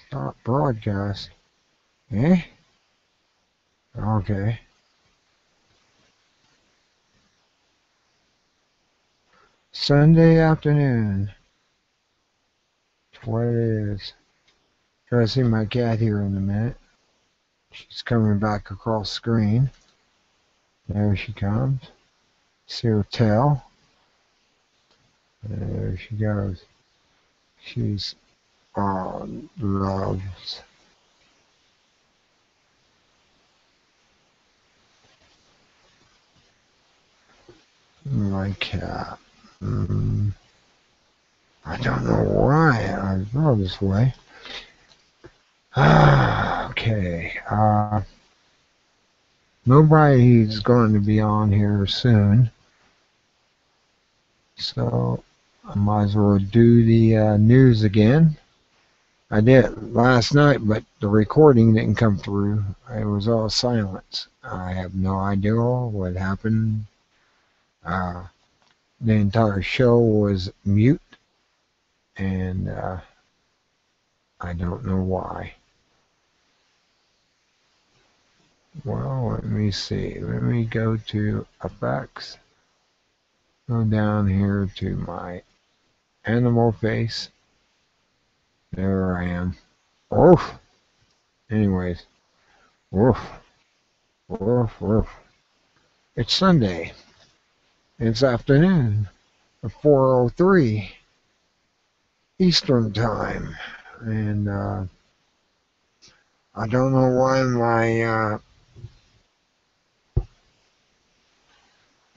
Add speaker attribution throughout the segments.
Speaker 1: Stop broadcast. Eh? Okay. Sunday afternoon. That's what it is. Try to see my cat here in a minute. She's coming back across screen. There she comes. See her tail. There she goes. She's on loves my cat. I don't know why I feel this way. Okay. Nobody's going to be on here soon, so I might as well do the news again. I did it last night, but the recording didn't come through. It was all silence. I have no idea what happened. Uh, the entire show was mute, and I don't know why. Well, let me see. Let me go to effects. Go down here to my animal face. There I am. Woof. Anyways, woof, woof, woof. It's Sunday. It's afternoon. 4:03 Eastern time, and I don't know why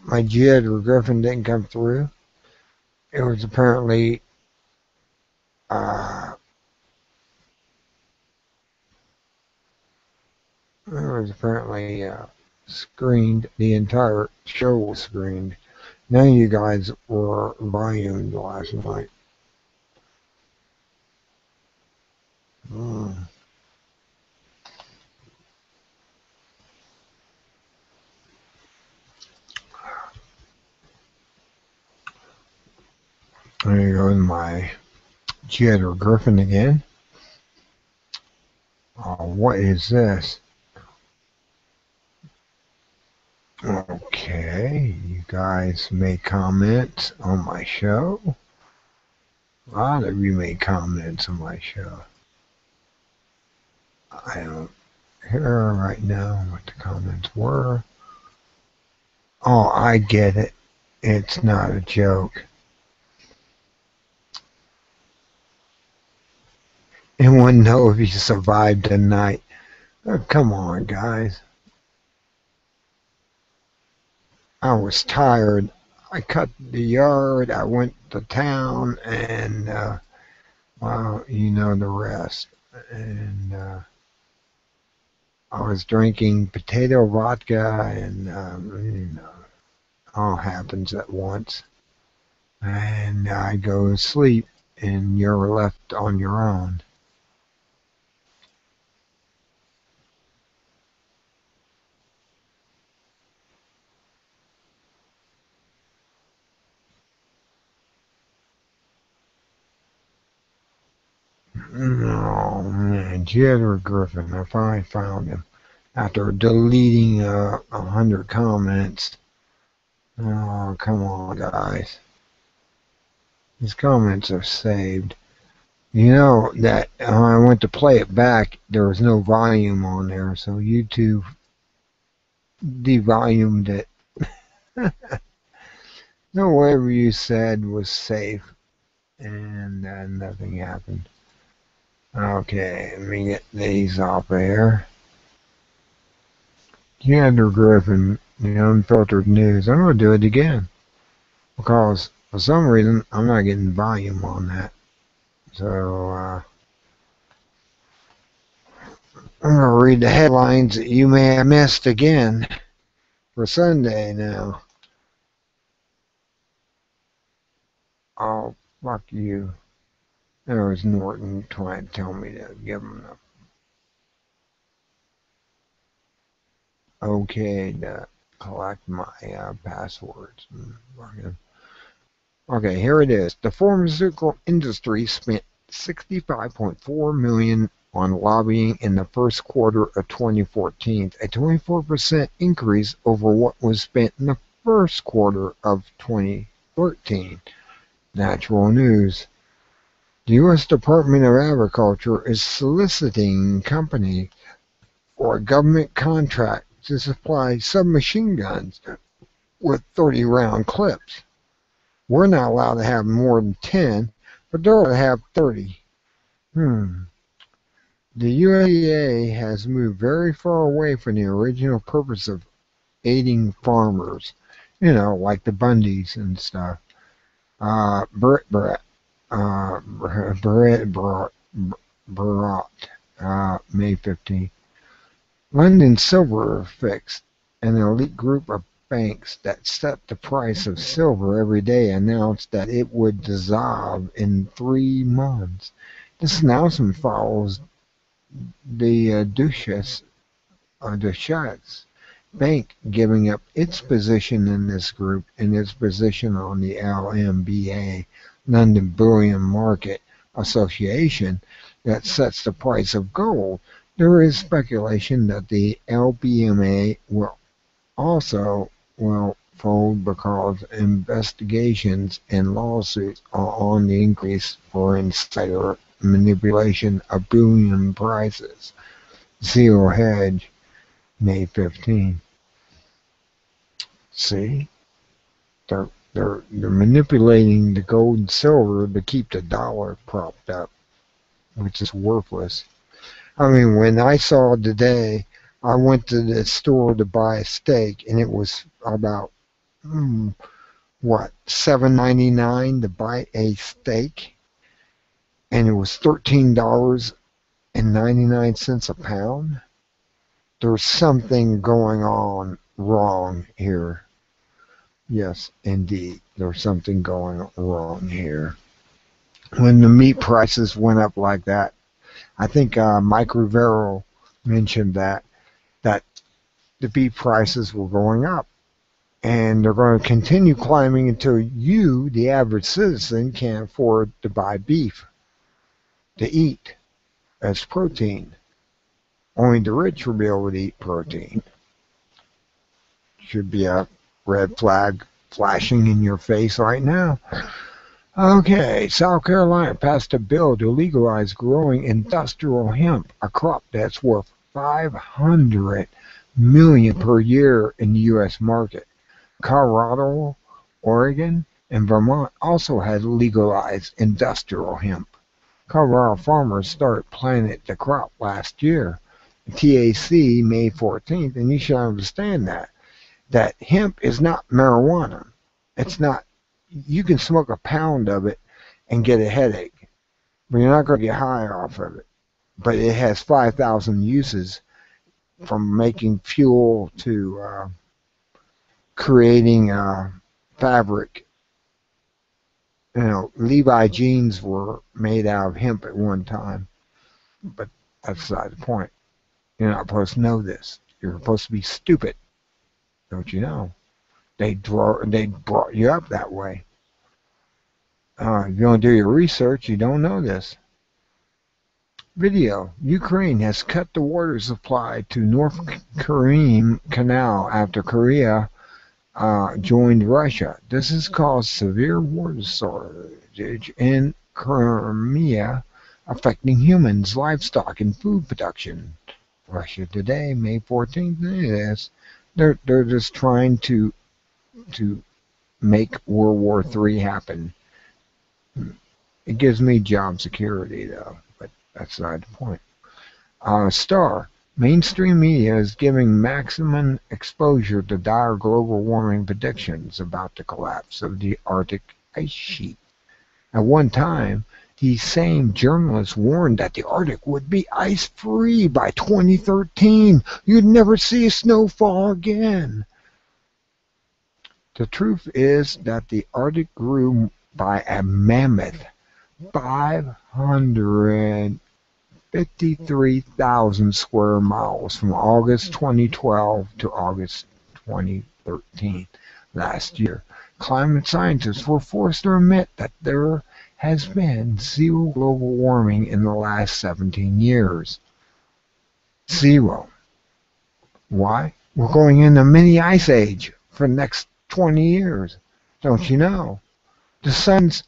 Speaker 1: my Jed or Griffin didn't come through. It was apparently uh, screened. The entire show was screened. None of you guys were volumed last night. Mm. There you go, my Jed or Griffin again. What is this? Okay, you guys made comments on my show. A lot of you made comments on my show. I don't hear right now what the comments were. Oh, I get it. It's not a joke. Anyone know if you survived the night? Oh, come on, guys. I was tired. I cut the yard. I went to town, and well, you know the rest. And I was drinking potato vodka, and all happens at once. And I go to sleep, and you're left on your own. Oh man, Jedder Griffin, I finally found him after deleting 100 comments. Oh, come on, guys. These comments are saved. You know that when I went to play it back, there was no volume on there, so YouTube devolumed it. No, whatever you said was safe, and nothing happened. Okay, let me get these off there. Gander Griffin, the unfiltered news. I'm going to do it again because for some reason I'm not getting volume on that. So I'm going to read the headlines that you may have missed again for Sunday now. Oh, fuck you. There was Norton trying to tell me to give him the okay to collect my passwords. Okay, here it is. The pharmaceutical industry spent $65.4 million on lobbying in the first quarter of 2014, a 24% increase over what was spent in the first quarter of 2013. Natural News. The U.S. Department of Agriculture is soliciting company for a government contract to supply submachine guns with 30-round clips. We're not allowed to have more than 10, but they're allowed to have 30. The USDA has moved very far away from the original purpose of aiding farmers, like the Bundys and stuff. May 15th. London Silver Fix, an elite group of banks that set the price of silver every day, announced that it would dissolve in 3 months. This announcement follows the Deutsche Bank giving up its position in this group and its position on the LMBA, London Bullion Market Association, that sets the price of gold. There is speculation that the LBMA will fold because investigations and lawsuits are on the increase for insider manipulation of bullion prices. Zero Hedge, May 15. See, they're manipulating the gold and silver to keep the dollar propped up, which is worthless. I mean, when I saw today, I went to the store to buy a steak, and it was about $7.99 to buy a steak, and it was $13.99 a pound. There's something going on wrong here. Yes, indeed, there's something going wrong here. When the meat prices went up like that, I think Mike Rivero mentioned that the beef prices were going up, and they're going to continue climbing until you, the average citizen, can't afford to buy beef to eat as protein. Only the rich will be able to eat protein. Should be a red flag flashing in your face right now. Okay, South Carolina passed a bill to legalize growing industrial hemp, a crop that's worth $500 million per year in the U.S. market. Colorado, Oregon, and Vermont also had legalized industrial hemp. Colorado farmers started planting the crop last year. TAC, May 14th, and you should understand that hemp is not marijuana. It's not. You can smoke a pound of it and get a headache, but you're not going to get high off of it. But it has 5,000 uses, from making fuel to creating fabric. Levi jeans were made out of hemp at one time, but that's beside the point. You're not supposed to know this. You're supposed to be stupid. Don't you know? They brought you up that way. If you don't do your research, you don't know this. Video. Ukraine has cut the water supply to North Korean Canal after Korea joined Russia. This has caused severe water shortage in Crimea, affecting humans, livestock, and food production. Russia Today, May 14th. They're just trying to make World War III happen. It gives me job security, though, but that's not the point. Star. Mainstream media is giving maximum exposure to dire global warming predictions about the collapse of the Arctic ice sheet. At one time, these same journalists warned that the Arctic would be ice-free by 2013. You'd never see snowfall again. The truth is that the Arctic grew by a mammoth 553,000 square miles from August 2012 to August 2013 last year. Climate scientists were forced to admit that there has been zero global warming in the last 17 years. Zero. Why? We're going into a mini ice age for the next 20 years. Don't you know? The sun's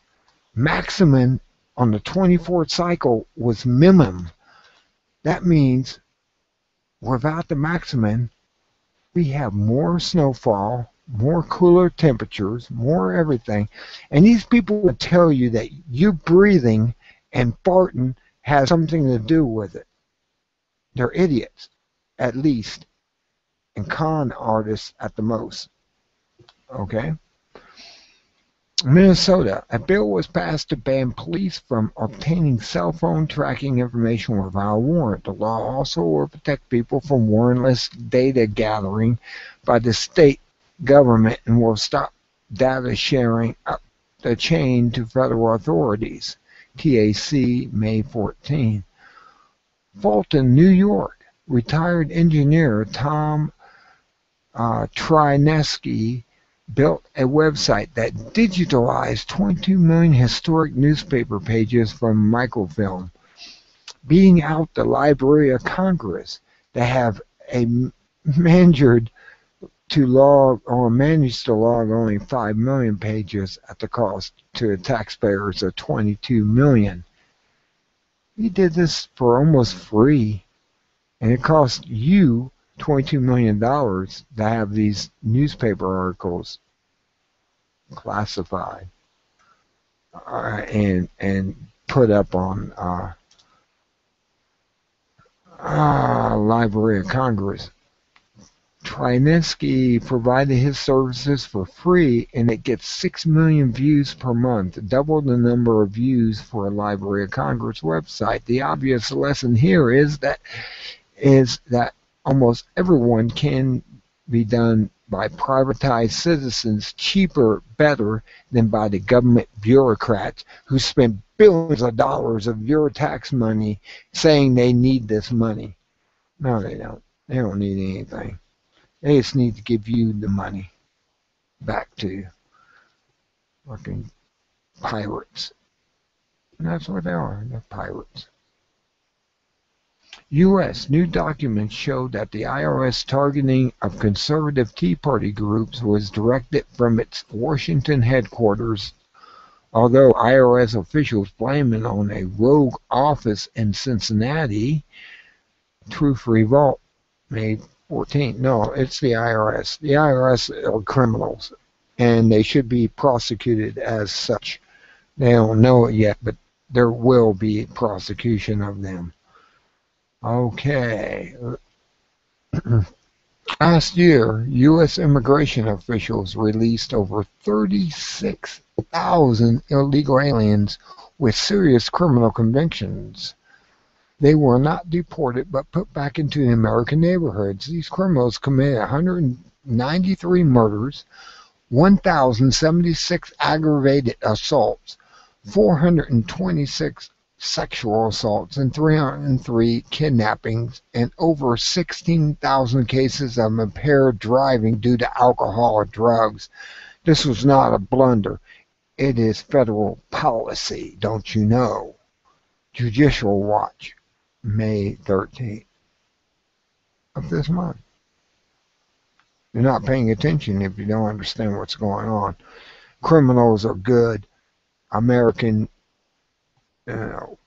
Speaker 1: maximum on the 24th cycle was minimum. That means without the maximum, we have more snowfall, more cooler temperatures, more everything. And these people would tell you that you breathing and farting has something to do with it. They're idiots, at least, and con artists at the most. Okay? Minnesota, a bill was passed to ban police from obtaining cell phone tracking information without a warrant. The law also will protect people from warrantless data gathering by the state government and will stop data sharing up the chain to federal authorities. TAC, May 14. Fulton, New York. Retired engineer Tom Tryneski built a website that digitalized 22 million historic newspaper pages from microfilm, beating out the Library of Congress that have managed to log only 5 million pages at the cost to the taxpayers of 22 million. He did this for almost free, and it cost you $22 million to have these newspaper articles classified and put up on Library of Congress. Tryneski provided his services for free, and it gets 6 million views per month, double the number of views for a Library of Congress website. The obvious lesson here is that almost everyone can be done by privatized citizens cheaper, better than by the government bureaucrats who spend billions of dollars of your tax money saying they need this money. No, they don't. They don't need anything. They just need to give you the money back to you. Fucking pirates. And that's what they are. They're pirates. U.S. new documents show that the IRS targeting of conservative Tea Party groups was directed from its Washington headquarters, although IRS officials blame it on a rogue office in Cincinnati. Truth Revolt, May 14th. No, it's the IRS. The IRS are criminals, and they should be prosecuted as such. They don't know it yet, but there will be prosecution of them. Okay. Last year, U.S. immigration officials released over 36,000 illegal aliens with serious criminal convictions. They were not deported but put back into the American neighborhoods. These criminals committed 193 murders, 1,076 aggravated assaults, 426 sexual assaults, and 303 kidnappings, and over 16,000 cases of impaired driving due to alcohol or drugs. This was not a blunder. It is federal policy, don't you know? Judicial Watch, May 13th of this month. You're not paying attention if you don't understand what's going on. Criminals are good. American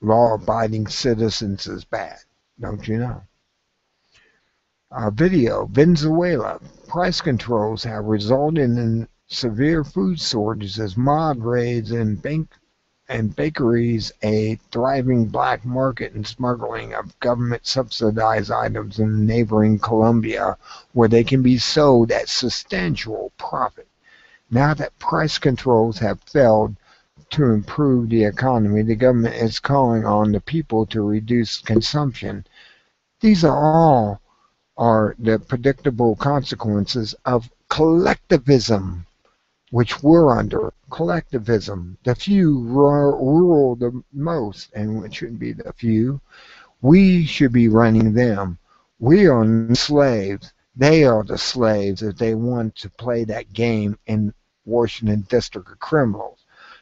Speaker 1: law-abiding citizens is bad. Don't you know? Video, Venezuela. Price controls have resulted in severe food shortages, mob raids, and bakeries, a thriving black market, and smuggling of government-subsidized items in neighboring Colombia, where they can be sold at substantial profit. Now that price controls have failed to improve the economy, the government is calling on the people to reduce consumption. These are the predictable consequences of collectivism, which we're under. Collectivism. The few rule the most, and it shouldn't be the few. We should be running them. We are slaves. They are the slaves if they want to play that game in Washington District of Criminals.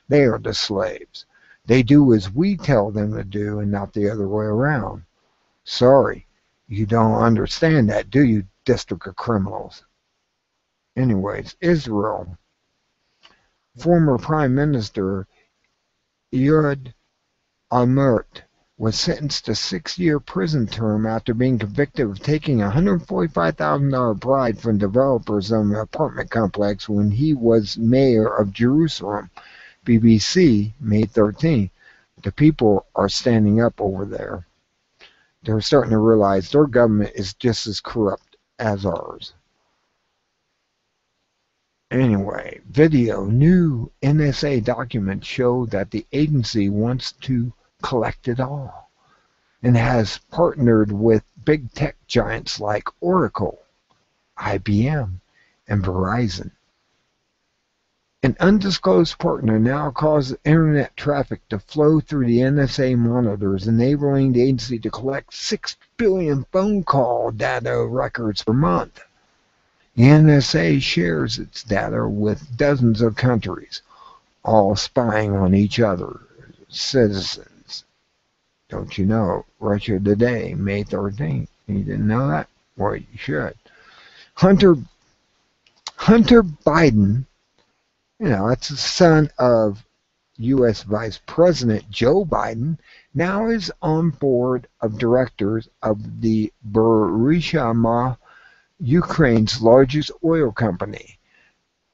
Speaker 1: They are the slaves. They do as we tell them to do and not the other way around. Sorry, you don't understand that, do you, District of Criminals? Anyways, Israel. Former Prime Minister Ehud Olmert was sentenced to a 6-year prison term after being convicted of taking a $145,000 bribe from developers of an apartment complex when he was mayor of Jerusalem. BBC, May 13. The people are standing up over there. They're starting to realize their government is just as corrupt as ours. Anyway, video. New NSA documents show that the agency wants to collect it all and has partnered with big tech giants like Oracle, IBM, and Verizon. An undisclosed partner now causes internet traffic to flow through the NSA monitors, enabling the agency to collect 6 billion phone call data records per month. The NSA shares its data with dozens of countries, all spying on each other, citizens. Don't you know? Russia Today, May 13th. You didn't know that? Well, you should. Hunter Biden, that's the son of U.S. Vice President Joe Biden, now is on board of directors of the Burisma, Ukraine's largest oil company.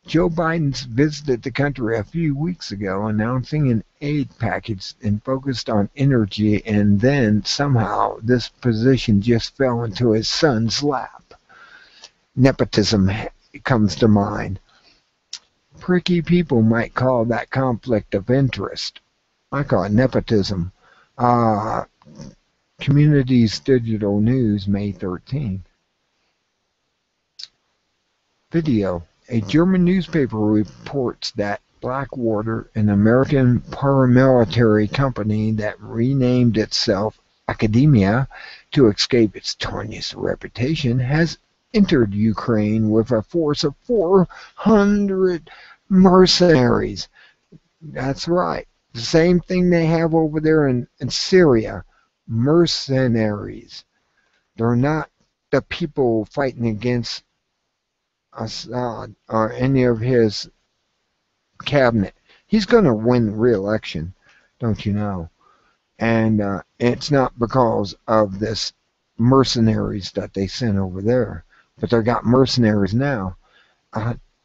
Speaker 1: Joe Biden visited the country a few weeks ago, announcing an aid package and focused on energy, and then somehow this position just fell into his son's lap. Nepotism comes to mind. Pricky people might call that conflict of interest. I call it nepotism. Communities Digital News, May 13th. Video. A German newspaper reports that Blackwater, an American paramilitary company that renamed itself Academia to escape its tarnished reputation, has entered Ukraine with a force of 400 mercenaries. That's right. The same thing they have over there in Syria. Mercenaries. They're not the people fighting against Assad or any of his cabinet. He's going to win re-election, don't you know? And it's not because of this mercenaries that they sent over there, but they got mercenaries now.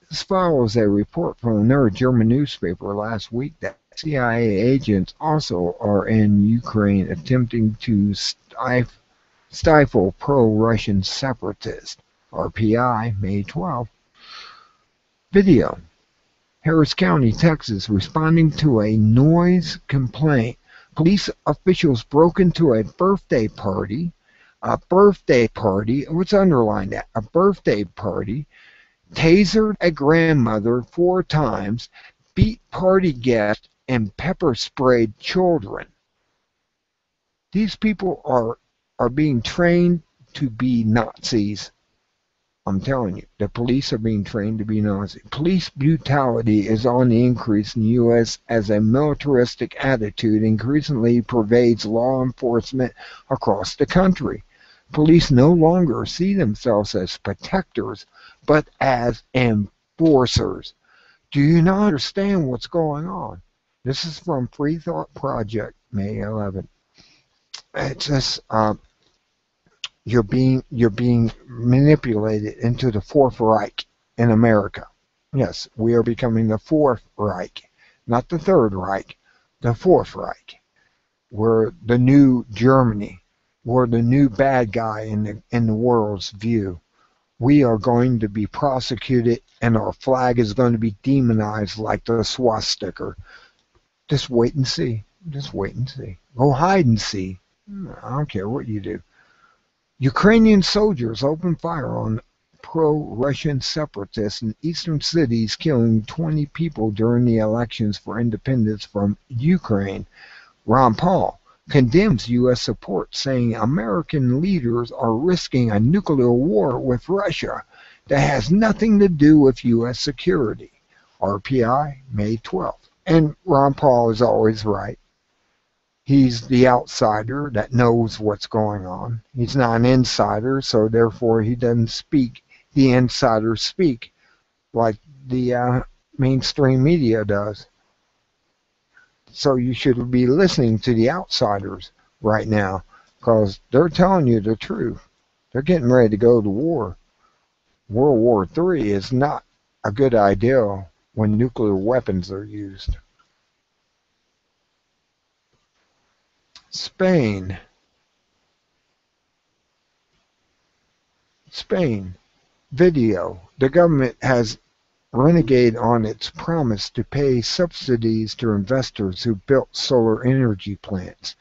Speaker 1: This follows a report from another German newspaper last week that CIA agents also are in Ukraine attempting to stifle pro-Russian separatists. RPI, May 12. Video. Harris County, Texas, responding to a noise complaint. Police officials broke into a birthday party. Let's underline that. A birthday party. Tasered a grandmother 4 times. Beat party guests and pepper sprayed children. These people are being trained to be Nazis. I'm telling you, the police are being trained to be Nazi. Police brutality is on the increase in the U.S. as a militaristic attitude increasingly pervades law enforcement across the country. Police no longer see themselves as protectors, but as enforcers. Do you not understand what's going on? This is from Free Thought Project, May 11th. It's just, you're being manipulated into the Fourth Reich in America. Yes, we are becoming the Fourth Reich, not the Third Reich, the Fourth Reich. We're the new Germany. We're the new bad guy in the world's view. We are going to be prosecuted, and our flag is going to be demonized like the swastika. Just wait and see. Just wait and see. Go hide and see. I don't care what you do. Ukrainian soldiers opened fire on pro-Russian separatists in eastern cities, killing 20 people during the elections for independence from Ukraine. Ron Paul condemns U.S. support, saying American leaders are risking a nuclear war with Russia that has nothing to do with U.S. security. RPI, May 12th. And Ron Paul is always right. He's the outsider that knows what's going on. He's not an insider, so therefore he doesn't speak. The insiders speak like the mainstream media does. So you should be listening to the outsiders right now because they're telling you the truth. They're getting ready to go to war. World War III is not a good idea when nuclear weapons are used. Spain. Video. The government has renegade on its promise to pay subsidies to investors who built solar energy plants.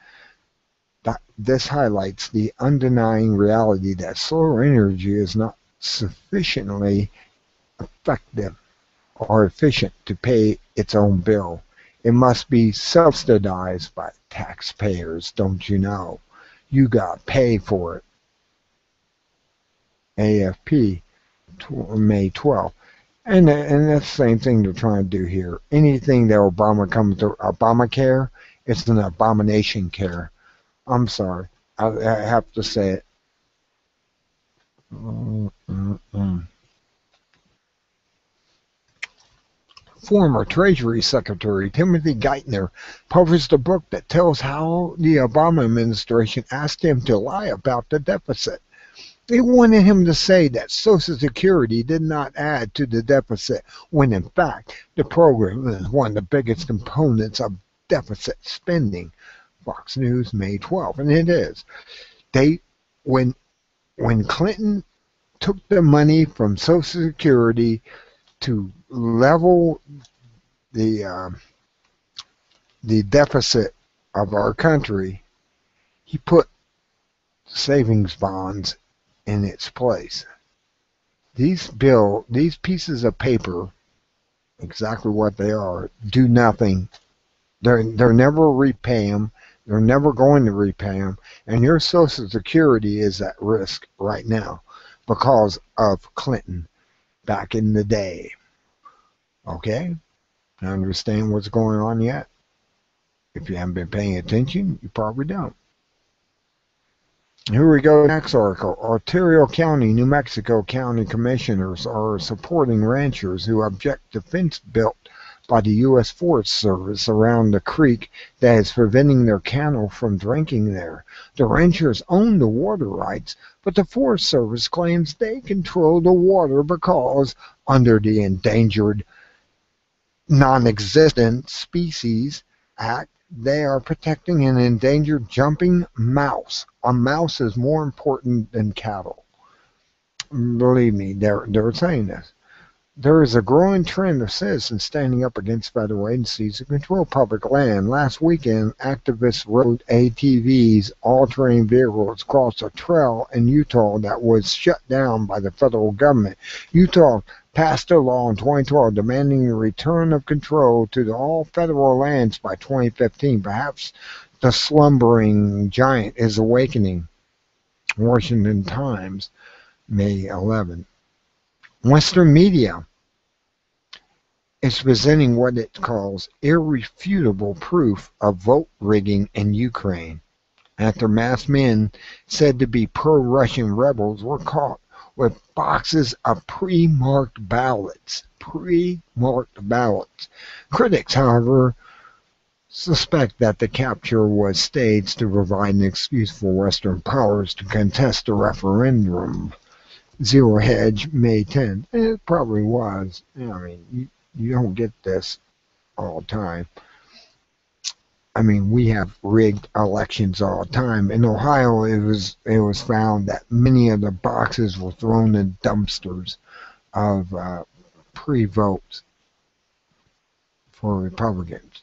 Speaker 1: This highlights the undenying reality that solar energy is not sufficiently effective or efficient to pay its own bill. It must be subsidized by taxpayers, don't you know? You got to pay for it. AFP, May 12th. And that's the same thing they're trying to do here. Anything that Obama comes to Obamacare, it's an abomination care. I'm sorry. I have to say it. Former Treasury Secretary Timothy Geithner published a book that tells how the Obama administration asked him to lie about the deficit. They wanted him to say that Social Security did not add to the deficit, when in fact the program is one of the biggest components of deficit spending. Fox News, May 12th, and it is. When Clinton took the money from Social Security to level the deficit of our country, he put savings bonds in its place. These pieces of paper, exactly what they are, do nothing. They're never repay them. They're never going to repay them. And your Social Security is at risk right now because of Clinton back in the day. Okay? I understand what's going on yet? If you haven't been paying attention, you probably don't. Here we go, next article. Ontario County, New Mexico County Commissioners are supporting ranchers who object to fence built by the U.S. Forest Service around the creek that is preventing their cattle from drinking there. The ranchers own the water rights, but the Forest Service claims they control the water because, under the Endangered Non-Existent Species Act, they are protecting an endangered jumping mouse. A mouse is more important than cattle. Believe me, they're saying this. There is a growing trend of citizens standing up against federal agencies to control public land. Last weekend, activists rode ATVs, all-terrain vehicles, across a trail in Utah that was shut down by the federal government. Utah passed a law in 2012 demanding the return of control to all federal lands by 2015. Perhaps the slumbering giant is awakening. Washington Times, May 11. Western media is presenting what it calls irrefutable proof of vote rigging in Ukraine, after masked men said to be pro-Russian rebels were caught with boxes of pre-marked ballots. Critics, however, suspect that the capture was staged to provide an excuse for Western powers to contest the referendum. Zero Hedge, May 10th. It probably was. I mean, you don't get this all the time. I mean, we have rigged elections all the time. In Ohio, it was found that many of the boxes were thrown in dumpsters of pre-votes for Republicans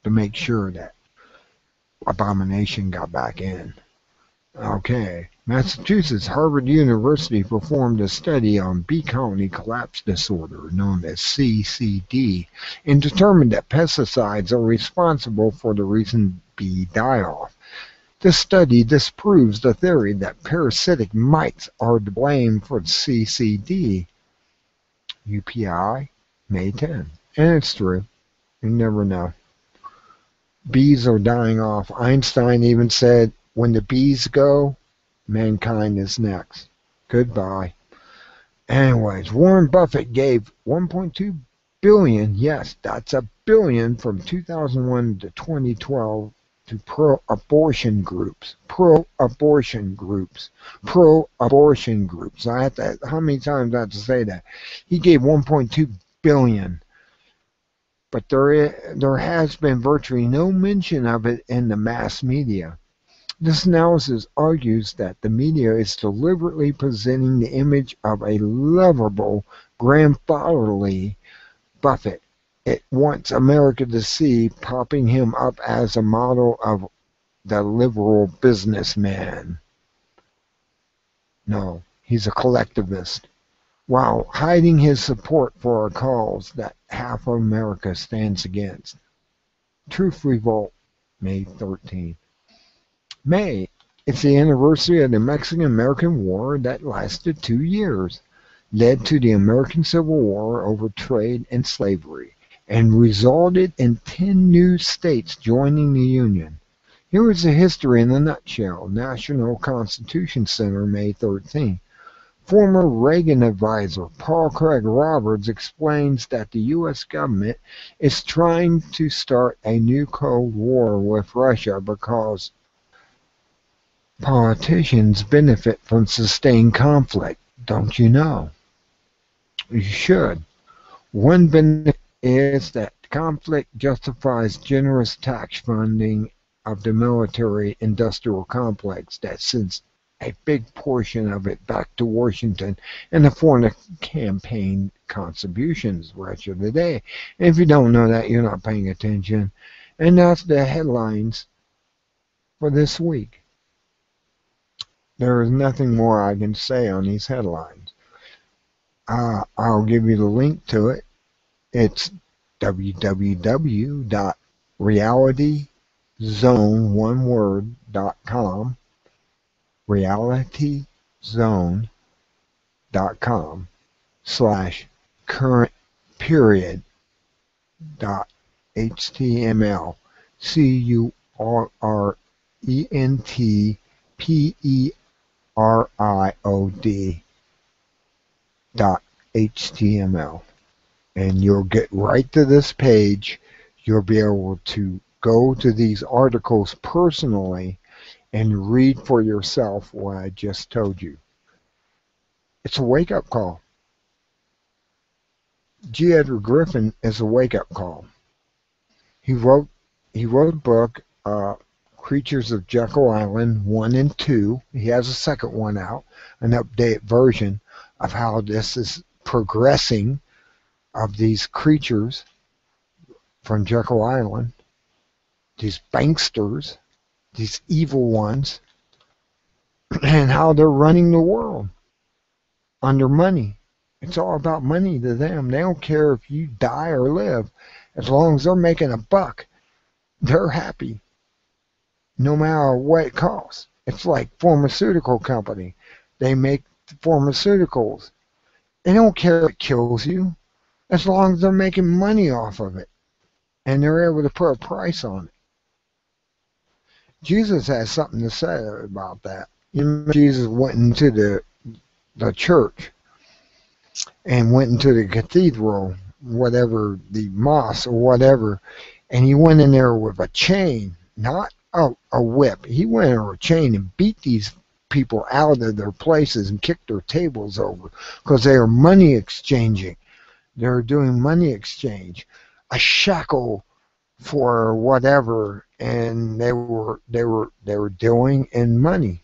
Speaker 1: to make sure that abomination got back in. Okay. Massachusetts Harvard University performed a study on B colony collapse disorder, known as CCD, and determined that pesticides are responsible for the reason bees die off. This study disproves the theory that parasitic mites are to blame for CCD. UPI, May 10. And it's true. You never know. Bees are dying off. Einstein even said, when the bees go, mankind is next. Goodbye. Anyways, Warren Buffett gave 1.2 billion, yes, that's a billion, from 2001 to 2012 to pro-abortion groups. Pro-abortion groups. Pro-abortion groups. I have to, how many times I have to say that? He gave 1.2 billion, but there has been virtually no mention of it in the mass media. This analysis argues that the media is deliberately presenting the image of a lovable, grandfatherly Buffett. It wants America to see, popping him up as a model of the liberal businessman. No, he's a collectivist, while hiding his support for a cause that half of America stands against. Truth Revolt, May 13th. May. It's the anniversary of the Mexican-American War that lasted 2 years, led to the American Civil War over trade and slavery, and resulted in 10 new states joining the Union. Here is the history in a nutshell. National Constitution Center, May 13. Former Reagan advisor Paul Craig Roberts explains that the U.S. government is trying to start a new Cold War with Russia because politicians benefit from sustained conflict. Don't you know? You should. One benefit is that conflict justifies generous tax funding of the military-industrial complex that sends a big portion of it back to Washington in the form of campaign contributions. Russia today. And if you don't know that, you're not paying attention. And that's the headlines for this week. There is nothing more I can say on these headlines. I'll give you the link to it. It's www.realityzone.com, realityzone.com/current period .html, CURENTPERIOD.html, and you'll get right to this page. You'll be able to go to these articles personally and read for yourself what I just told you. It's a wake-up call. G. Edward Griffin is a wake-up call. He wrote a book, Creatures of Jekyll Island 1 and 2. He has a second one out, an updated version of how this is progressing, of these creatures from Jekyll Island, these banksters, these evil ones, and how they're running the world under money. It's all about money to them. They don't care if you die or live. As long as they're making a buck, they're happy, no matter what it costs. It's like pharmaceutical company. They make pharmaceuticals. They don't care if it kills you, as long as they're making money off of it, and they're able to put a price on it. Jesus has something to say about that. You know, Jesus went into the church and went into the cathedral, whatever, the mosque or whatever, and he went in there with a chain, not a whip. He went in with a chain and beat these people out of their places and kicked their tables over because they are money exchanging. They're doing money exchange, a shekel for whatever, and they were dealing in money.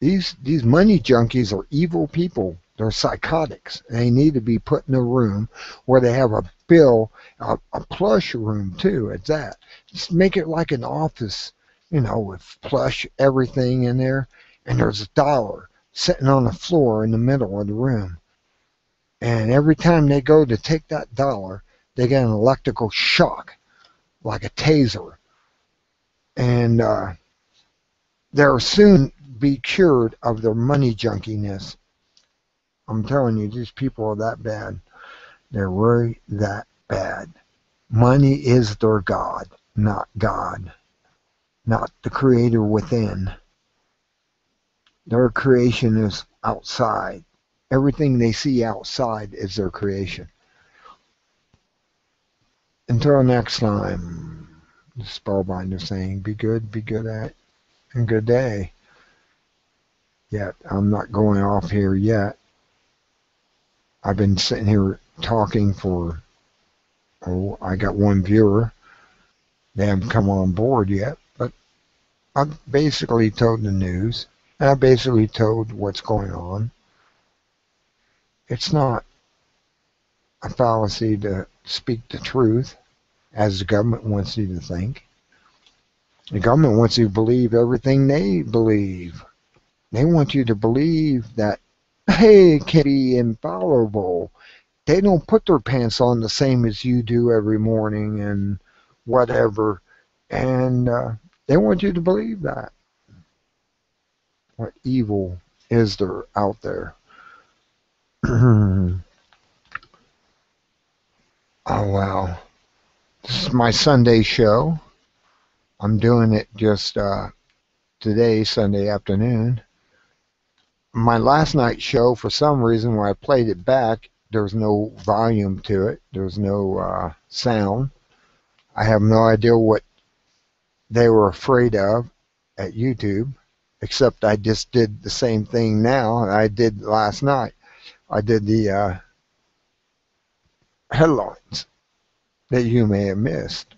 Speaker 1: These money junkies are evil people. They're psychotics. They need to be put in a room where they have a bill, a plush room too, at that. Just make it like an office, you know, with plush everything in there, and there's a dollar sitting on the floor in the middle of the room. And every time they go to take that dollar, they get an electrical shock, like a taser. And they'll soon be cured of their money junkiness. I'm telling you, these people are that bad. They're really that bad. Money is their God, not God, not the creator within. Their creation is outside. Everything they see outside is their creation. Until next time, the Spellbinder saying, be good at, and good day. Yet, I'm not going off here yet. I've been sitting here talking for, I got one viewer. They haven't come on board yet, but I've basically told the news. And I basically told what's going on. It's not a fallacy to speak the truth, as the government wants you to think. The government wants you to believe everything they believe. They want you to believe that they can be infallible. They don't put their pants on the same as you do every morning and whatever. And they want you to believe that. What evil is there out there? Oh, wow. This is my Sunday show. I'm doing it just today, Sunday afternoon. My last night's show, for some reason, when I played it back, there's no volume to it. There's no sound. I have no idea what they were afraid of at YouTube, except I just did the same thing now I did last night. I did the headlines that you may have missed.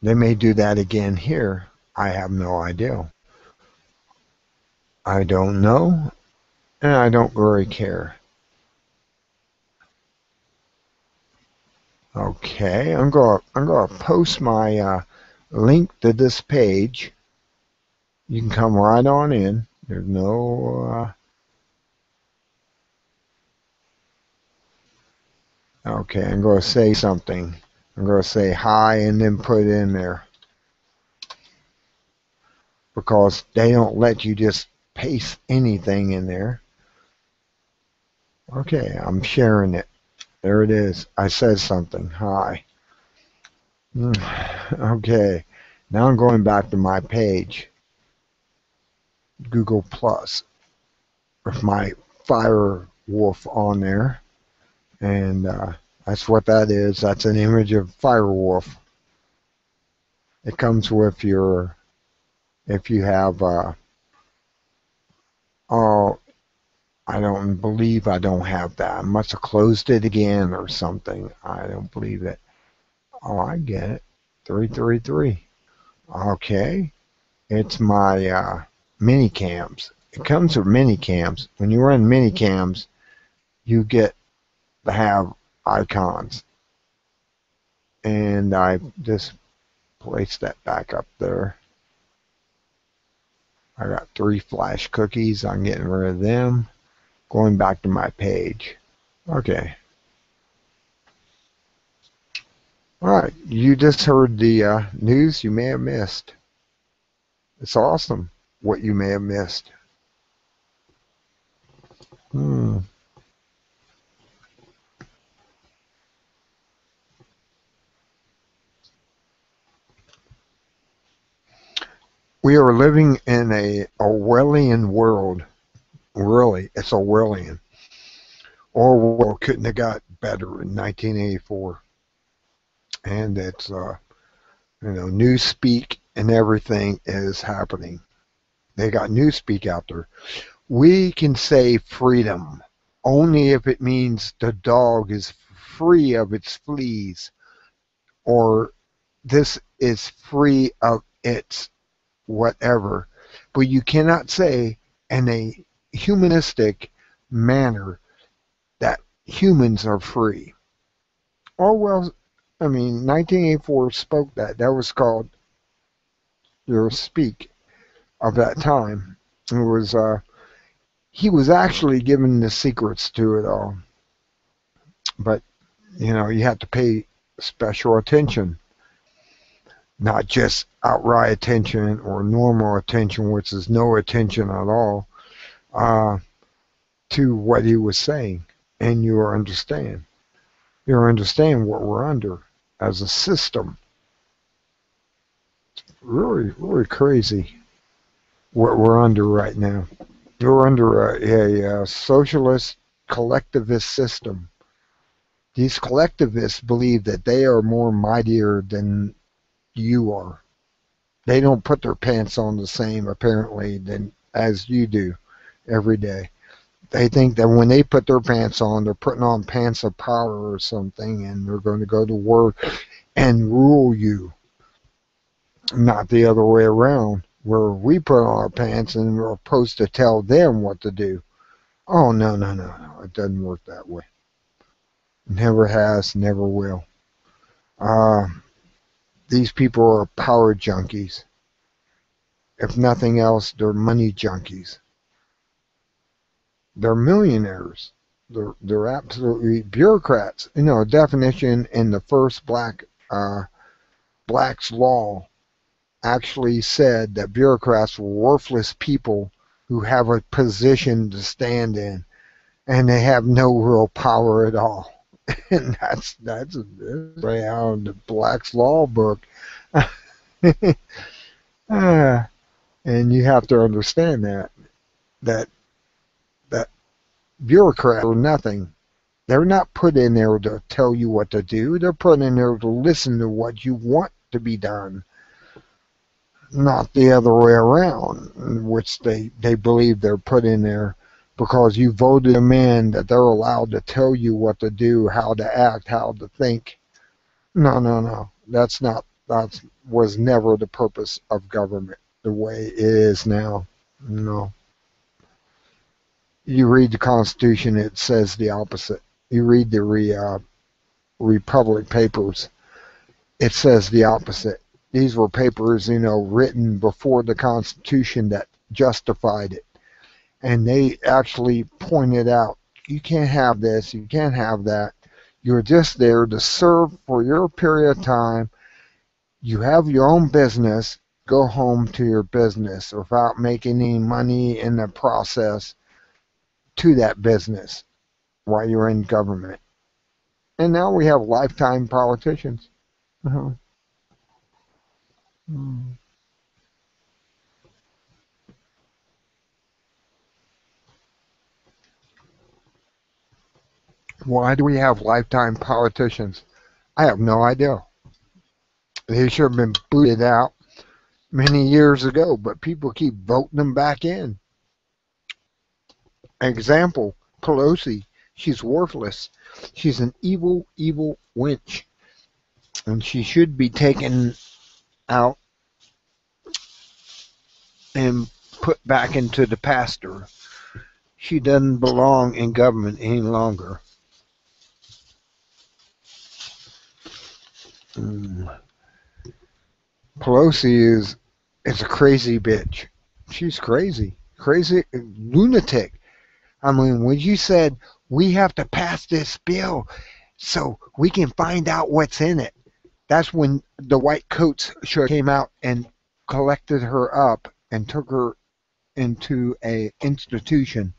Speaker 1: They may do that again here. I have no idea. I don't know, and I don't really care. Okay, I'm gonna post my link to this page. You can come right on in. There's no okay, I'm gonna say something. I'm gonna say hi and then put it in there, because they don't let you just paste anything in there. Okay, I'm sharing it. There it is. I said something. Hi. Okay, now I'm going back to my page, Google Plus, with my Firewolf on there, and that's what that is. That's an image of Firewolf. It comes with your, if you have, oh, I don't believe I don't have that. I must have closed it again or something. I don't believe it. Oh, I get it. 333. Okay. It's my mini cams. It comes with mini cams. When you run mini cams, you get to have icons. And I just placed that back up there. I got 3 flash cookies. I'm getting rid of them. Going back to my page. Okay. Alright, you just heard the news you may have missed. It's awesome what you may have missed. We are living in a Orwellian world. Really, it's Orwellian. Orwell couldn't have got better in 1984. And it's, Newspeak and everything is happening. They got Newspeak out there. We can say freedom only if it means the dog is free of its fleas, or this is free of its whatever. But you cannot say in a humanistic manner that humans are free. Orwell, 1984 spoke that. That was called your speak of that time. It was, he was actually given the secrets to it all. But, you have to pay special attention. Not just outright attention or normal attention, which is no attention at all, to what he was saying, and you will understand. You don't understand what we're under as a system. Really, really crazy what we're under right now. We're under a socialist collectivist system. These collectivists believe that they are more mightier than you are. They don't put their pants on the same, apparently, than as you do every day. They think that when they put their pants on, they're putting on pants of power or something, and they're going to go to work and rule you. Not the other way around, where we put on our pants and we're supposed to tell them what to do. Oh, no, no, no, no. It doesn't work that way. Never has, never will. Uh, these people are power junkies. If nothing else, they're money junkies. They're millionaires. They're absolutely bureaucrats. You know, definition in the first Black's Law actually said that bureaucrats were worthless people who have a position to stand in, and they have no real power at all. And that's way out of the Black's Law book. And you have to understand that bureaucrats are nothing. They're not put in there to tell you what to do. They're put in there to listen to what you want to be done, not the other way around, which they believe they're put in there because you voted them in, that they're allowed to tell you what to do, how to act, how to think. No, no, no. That was never the purpose of government the way it is now. No. You read the Constitution, it says the opposite. You read the Republic papers, it says the opposite. These were papers, written before the Constitution that justified it. And they actually pointed out, you can't have this, you can't have that. You're just there to serve for your period of time. You have your own business, go home to your business without making any money in the process to that business while you're in government. And now we have lifetime politicians. Uh-huh. Mm. Why do we have lifetime politicians? I have no idea. They should have been booted out many years ago, but people keep voting them back in. Example, Pelosi. She's worthless. She's an evil, evil wench. And she should be taken out and put back into the pasture. She doesn't belong in government any longer. Pelosi is a crazy bitch. She's crazy. Crazy lunatic. I mean, when you said we have to pass this bill so we can find out what's in it, that's when the white coats came out and collected her up and took her into a institution.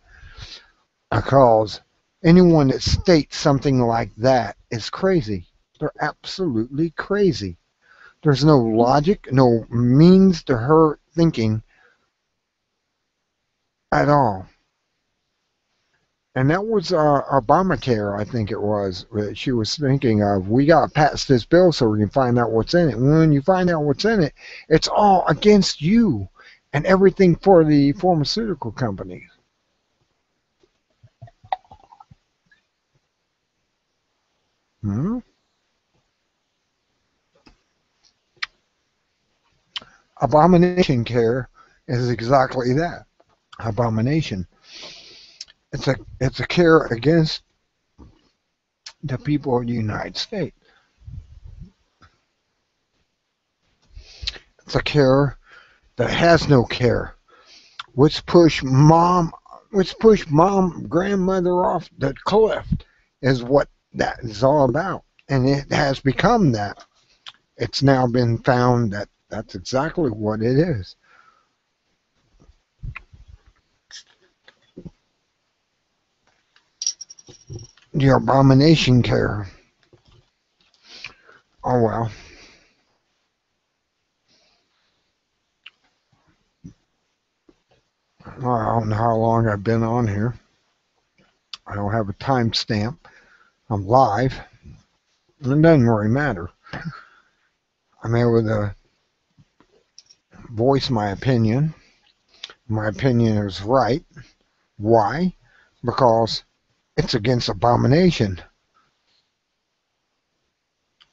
Speaker 1: Because anyone that states something like that is crazy. They're absolutely crazy. There's no logic, no means to her thinking at all. And that was Obamacare, I think it was, that she was thinking of. We got to pass this bill so we can find out what's in it. And when you find out what's in it, it's all against you and everything for the pharmaceutical companies. Hmm? Abomination care is exactly that. Abomination. It's a care against the people of the United States. It's a care that has no care. Let's push mom, grandmother off the cliff is what that is all about. And it has become that. It's now been found that that's exactly what it is. The abomination care. Oh well. I don't know how long I've been on here. I don't have a timestamp. I'm live. It doesn't really matter. I'm able to voice my opinion. My opinion is right. Why? Because it's against abomination.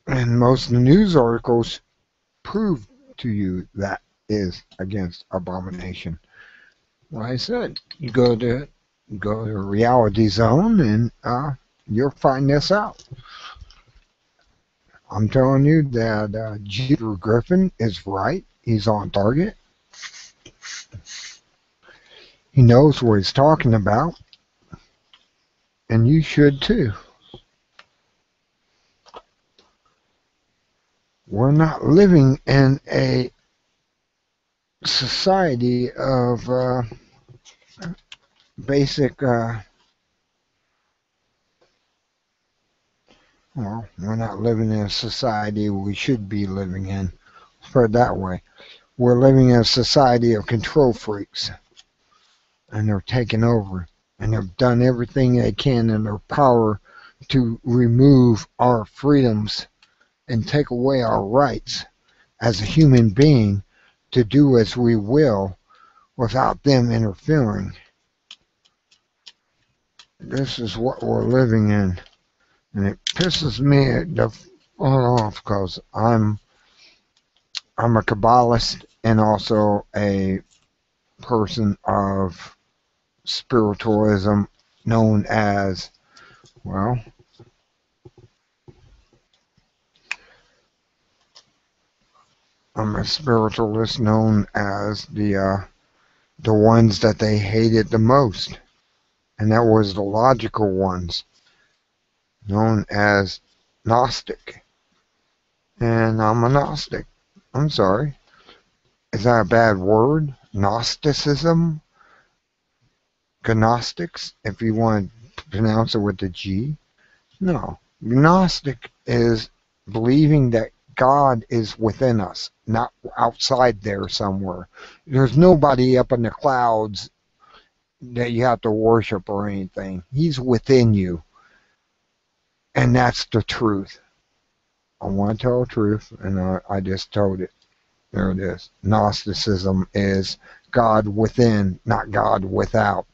Speaker 1: And most of the news articles prove to you that is against abomination. Like I said, you go to Reality Zone and you'll find this out. I'm telling you that Jeter Griffin is right. He's on target. He knows what he's talking about, and you should too. We're not living in a society of basic, well, we're not living in a society we should be living in. Put it that way. We're living in a society of control freaks, and they're taking over, and they've done everything they can in their power to remove our freedoms and take away our rights as a human being to do as we will without them interfering. This is what we're living in, and it pisses me off because I'm a Kabbalist and also a person of spiritualism known as, well, I'm a spiritualist known as the ones that they hated the most, and that was the logical ones, known as Gnostic. And I'm a Gnostic. I'm sorry. Is that a bad word? Gnosticism? Gnostics, if you want to pronounce it with the G? No. Gnostic is believing that God is within us, not outside there somewhere. There's nobody up in the clouds that you have to worship or anything. He's within you. And that's the truth. I want to tell the truth, and I just told it. There it is. Gnosticism is God within, not God without.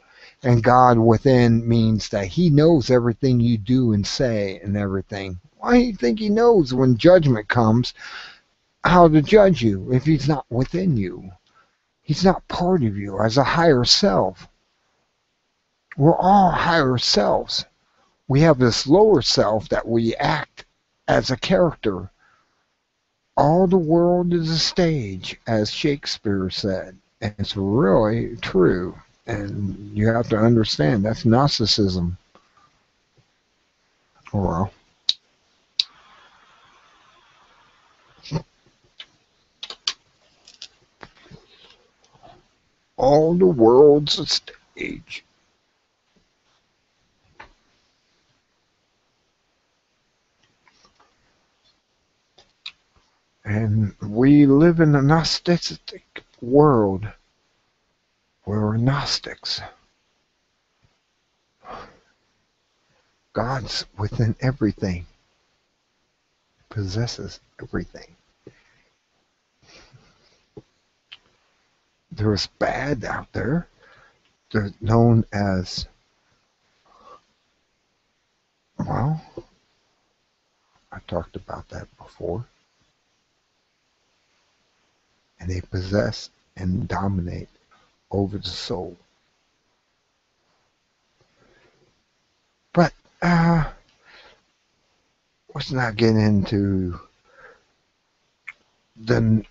Speaker 1: And God within means that He knows everything you do and say and everything. Why do you think He knows when judgment comes how to judge you if He's not within you? He's not part of you as a higher self. We're all higher selves. We have this lower self that we act as a character. All the world is a stage, as Shakespeare said. And it's really true. And you have to understand that's Gnosticism. Oh, well. All the world's a stage. And we live in a Gnostic world. We're Gnostics. God's within everything, possesses everything. There's bad out there. They're known as, well, I talked about that before. And they possess and dominate over the soul. But let's not get into the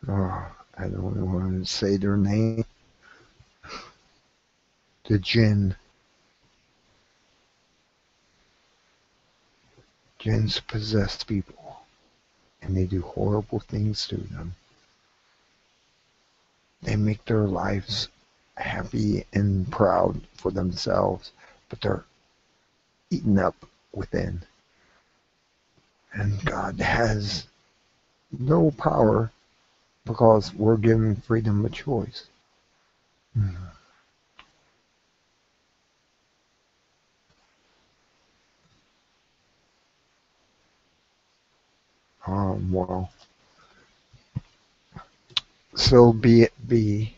Speaker 1: I don't want to say their name. The jinn. Jinns possess people, and they do horrible things to them. They make their lives happy and proud for themselves, but they're eaten up within. And God has no power because we're given freedom of choice. Well, so be it be.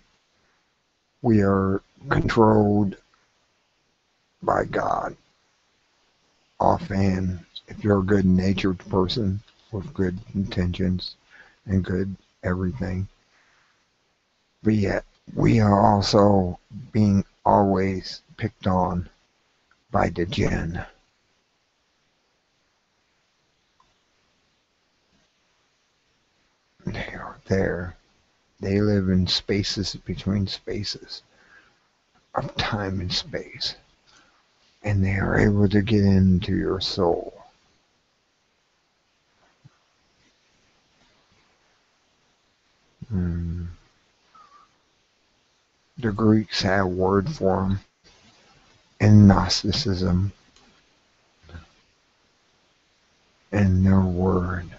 Speaker 1: We are controlled by God. Often, if you're a good-natured person with good intentions and good everything, but yet we are also being always picked on by the jinn. They are there. They live in spaces between spaces of time and space, and they are able to get into your soul. Mm. The Greeks had a word for them in Gnosticism, and their word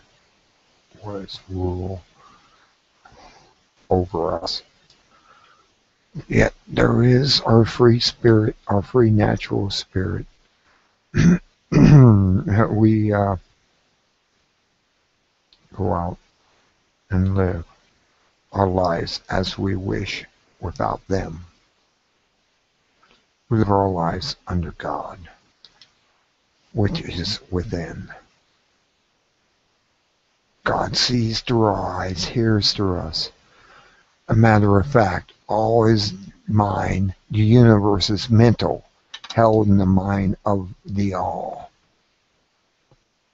Speaker 1: was rule over us. Yet there is our free spirit, our free natural spirit. We go out and live our lives as we wish without them. We live our lives under God, which is within. God sees through our eyes, hears through us. A matter of fact, all is mind, the universe is mental, held in the mind of the all.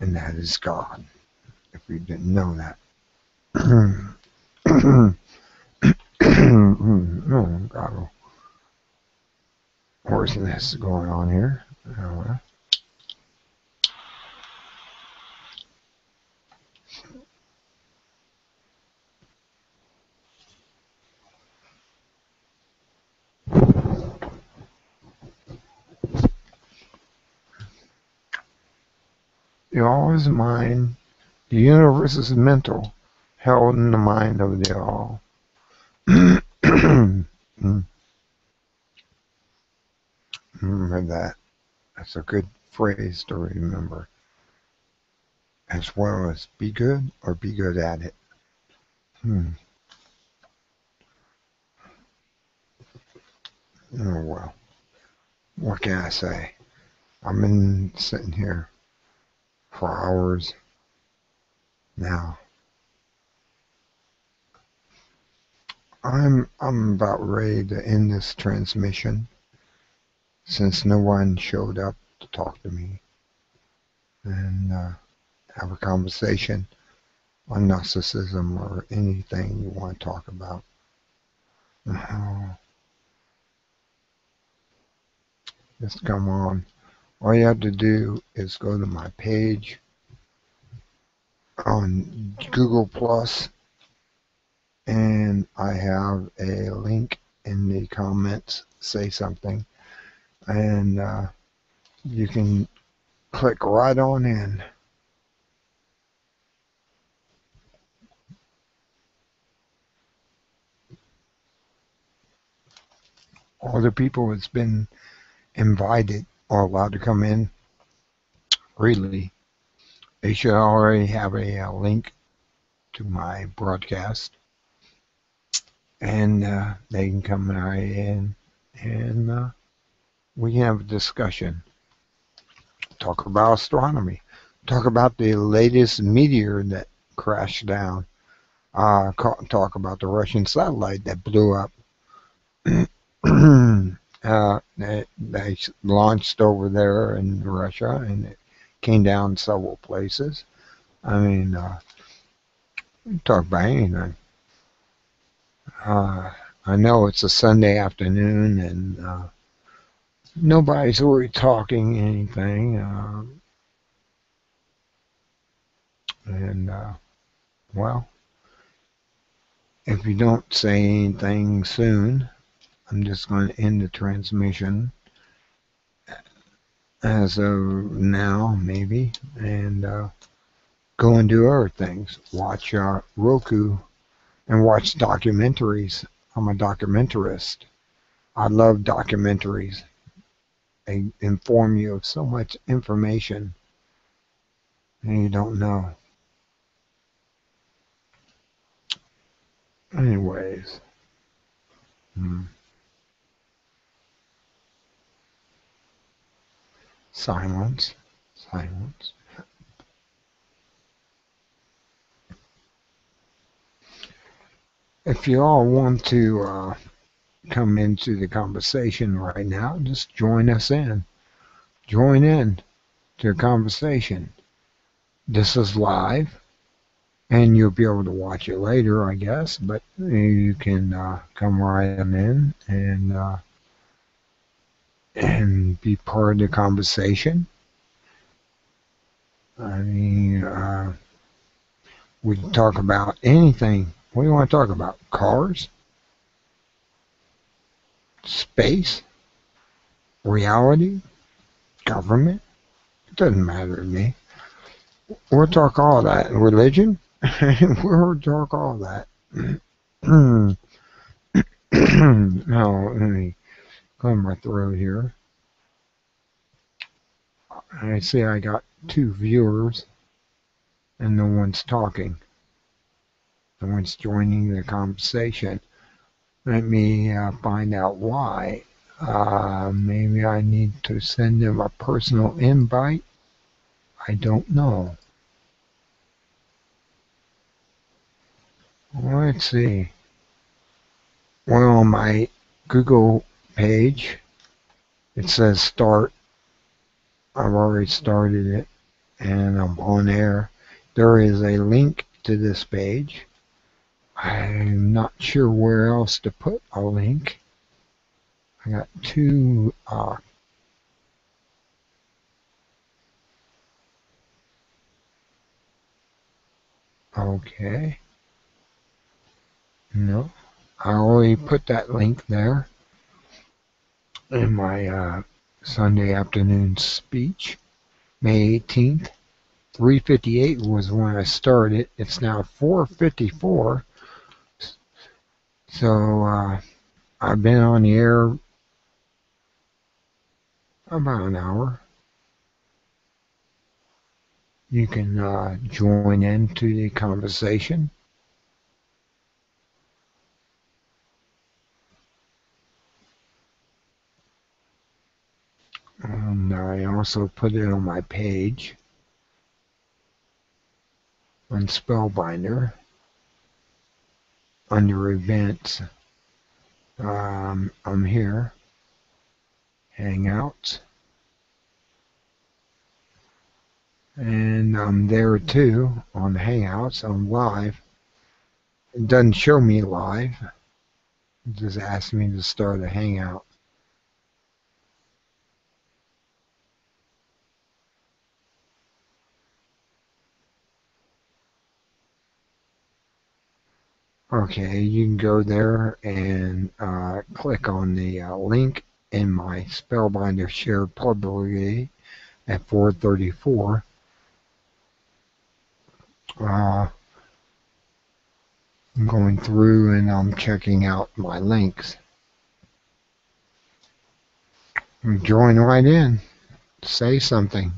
Speaker 1: And that is God, if you didn't know that. Oh, God. Hoarseness going on here. The all is mind. The universe is mental, held in the mind of the all. Remember that. That's a good phrase to remember. As well as be good or be good at it. Oh, well. What can I say? I've been sitting here for hours now. I'm about ready to end this transmission since no one showed up to talk to me and have a conversation on narcissism or anything you want to talk about. Just come on. All you have to do is go to my page on Google Plus, and I have a link in the comments. Say something, and you can click right on in. All the people that's been invited are allowed to come in freely. They should already have a link to my broadcast, and they can come right in, and we can have a discussion. Talk about astronomy. Talk about the latest meteor that crashed down. Talk about the Russian satellite that blew up. They launched over there in Russia, and it came down several places. I mean, talk about anything. I know it's a Sunday afternoon, and nobody's really talking anything. Well, if you don't say anything soon, I'm just going to end the transmission as of now, maybe, and go and do other things. Watch Roku and watch documentaries. I'm a documentarist. I love documentaries. They inform you of so much information and you don't know. Anyways, silence, silence. If you all want to come into the conversation right now, just join us in. Join in to the conversation. This is live, and you'll be able to watch it later, I guess, but you can come right in and be part of the conversation. I mean, we can talk about anything. What do you want to talk about? Cars? Space? Reality? Government? It doesn't matter to me. We'll talk all that. Religion? We'll talk all that. Now, let me clear my throat here. I see I got 2 viewers and no one's talking. No one's joining the conversation. Let me find out why. Maybe I need to send them a personal invite. I don't know. Let's see. Well, on my Google page, it says start. I've already started it and I'm on air. There is a link to this page. I'm not sure where else to put a link. I got 2 okay. No, I already put that link there in my Sunday afternoon speech, May 18th. 3:58 was when I started. It's now 4:54. So I've been on the air about an hour. You can join into the conversation. And I also put it on my page on Spellbinder under events. I'm here, Hangouts, and I'm there too on Hangouts. I'm live. It doesn't show me live. It just asks me to start a Hangout. Okay, you can go there and click on the link in my Spellbinder shared publicly at 4:34. I'm going through and I'm checking out my links. Join right in. Say something.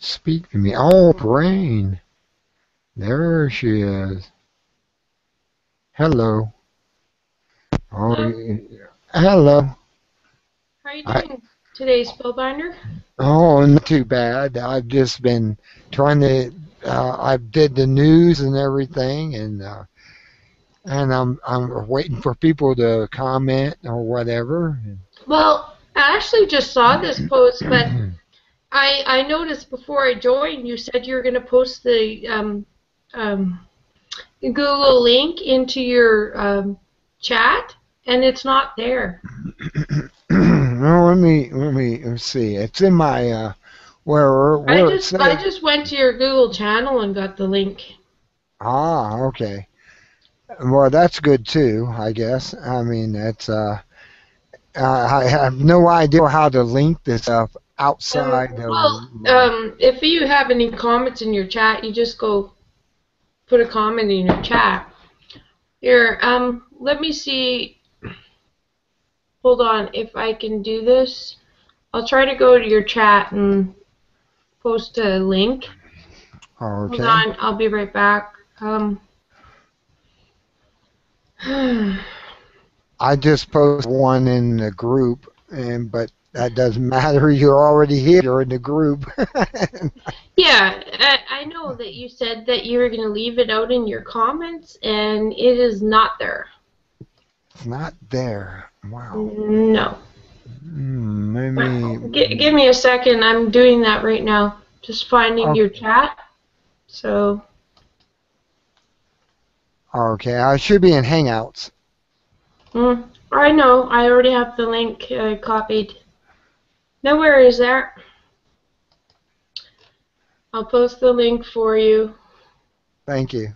Speaker 1: Speak to me. Oh, Brain. There she is. Hello. Oh,
Speaker 2: Hello.
Speaker 1: hello.
Speaker 2: How are you
Speaker 1: I,
Speaker 2: doing today, Spellbinder?
Speaker 1: oh, not too bad. I've just been trying to. I did the news and everything, and I'm waiting for people to comment or whatever.
Speaker 2: Well, I actually just saw this post, but I noticed before I joined, you said you were going to post the um, Google link into your chat, and it's not there.
Speaker 1: Well, let's see. It's in my
Speaker 2: I
Speaker 1: where it
Speaker 2: just I
Speaker 1: says.
Speaker 2: just went to your Google channel and got the link.
Speaker 1: Ah, okay. Well, that's good too, I guess. I mean, that's I have no idea how to link this stuff outside
Speaker 2: Well,
Speaker 1: of my.
Speaker 2: if you have any comments in your chat, you just go put a comment in your chat. Here, let me see. Hold on, if I can do this. I'll try to go to your chat and post a link. Hold
Speaker 1: Okay.
Speaker 2: on, I'll be right back.
Speaker 1: I just posted one in the group, but that doesn't matter. You're already here. You're in the group.
Speaker 2: Yeah, I know that you said that you were going to leave it out in your comments, and it is not there.
Speaker 1: It's not there. Wow.
Speaker 2: No.
Speaker 1: Let me.
Speaker 2: Give me a second. I'm doing that right now. Just finding your chat. So.
Speaker 1: Okay, I should be in Hangouts.
Speaker 2: I know. I already have the link copied. No worries there. I'll post the link for you.
Speaker 1: Thank you.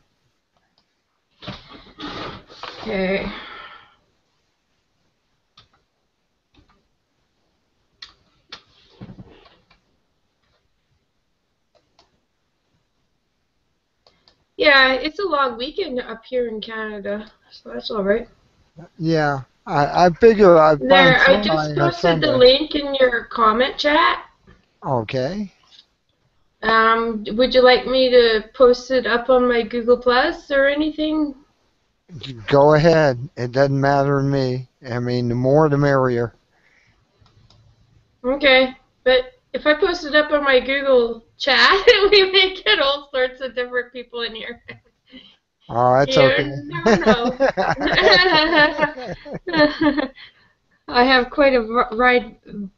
Speaker 2: Okay. Yeah, it's a long weekend up here in Canada, so that's all right.
Speaker 1: Yeah, I figure I'd find
Speaker 2: There, I just
Speaker 1: somebody on
Speaker 2: posted the
Speaker 1: Sunday.
Speaker 2: link in your comment chat.
Speaker 1: Okay.
Speaker 2: Would you like me to post it up on my Google Plus or anything?
Speaker 1: Go ahead. It doesn't matter to me. I mean, the more the merrier.
Speaker 2: Okay, but if I post it up on my Google chat, we may get all sorts of different people in here.
Speaker 1: Oh, that's okay.
Speaker 2: You never know. I have quite a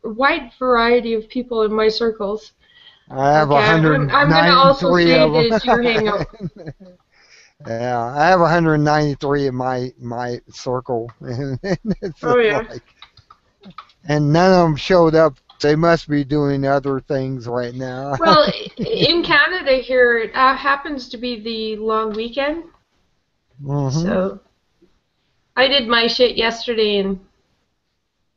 Speaker 2: wide variety of people in my circles.
Speaker 1: I have
Speaker 2: Okay, I'm gonna also
Speaker 1: 193
Speaker 2: say
Speaker 1: of
Speaker 2: that it's your
Speaker 1: them.
Speaker 2: hangout.
Speaker 1: Yeah, I have 193 in my circle. It's
Speaker 2: Oh
Speaker 1: just
Speaker 2: yeah.
Speaker 1: like, and none of them showed up. They must be doing other things right now.
Speaker 2: Well, in Canada here, it happens to be the long weekend.
Speaker 1: Hmm.
Speaker 2: So I did my shit yesterday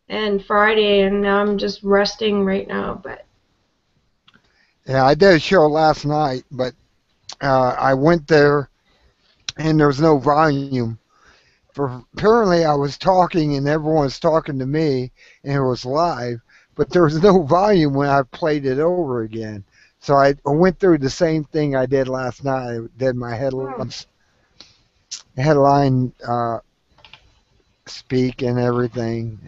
Speaker 2: and Friday, and now I'm just resting right now. But
Speaker 1: Yeah, I did a show last night, but I went there and there was no volume. Apparently, I was talking and everyone was talking to me, and it was live, but there was no volume when I played it over again. So I went through the same thing I did last night. I did my headline speak and everything,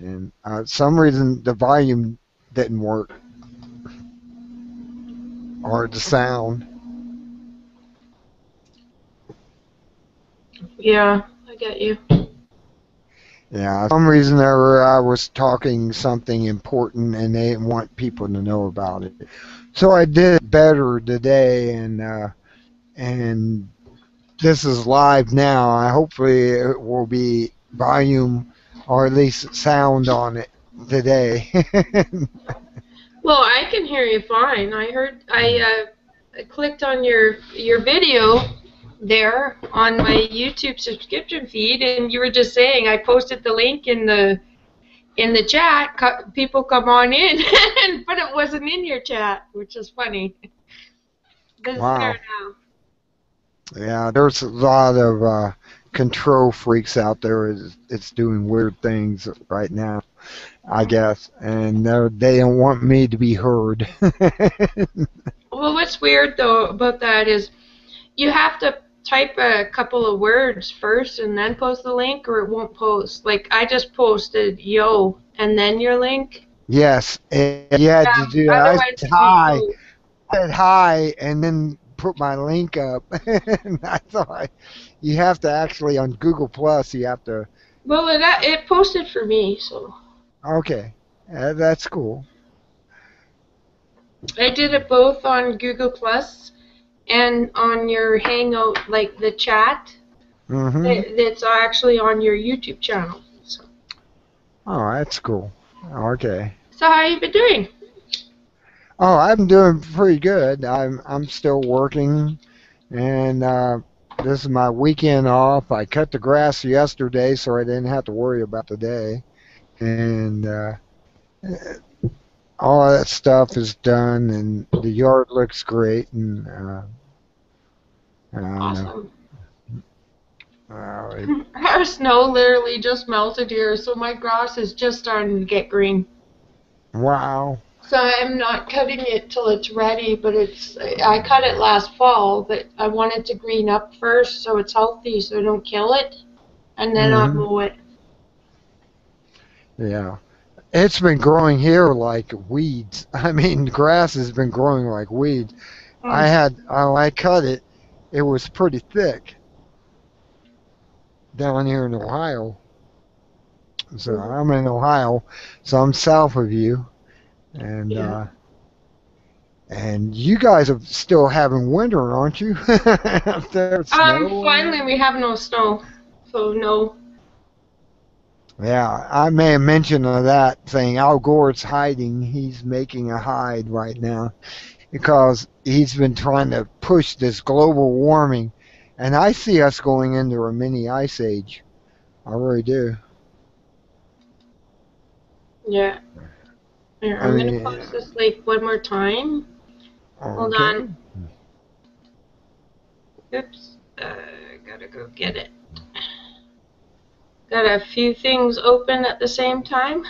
Speaker 1: and some reason the volume didn't work or the sound.
Speaker 2: yeah, I get you.
Speaker 1: Yeah, for some reason or I was talking something important and they didn't want people to know about it. So I did better today, and this is live now. Hopefully it will be volume or at least sound on it today.
Speaker 2: Well, I can hear you fine. I clicked on your video there on my YouTube subscription feed, and you were just saying I posted the link in the chat. People come on in, but it wasn't in your chat, which is funny. But it's there
Speaker 1: Wow.
Speaker 2: now.
Speaker 1: Yeah, there's a lot of control freaks out there. It's doing weird things right now, I guess, and they don't want me to be heard.
Speaker 2: Well, what's weird though about that is you have to type a couple of words first and then post the link, or it won't post. Like I just posted yo and then your link.
Speaker 1: Yes, and you had to do that.
Speaker 2: Otherwise, it won't post.
Speaker 1: I said hi, and then put my link up. That's all. You have to actually on Google Plus. You have to.
Speaker 2: Well, it posted for me, so
Speaker 1: Okay, that's cool.
Speaker 2: I did it both on Google Plus and on your Hangout, like the chat.
Speaker 1: Hmm.
Speaker 2: That's actually on your YouTube channel. So,
Speaker 1: Oh, that's cool. Okay.
Speaker 2: how you been doing?
Speaker 1: Oh, I'm doing pretty good. I'm still working, and this is my weekend off. I cut the grass yesterday, so I didn't have to worry about today. And all that stuff is done, and the yard looks great. And I don't know.
Speaker 2: Awesome.
Speaker 1: It,
Speaker 2: Our snow literally just melted here, so my grass is just starting to get green.
Speaker 1: wow.
Speaker 2: So I'm not cutting it till it's ready, but I cut it last fall, but I want it to green up first so it's healthy so I don't kill it, and then I'll
Speaker 1: Hmm.
Speaker 2: mow it.
Speaker 1: Yeah. It's been growing here like weeds. I mean, grass has been growing like weeds.
Speaker 2: Mm.
Speaker 1: I cut it, it was pretty thick down here in Ohio. So I'm in Ohio, so I'm south of you, and
Speaker 2: Yeah.
Speaker 1: and you guys are still having winter, aren't you? Up there, snow.
Speaker 2: Finally we have no snow, so no.
Speaker 1: Yeah, I may have mentioned that thing. Al Gore's hiding. He's making a hide right now because he's been trying to push this global warming, and I see us going into a mini ice age. I really do.
Speaker 2: Yeah. Here,
Speaker 1: I
Speaker 2: I'm gonna
Speaker 1: mean,
Speaker 2: post this like one more time. Hold
Speaker 1: okay.
Speaker 2: on. Oops. Gotta go get it. Got a few things open at the same time.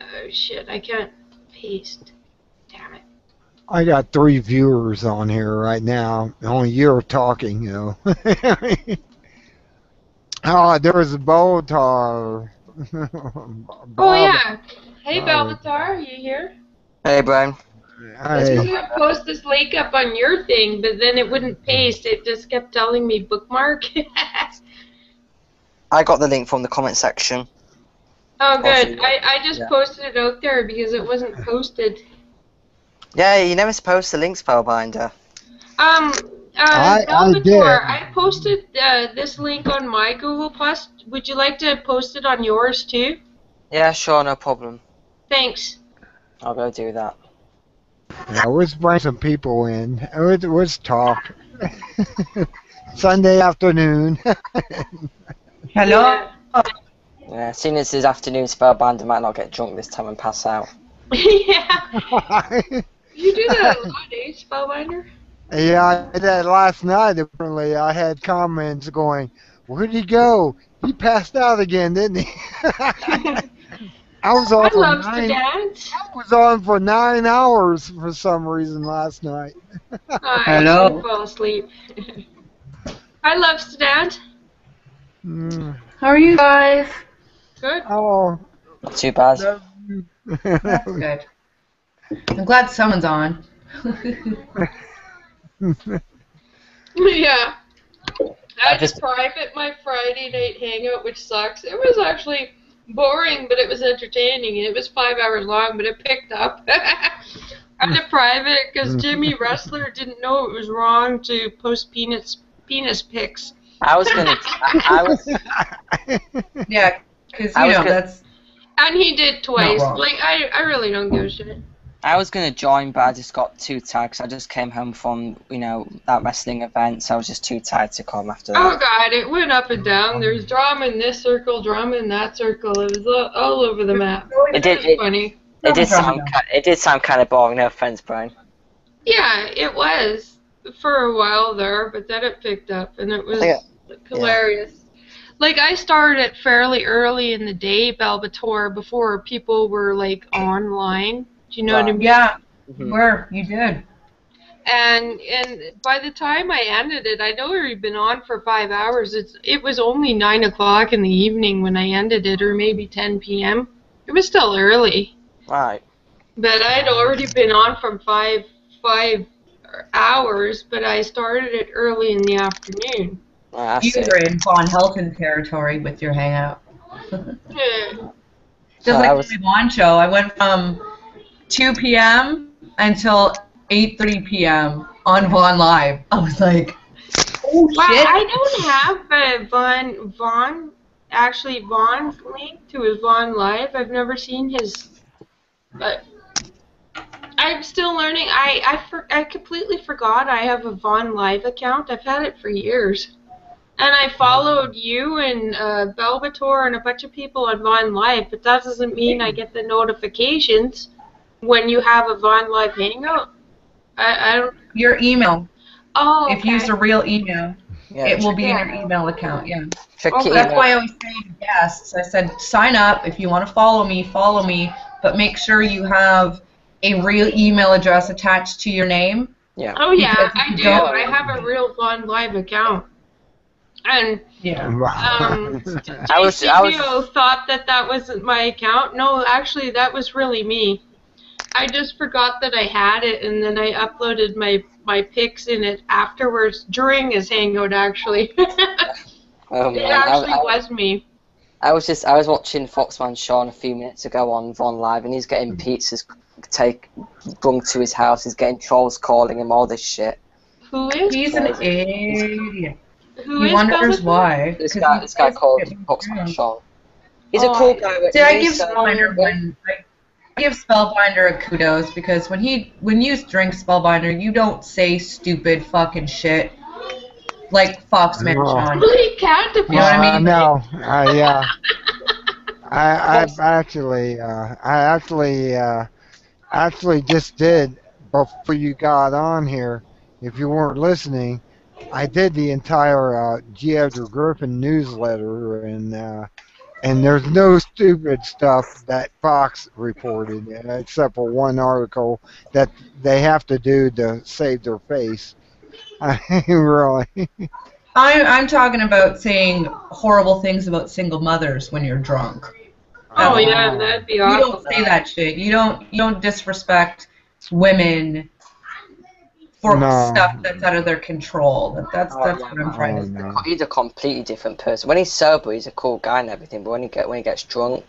Speaker 2: Oh shit, I can't paste. Damn it.
Speaker 1: I got 3 viewers on here right now. Only you're talking, you know. Oh, there was a Boltar.
Speaker 2: Oh
Speaker 1: Bob.
Speaker 2: yeah. Hey
Speaker 1: Bob.
Speaker 2: Balbatar, are you here?
Speaker 3: Hey, Brian.
Speaker 2: I was
Speaker 1: Hey.
Speaker 2: gonna post this link up on your thing, but then it wouldn't paste. It just kept telling me bookmark.
Speaker 3: I got the link from the comment section.
Speaker 2: Oh good.
Speaker 3: Awesome.
Speaker 2: I just
Speaker 3: Yeah.
Speaker 2: posted it out there because it wasn't posted.
Speaker 3: Yeah, you never supposed to link Spellbinder.
Speaker 1: I
Speaker 2: Salvatore,
Speaker 1: did.
Speaker 2: I posted this link on my Google Plus. Would you like to post it on yours too?
Speaker 3: Yeah, sure, no problem.
Speaker 2: Thanks.
Speaker 3: I'll go do that.
Speaker 1: Yeah, let's bring some people in. Let's talk. Sunday afternoon.
Speaker 4: Hello?
Speaker 3: Yeah, seeing as it's afternoon, Spellbinder might not get drunk this time and pass out.
Speaker 2: Yeah. You do that a lot, eh, Spellbinder?
Speaker 1: Yeah, I did that last night. Apparently, I had comments going, "Where'd he go? He passed out again, didn't he?" I was on
Speaker 2: I
Speaker 1: for
Speaker 2: love to
Speaker 1: nine.
Speaker 2: dance.
Speaker 1: I was on for 9 hours for some reason last night.
Speaker 2: I
Speaker 4: Hello?
Speaker 2: should fall asleep. I love to dance.
Speaker 1: Mm.
Speaker 4: How are you guys?
Speaker 2: Good.
Speaker 1: Oh.
Speaker 3: Not too bad.
Speaker 4: That's good. I'm glad someone's on.
Speaker 2: Yeah. I
Speaker 3: just-
Speaker 2: private my Friday night hangout, which sucks. It was actually boring, but it was entertaining. It was 5 hours long, but it picked up. I had to private because Jimmy Wrestler didn't know it was wrong to post penis pics.
Speaker 3: I was gonna. I was.
Speaker 4: Yeah, because,
Speaker 3: I
Speaker 4: you
Speaker 3: was
Speaker 4: know,
Speaker 3: good.
Speaker 4: that's...
Speaker 2: And he did twice.
Speaker 4: Not wrong.
Speaker 2: Like, I really don't give a shit.
Speaker 3: I was gonna join, but I just got too tired 'cause I just came home from, that wrestling event, so I was just too tired to come after
Speaker 2: Oh
Speaker 3: that.
Speaker 2: god, it went up and down. There's drama in this circle, drama in that circle. It was all over the map.
Speaker 3: It did.
Speaker 2: was funny.
Speaker 3: It did
Speaker 4: Drama.
Speaker 3: sound. It did sound kind of boring. No offense, Brian.
Speaker 2: Yeah, it was for a while there, but then it picked up and it was
Speaker 3: Yeah.
Speaker 2: hilarious. Like, I started fairly early in the day, Balbator, before people were like online. Do you know what I
Speaker 3: Right.
Speaker 2: mean?
Speaker 4: Yeah,
Speaker 3: Mhm.
Speaker 4: where? You did.
Speaker 2: And by the time I ended it, I'd already been on for 5 hours. It was only 9 o'clock in the evening when I ended it, or maybe 10 p.m. It was still early,
Speaker 3: Right.
Speaker 2: but I'd already been on from five hours. But I started it early in the afternoon.
Speaker 3: Right, I
Speaker 4: You
Speaker 3: see.
Speaker 4: were in Von Helton territory with your hangout.
Speaker 2: Yeah.
Speaker 4: Just
Speaker 3: I
Speaker 4: like
Speaker 3: was-
Speaker 4: the Vaughn show, I went from 2 p.m. until 8:30 p.m. on Vaughn Live. I was like, oh
Speaker 2: Wow,
Speaker 4: shit.
Speaker 2: I don't have Vaughn's link to his Vaughn Live. I've never seen his, but I'm still learning. I completely forgot I have a Vaughn Live account. I've had it for years, And I followed you and Belbator and a bunch of people on Vaughn Live, but that doesn't mean I get the notifications when you have a Vaughn Live hangout. I don't.
Speaker 4: Your email.
Speaker 2: Oh, okay.
Speaker 4: If you use a real email,
Speaker 3: Yeah,
Speaker 4: it will be in
Speaker 2: Yeah.
Speaker 4: your email account. Yeah.
Speaker 3: tricky
Speaker 2: Oh,
Speaker 4: That's
Speaker 3: email.
Speaker 4: why I always say to guests, I said, sign up if you want to follow me, but make sure you have a real email address attached to your name.
Speaker 3: Yeah.
Speaker 2: Oh yeah,
Speaker 4: Because if
Speaker 2: I
Speaker 4: you
Speaker 2: do.
Speaker 4: don't-
Speaker 2: I have a real Vaughn Live account. And
Speaker 4: Yeah.
Speaker 3: I was-
Speaker 2: JCVO thought that wasn't my account. No, actually, that was really me. I just forgot that I had it, and then I uploaded my pics in it afterwards during his hangout. Actually,
Speaker 3: Oh,
Speaker 2: it
Speaker 3: man.
Speaker 2: actually was me.
Speaker 3: I was watching Foxman Sean a few minutes ago on Von Live, and he's getting pizzas brought to his house. He's getting trolls calling him all this shit.
Speaker 2: Who is?
Speaker 4: He's an idiot.
Speaker 2: Who
Speaker 4: He
Speaker 2: is
Speaker 4: wonders
Speaker 2: Belbator?
Speaker 4: why.
Speaker 3: This
Speaker 4: 'cause
Speaker 3: guy
Speaker 4: he's-
Speaker 3: called Foxman Sean. He's a
Speaker 2: Oh,
Speaker 3: cool guy.
Speaker 4: See, I
Speaker 3: He's,
Speaker 4: give Spellbinder a kudos because when you drink Spellbinder, you don't say stupid fucking shit like Foxman
Speaker 1: No.
Speaker 4: Sean.
Speaker 2: Really can't
Speaker 4: You know what I mean?
Speaker 1: No, yeah. I actually just did before you got on here. If you weren't listening, I did the entire G. Edgar Griffin newsletter, and there's no stupid stuff that Fox reported, except for one article that they have to do to save their face. Really.
Speaker 4: I'm talking about saying horrible things about single mothers when you're drunk.
Speaker 2: Oh yeah, that'd be
Speaker 4: You
Speaker 2: awful.
Speaker 4: don't say that shit. You don't disrespect women for
Speaker 1: No.
Speaker 4: stuff that's out of their control. That's what I'm trying to say.
Speaker 1: no.
Speaker 3: He's a completely different person. When he's sober, he's a cool guy and everything, but when he gets drunk,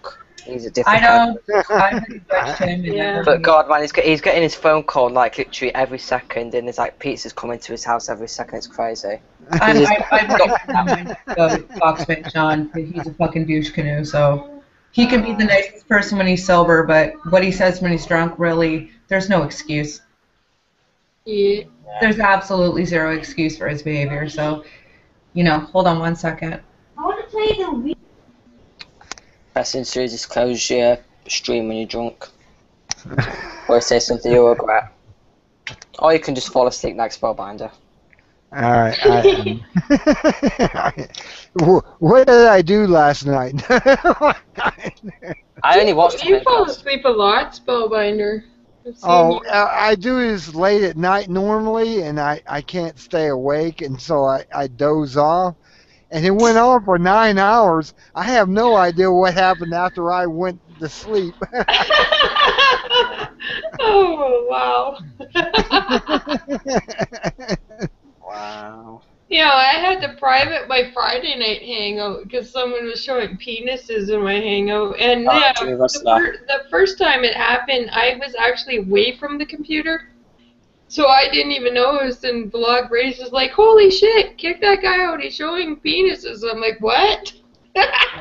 Speaker 3: he's a different
Speaker 4: I
Speaker 3: person.
Speaker 4: know. I've judged him. And
Speaker 2: Yeah.
Speaker 3: But God, man, he's getting his phone call like literally every second, and there's like pizzas coming to his house every second. It's crazy.
Speaker 4: I've recommended Foxman Sean. He's a fucking douche canoe, so he can be the nicest person when he's sober, but what he says when he's drunk, really, there's no excuse.
Speaker 2: Yeah.
Speaker 4: There's absolutely zero excuse for his behavior, so, hold on one second.
Speaker 5: I want to play the Wii.
Speaker 3: Best thing to do is just close your stream when you're drunk. Or say something you'll regret. Or you can just fall asleep like Spellbinder.
Speaker 1: Alright. What did I do last night?
Speaker 3: I only watched
Speaker 2: You
Speaker 3: it.
Speaker 2: fall asleep a lot, Spellbinder. I've seen
Speaker 1: Oh,
Speaker 2: you.
Speaker 1: I do this late at night normally, and I can't stay awake, and so I doze off. And it went on for 9 hours. I have no idea what happened after I went to sleep.
Speaker 2: Oh wow.
Speaker 3: Wow.
Speaker 2: I had to private my Friday night hangout because someone was showing penises in my hangout, and
Speaker 3: Oh,
Speaker 2: yeah,
Speaker 3: Jimmy, what's that?
Speaker 2: the first time it happened, I was actually away from the computer, so I didn't even notice. And Vlog Race is like, "Holy shit, kick that guy out! He's showing penises." I'm like, "What?"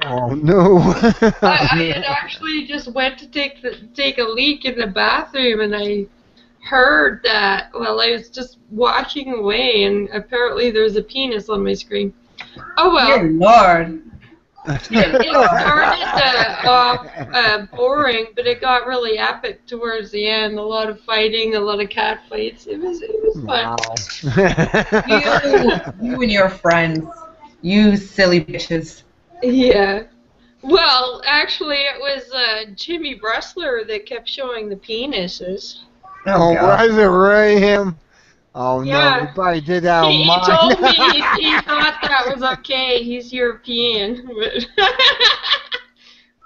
Speaker 1: Oh no!
Speaker 2: I had actually just went to take a leak in the bathroom, and I heard that while I was just walking away, and apparently there's a penis on my screen. Oh well.
Speaker 4: Dear Lord.
Speaker 2: It started off boring, but it got really epic towards the end. A lot of fighting, a lot of cat fights. It was fun.
Speaker 1: Wow.
Speaker 4: You and your friends. You silly bitches.
Speaker 2: Yeah. Well, actually, it was Jimmy Bressler that kept showing the penises.
Speaker 1: Oh,
Speaker 4: God.
Speaker 1: was it really him? Oh
Speaker 2: Yeah.
Speaker 1: no, we probably did that
Speaker 2: He
Speaker 1: on
Speaker 2: told me
Speaker 1: mine.
Speaker 2: he thought that was okay. He's European. But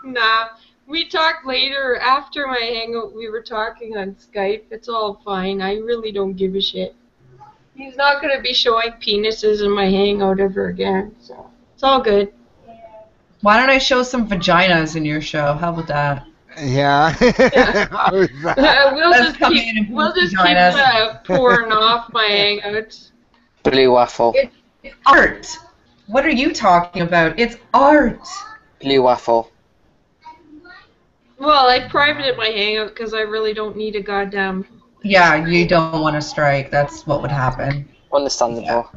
Speaker 2: nah. We talked later after my hangout. We were talking on Skype. It's all fine. I really don't give a shit. He's not gonna be showing penises in my hangout ever again. So it's all good.
Speaker 4: Why don't I show some vaginas in your show? How about that?
Speaker 1: Yeah.
Speaker 2: We'll
Speaker 4: Let's
Speaker 2: just
Speaker 4: come
Speaker 2: keep,
Speaker 4: in and
Speaker 2: we'll just keep
Speaker 4: vaginas.
Speaker 2: pouring off my hangouts.
Speaker 3: Blue waffle.
Speaker 4: It's art. What are you talking about? It's art.
Speaker 3: Blue waffle.
Speaker 2: Well, I privated my hangout because I really don't need a goddamn.
Speaker 4: Yeah, you don't want to strike. That's what would happen.
Speaker 3: Understandable.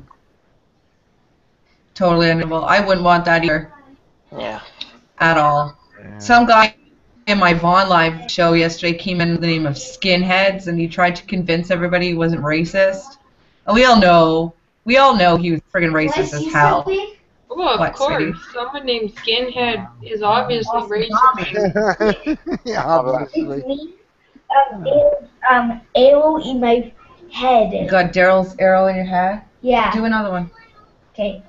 Speaker 4: Totally unbelievable. I wouldn't want that either
Speaker 3: Yeah.
Speaker 4: at all.
Speaker 1: Yeah.
Speaker 4: Some guy in my Vaughn Live show yesterday came in the name of Skinheads, and he tried to convince everybody he wasn't racist. And we all know he was friggin' racist as hell.
Speaker 2: Well, of
Speaker 4: What,
Speaker 2: course.
Speaker 4: sweetie?
Speaker 2: Someone named Skinhead is obviously racist.
Speaker 1: Yeah, obviously.
Speaker 5: Me, arrow in my head.
Speaker 4: You got Daryl's arrow in your head?
Speaker 5: Yeah.
Speaker 4: Do another one.
Speaker 5: Okay.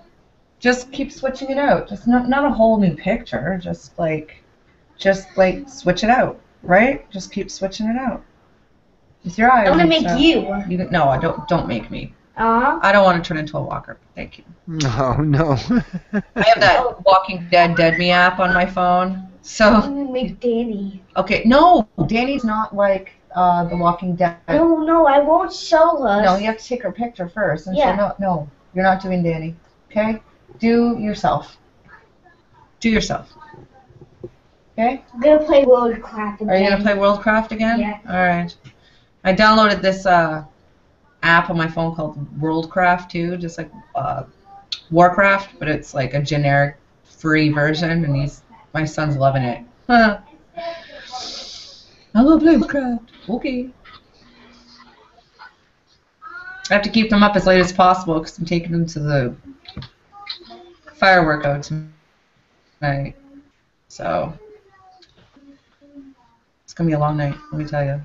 Speaker 4: Just keep switching it out. Just not a whole new picture. Just like switch it out, right? Just keep switching it out. With your eyes.
Speaker 5: I'm gonna
Speaker 4: and
Speaker 5: make
Speaker 4: stuff.
Speaker 5: you.
Speaker 4: No, don't make me.
Speaker 5: Uh-huh.
Speaker 4: I don't want to turn into a walker. Thank you.
Speaker 1: No.
Speaker 4: I have that Walking Dead Dead Me app on my phone. So
Speaker 5: I'm gonna make Danny.
Speaker 4: okay, no, Danny's not like the Walking Dead.
Speaker 5: No, I won't show us.
Speaker 4: No, you have to take her picture first. And
Speaker 5: Yeah.
Speaker 4: no, you're not doing Danny. Okay? Do yourself. Do yourself. Okay?
Speaker 5: I'm gonna play Worldcraft again.
Speaker 4: Are you gonna play Worldcraft again?
Speaker 5: Yeah.
Speaker 4: All right. I downloaded this app on my phone called Worldcraft too, just like Warcraft, but it's like a generic free version, and my son's loving it. Huh. I love Worldcraft. Okay. I have to keep them up as late as possible because I'm taking them to the firework out tonight. So it's gonna be a long night, let me tell you.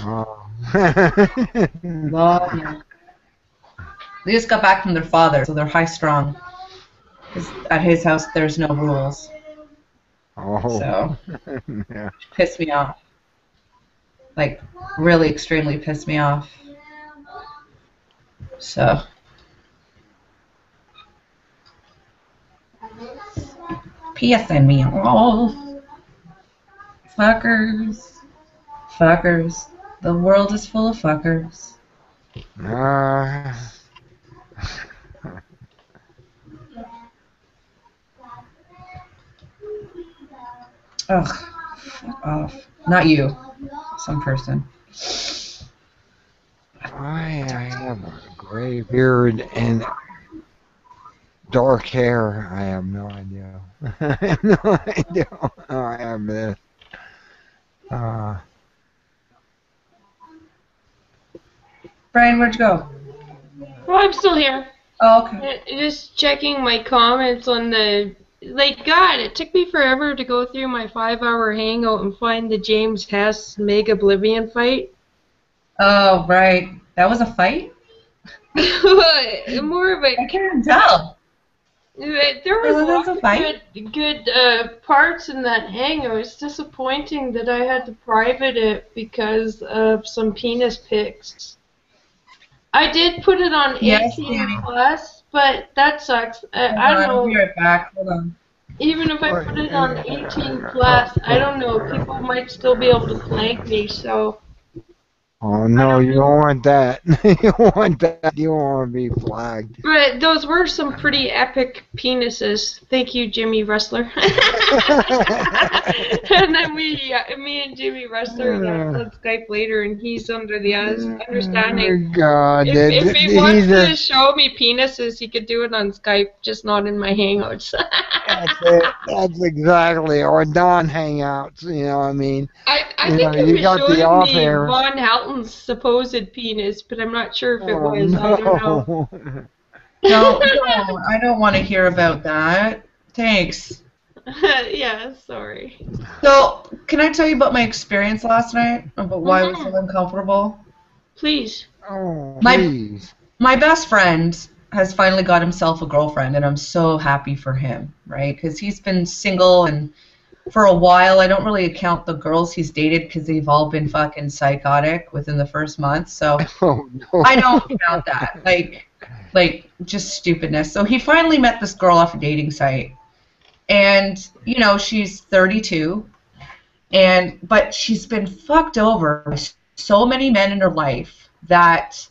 Speaker 1: Oh.
Speaker 4: Long night. They just got back from their father, so they're high strung. 'Cause at his house, there's no rules,
Speaker 1: Oh.
Speaker 4: so
Speaker 1: Yeah.
Speaker 4: pissed me off. Like really, extremely pissed me off. So. Pissing me off. Fuckers. Fuckers. The world is full of fuckers. Ugh. Fuck off. Not you. Some person.
Speaker 1: I have a gray beard and dark hair. I have no idea. I have no idea how I have this.
Speaker 4: Brian, where'd you go?
Speaker 2: Well, I'm still here.
Speaker 4: Oh, okay.
Speaker 2: Just checking my comments on the... Like, God, it took me forever to go through my 5-hour hangout and find the James Hess Meg Oblivion fight.
Speaker 4: Oh, right. That was a fight?
Speaker 2: More of a...
Speaker 4: I can't tell.
Speaker 2: There was
Speaker 4: Oh,
Speaker 2: lots
Speaker 4: that's a
Speaker 2: of
Speaker 4: fight?
Speaker 2: good parts in that hangout. It's disappointing that I had to private it because of some penis pics. I did put it on
Speaker 4: Yes,
Speaker 2: 18
Speaker 4: Danny.
Speaker 2: plus, but that sucks. I
Speaker 4: Hold on,
Speaker 2: don't
Speaker 4: I'll be
Speaker 2: know.
Speaker 4: right back. Hold on.
Speaker 2: Even if I put it on 18 plus, I don't know. People might still be able to flank me. So
Speaker 1: Oh no, you don't want that. You don't want that. You don't want to be flagged.
Speaker 2: But those were some pretty epic penises. Thank you, Jimmy Wrestler. And then me and Jimmy Wrestler got on Skype later, and he's under the understanding.
Speaker 1: God,
Speaker 2: If he
Speaker 1: he's
Speaker 2: wants
Speaker 1: a-
Speaker 2: to show me penises, he could do it on Skype, just not in my Hangouts.
Speaker 1: That's it. That's exactly. Or non-hangouts, you know what I mean?
Speaker 2: I
Speaker 1: You
Speaker 2: think
Speaker 1: know,
Speaker 2: it
Speaker 1: you
Speaker 2: was
Speaker 1: got the
Speaker 2: showing
Speaker 1: off
Speaker 2: me
Speaker 1: air.
Speaker 2: Von Houten's supposed penis, but I'm not sure if it
Speaker 1: Oh,
Speaker 2: was. I don't know.
Speaker 1: no.
Speaker 4: I don't want to hear about that. Thanks.
Speaker 2: Yeah, sorry.
Speaker 4: So, can I tell you about my experience last night? About why I was so uncomfortable?
Speaker 2: Please.
Speaker 1: Oh,
Speaker 4: My-
Speaker 1: please.
Speaker 4: My best friend has finally got himself a girlfriend, and I'm so happy for him, right? Because he's been single, and for a while, I don't really count the girls he's dated because they've all been fucking psychotic within the first month, so
Speaker 1: Oh, no.
Speaker 4: I don't count that. Like, just stupidness. So he finally met this girl off a dating site, and, you know, she's 32, but she's been fucked over by so many men in her life that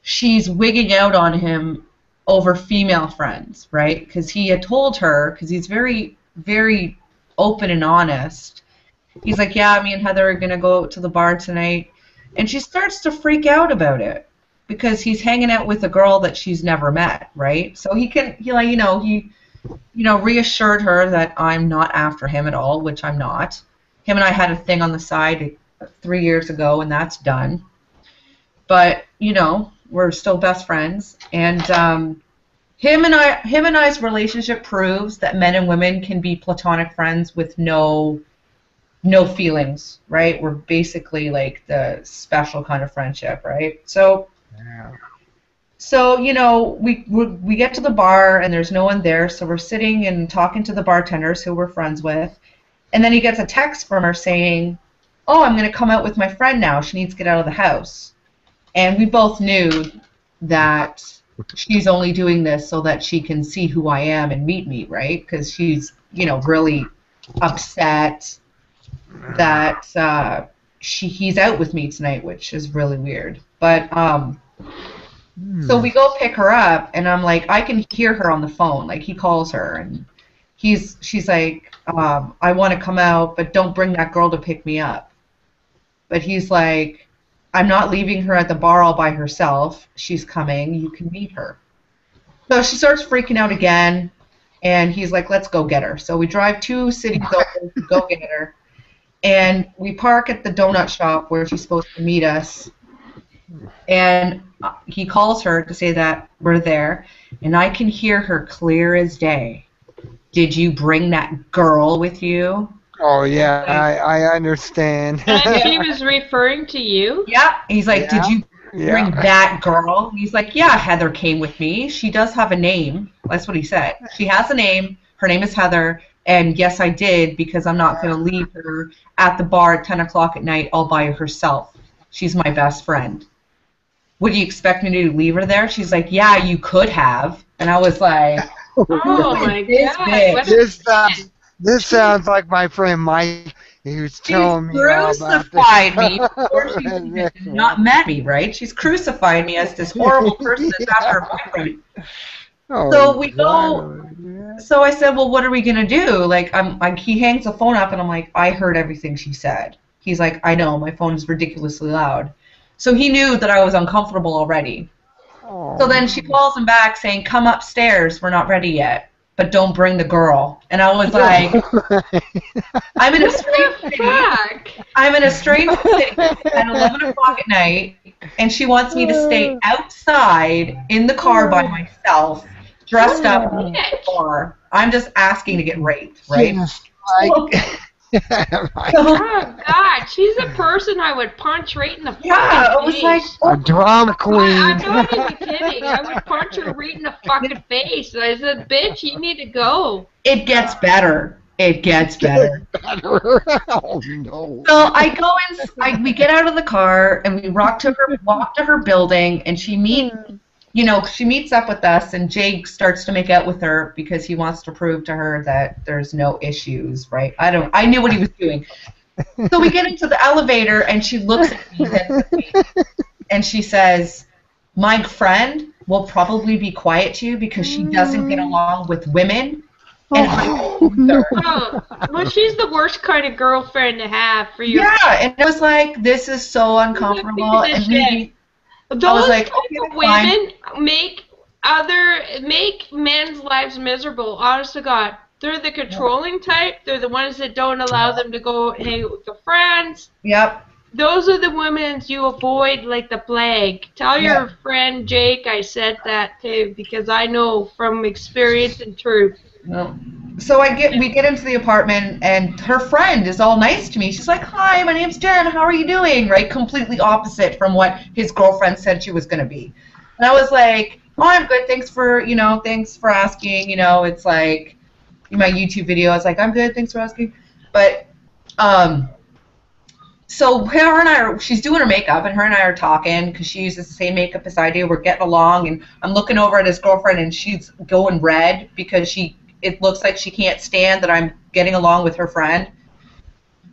Speaker 4: she's wigging out on him over female friends, right? Because he had told her, because he's very, very open and honest. He's like, yeah, me and Heather are going to go out to the bar tonight. And she starts to freak out about it. because he's hanging out with a girl that she's never met, right? So he reassured her that I'm not after him at all, which I'm not. Him and I had a thing on the side 3 years ago, and that's done. But, we're still best friends. And him and I's relationship proves that men and women can be platonic friends with no feelings, right? We're basically like the special kind of friendship, right? So, we get to the bar and there's no one there, so we're sitting and talking to the bartenders who we're friends with, and then he gets a text from her saying, "Oh, I'm going to come out with my friend now. She needs to get out of the house." And we both knew that she's only doing this so that she can see who I am and meet me, right? Because she's, really upset that he's out with me tonight, which is really weird. But so we go pick her up, and I'm like, I can hear her on the phone. Like, he calls her, and she's like, I want to come out, but don't bring that girl to pick me up. But he's like, I'm not leaving her at the bar all by herself. She's coming. You can meet her. So she starts freaking out again, and he's like, let's go get her. So we drive 2 cities over to go get her, and we park at the donut shop where she's supposed to meet us, and he calls her to say that we're there, and I can hear her clear as day. Did you bring that girl with you?
Speaker 1: Oh, yeah, I understand.
Speaker 2: And she was referring to you?
Speaker 4: Yeah. He's like,
Speaker 1: Yeah.
Speaker 4: Did you bring that girl? He's like, yeah, Heather came with me. She does have a name. That's what he said. She has a name. Her name is Heather. And yes, I did, because I'm not going to leave her at the bar at 10 o'clock at night all by herself. She's my best friend. Would you expect me to leave her there? She's like, yeah, you could have. And I was like,
Speaker 2: Oh my
Speaker 4: This
Speaker 2: God.
Speaker 4: bitch.
Speaker 2: What a
Speaker 1: This sounds like my friend Mike, who's telling me all about
Speaker 4: crucified me
Speaker 1: this.
Speaker 4: before she's even not met me, right? She's crucified me as this horrible person that's after her boyfriend.
Speaker 1: Oh,
Speaker 4: So we go.
Speaker 1: God.
Speaker 4: So I said, well, what are we gonna do? Like, he hangs the phone up, and I'm like, I heard everything she said. He's like, I know, my phone is ridiculously loud. So he knew that I was uncomfortable already.
Speaker 1: Oh.
Speaker 4: So then she calls him back saying, come upstairs, we're not ready yet, but don't bring the girl. And I was like, I'm in a strange city.
Speaker 2: fuck?
Speaker 4: I'm in a strange city at 11 o'clock at night, and she wants me to stay outside in the car by myself, dressed up in the bar. I'm just asking to get raped, right?
Speaker 1: Just like,
Speaker 2: Oh God, she's a person I would punch right in the fucking
Speaker 4: Yeah, it was
Speaker 2: face.
Speaker 4: like,
Speaker 1: a drama queen.
Speaker 2: I'm not even kidding. I would punch her right in the fucking face. And I said, bitch, you need to go.
Speaker 4: it gets better. It gets better.
Speaker 1: Oh no.
Speaker 4: So I go in. We get out of the car and we walk to her building, and she meets up with us, and Jake starts to make out with her because he wants to prove to her that there's no issues, right? I knew what he was doing. So we get into the elevator, and she looks at me and she says, my friend will probably be quiet to you because she doesn't get along with women. And
Speaker 2: Oh, well, she's the worst kind of girlfriend to have for your.
Speaker 4: yeah, and it was like, this is so uncomfortable.
Speaker 2: Piece of
Speaker 4: And
Speaker 2: shit.
Speaker 4: I
Speaker 2: Those
Speaker 4: was like,
Speaker 2: type
Speaker 4: okay,
Speaker 2: of
Speaker 4: fine.
Speaker 2: women make men's lives miserable. Honest to God, they're the controlling type. They're the ones that don't allow them to go hang out with their friends.
Speaker 4: Yep.
Speaker 2: Those are the women you avoid like the plague. Tell
Speaker 4: Yeah.
Speaker 2: your friend Jake I said that too, because I know from experience and truth.
Speaker 4: No. So we get into the apartment, and her friend is all nice to me. She's like, hi, my name's Jen, how are you doing? Right? Completely opposite from what his girlfriend said she was going to be. And I was like, oh, I'm good, thanks for asking. It's like, my YouTube video, I was like, I'm good, thanks for asking. But, so her and I she's doing her makeup, and her and I are talking because she uses the same makeup as I do. We're getting along, and I'm looking over at his girlfriend, and she's going red because it looks like she can't stand that I'm getting along with her friend.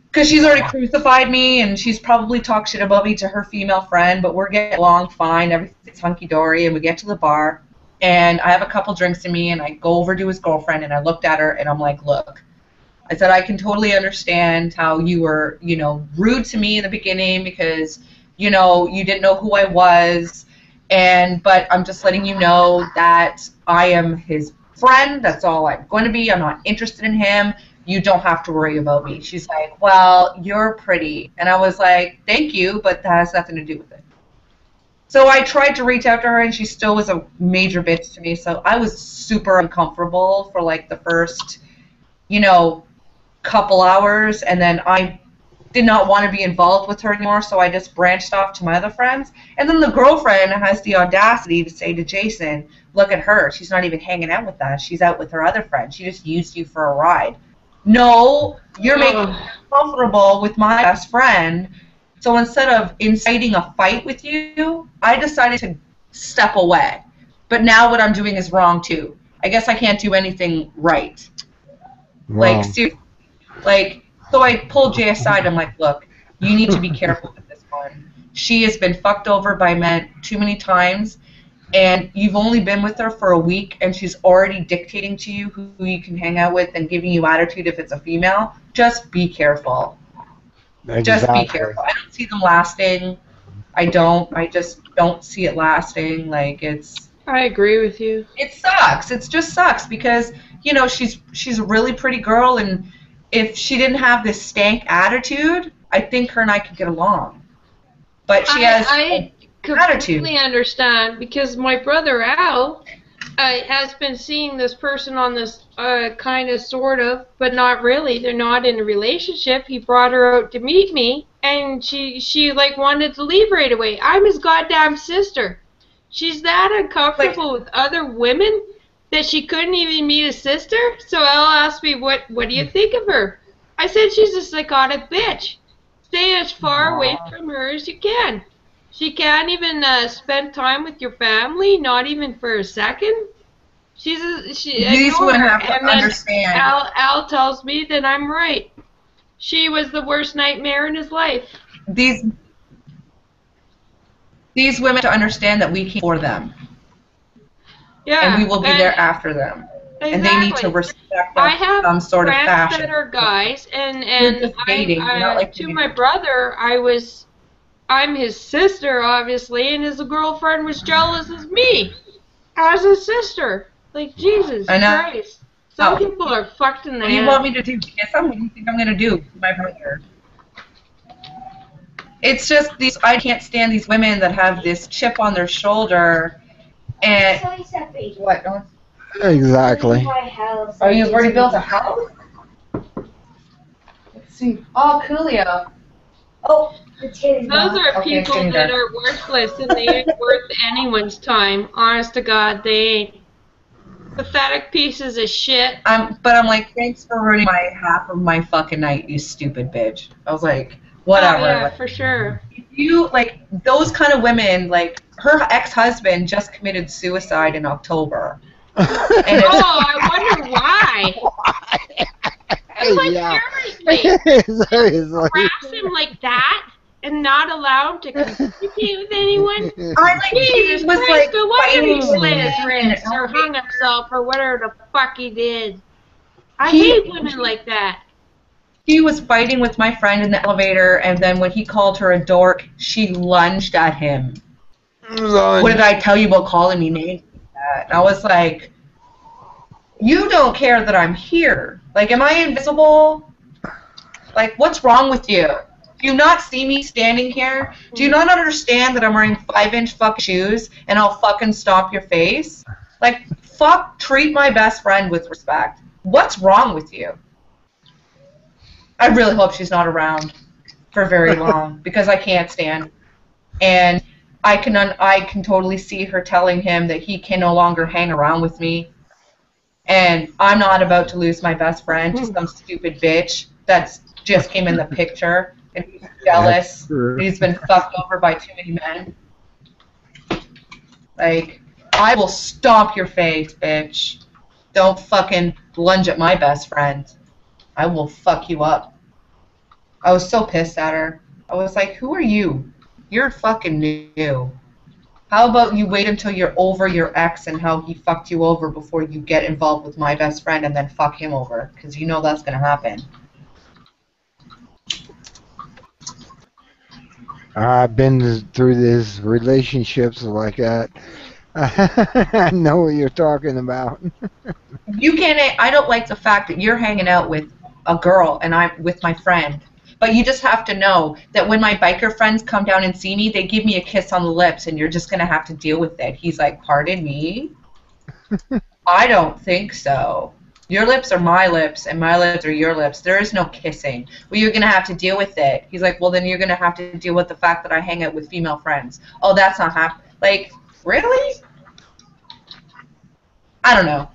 Speaker 4: Because she's already crucified me, and she's probably talked shit about me to her female friend, but we're getting along fine. Everything's hunky-dory, and we get to the bar, and I have a couple drinks in me, and I go over to his girlfriend, and I looked at her, and I'm like, look, I said, I can totally understand how you were, rude to me in the beginning because, you didn't know who I was, But I'm just letting you know that I am his friend. That's all I'm going to be. I'm not interested in him. You don't have to worry about me. She's like, well, you're pretty. And I was like, thank you, but that has nothing to do with it. So I tried to reach out to her, and she still was a major bitch to me. So I was super uncomfortable for like the first, couple hours. And then I did not want to be involved with her anymore, so I just branched off to my other friends. And then the girlfriend has the audacity to say to Jason, look at her. She's not even hanging out with us. She's out with her other friend. She just used you for a ride. No, you're making me uncomfortable with my best friend. So instead of inciting a fight with you, I decided to step away. But now what I'm doing is wrong, too. I guess I can't do anything right.
Speaker 1: Wow.
Speaker 4: So I pulled Jay aside. I'm like, look, you need to be careful with this one. She has been fucked over by men too many times, and you've only been with her for a week, and she's already dictating to you who you can hang out with and giving you attitude if it's a female. Just be careful.
Speaker 1: Exactly.
Speaker 4: Just be careful. I don't see them lasting. I just don't see it lasting.
Speaker 2: I agree with you.
Speaker 4: It sucks. It just sucks because, she's a really pretty girl, and if she didn't have this stank attitude, I think her and I could get along. But she has
Speaker 2: I completely
Speaker 4: attitude.
Speaker 2: Understand, because my brother Al has been seeing this person on this kind of, sort of, but not really. They're not in a relationship. He brought her out to meet me, and she wanted to leave right away. I'm his goddamn sister. She's that uncomfortable with other women that she couldn't even meet a sister. So Al asked me, what do you think of her? I said, she's a psychotic bitch. Stay as far away from her as you can. She can't even spend time with your family, not even for a second. These
Speaker 4: women have to understand.
Speaker 2: Al tells me that I'm right. She was the worst nightmare in his life.
Speaker 4: These women have to understand that we came for them.
Speaker 2: Yeah,
Speaker 4: and we will be there after them.
Speaker 2: Exactly.
Speaker 4: And they need to respect us in some sort of fashion.
Speaker 2: I have friends that are guys, and to my brother, I'm his sister, obviously, and his girlfriend was jealous as me, as a sister. Like, Jesus Christ. Some people are fucked in the head.
Speaker 4: What do you want me to do? Guess what do you think I'm going to do to my brother? It's just I can't stand these women that have this chip on their shoulder. And what?
Speaker 1: Exactly.
Speaker 4: Oh, you've already built a house? Let's see. Oh, Coolio.
Speaker 5: Oh,
Speaker 2: those are people that are worthless, and they ain't worth anyone's time. Honest to God, they ain't. Pathetic pieces of shit.
Speaker 4: But I'm like, thanks for ruining half of my fucking night, you stupid bitch. I was like, whatever.
Speaker 2: Oh, yeah, for sure.
Speaker 4: You, those kind of women, her ex-husband just committed suicide in October.
Speaker 2: I wonder why.
Speaker 1: Seriously.
Speaker 2: Harass him like that and not allow him to communicate with anyone?
Speaker 4: Jesus was
Speaker 2: Christ, no wonder he slit his wrist or hung himself or whatever the fuck he did. I hate women like that.
Speaker 4: He was fighting with my friend in the elevator, and then when he called her a dork, she lunged at him. What did I tell you about calling me names like that? And I was like, you don't care that I'm here. Am I invisible? What's wrong with you? Do you not see me standing here? Do you not understand that I'm wearing 5-inch fucking shoes and I'll fucking stomp your face? Treat my best friend with respect. What's wrong with you? I really hope she's not around for very long because I can't stand. And I can totally see her telling him that he can no longer hang around with me. And I'm not about to lose my best friend to some stupid bitch that's just came in the picture and he's jealous. He's been fucked over by too many men. I will stomp your face, bitch. Don't fucking lunge at my best friend. I will fuck you up. I was so pissed at her. I was like, who are you? You're fucking new. How about you wait until you're over your ex and how he fucked you over before you get involved with my best friend and then fuck him over? Because you know that's going to happen.
Speaker 1: I've been through these relationships like that. I know what you're talking about.
Speaker 4: You can't. I don't like the fact that you're hanging out with a girl and I'm with my friend. But you just have to know that when my biker friends come down and see me, they give me a kiss on the lips, and you're just gonna have to deal with it. He's like, "Pardon me? I don't think so. Your lips are my lips, and my lips are your lips. There is no kissing. Well, you're gonna have to deal with it." He's like, "Well, then you're gonna have to deal with the fact that I hang out with female friends." Oh, that's not like, really? I don't know.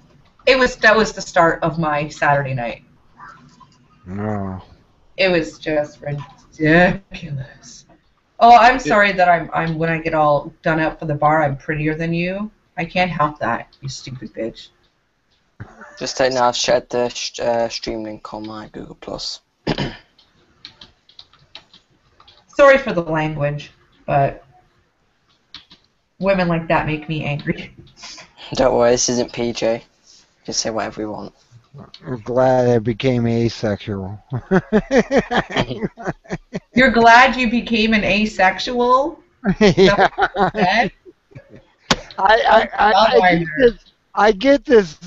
Speaker 4: That was the start of my Saturday night.
Speaker 1: No.
Speaker 4: It was just ridiculous. Oh, I'm sorry that I'm when I get all done up for the bar, I'm prettier than you. I can't help that, you stupid bitch.
Speaker 3: Just take now. I've shared the stream link on my Google Plus.
Speaker 4: Sorry for the language, but women like that make me angry.
Speaker 3: Don't worry, this isn't PJ. Just say whatever you want.
Speaker 1: I'm glad I became asexual.
Speaker 4: You're glad you became an asexual?
Speaker 1: Yeah. I get this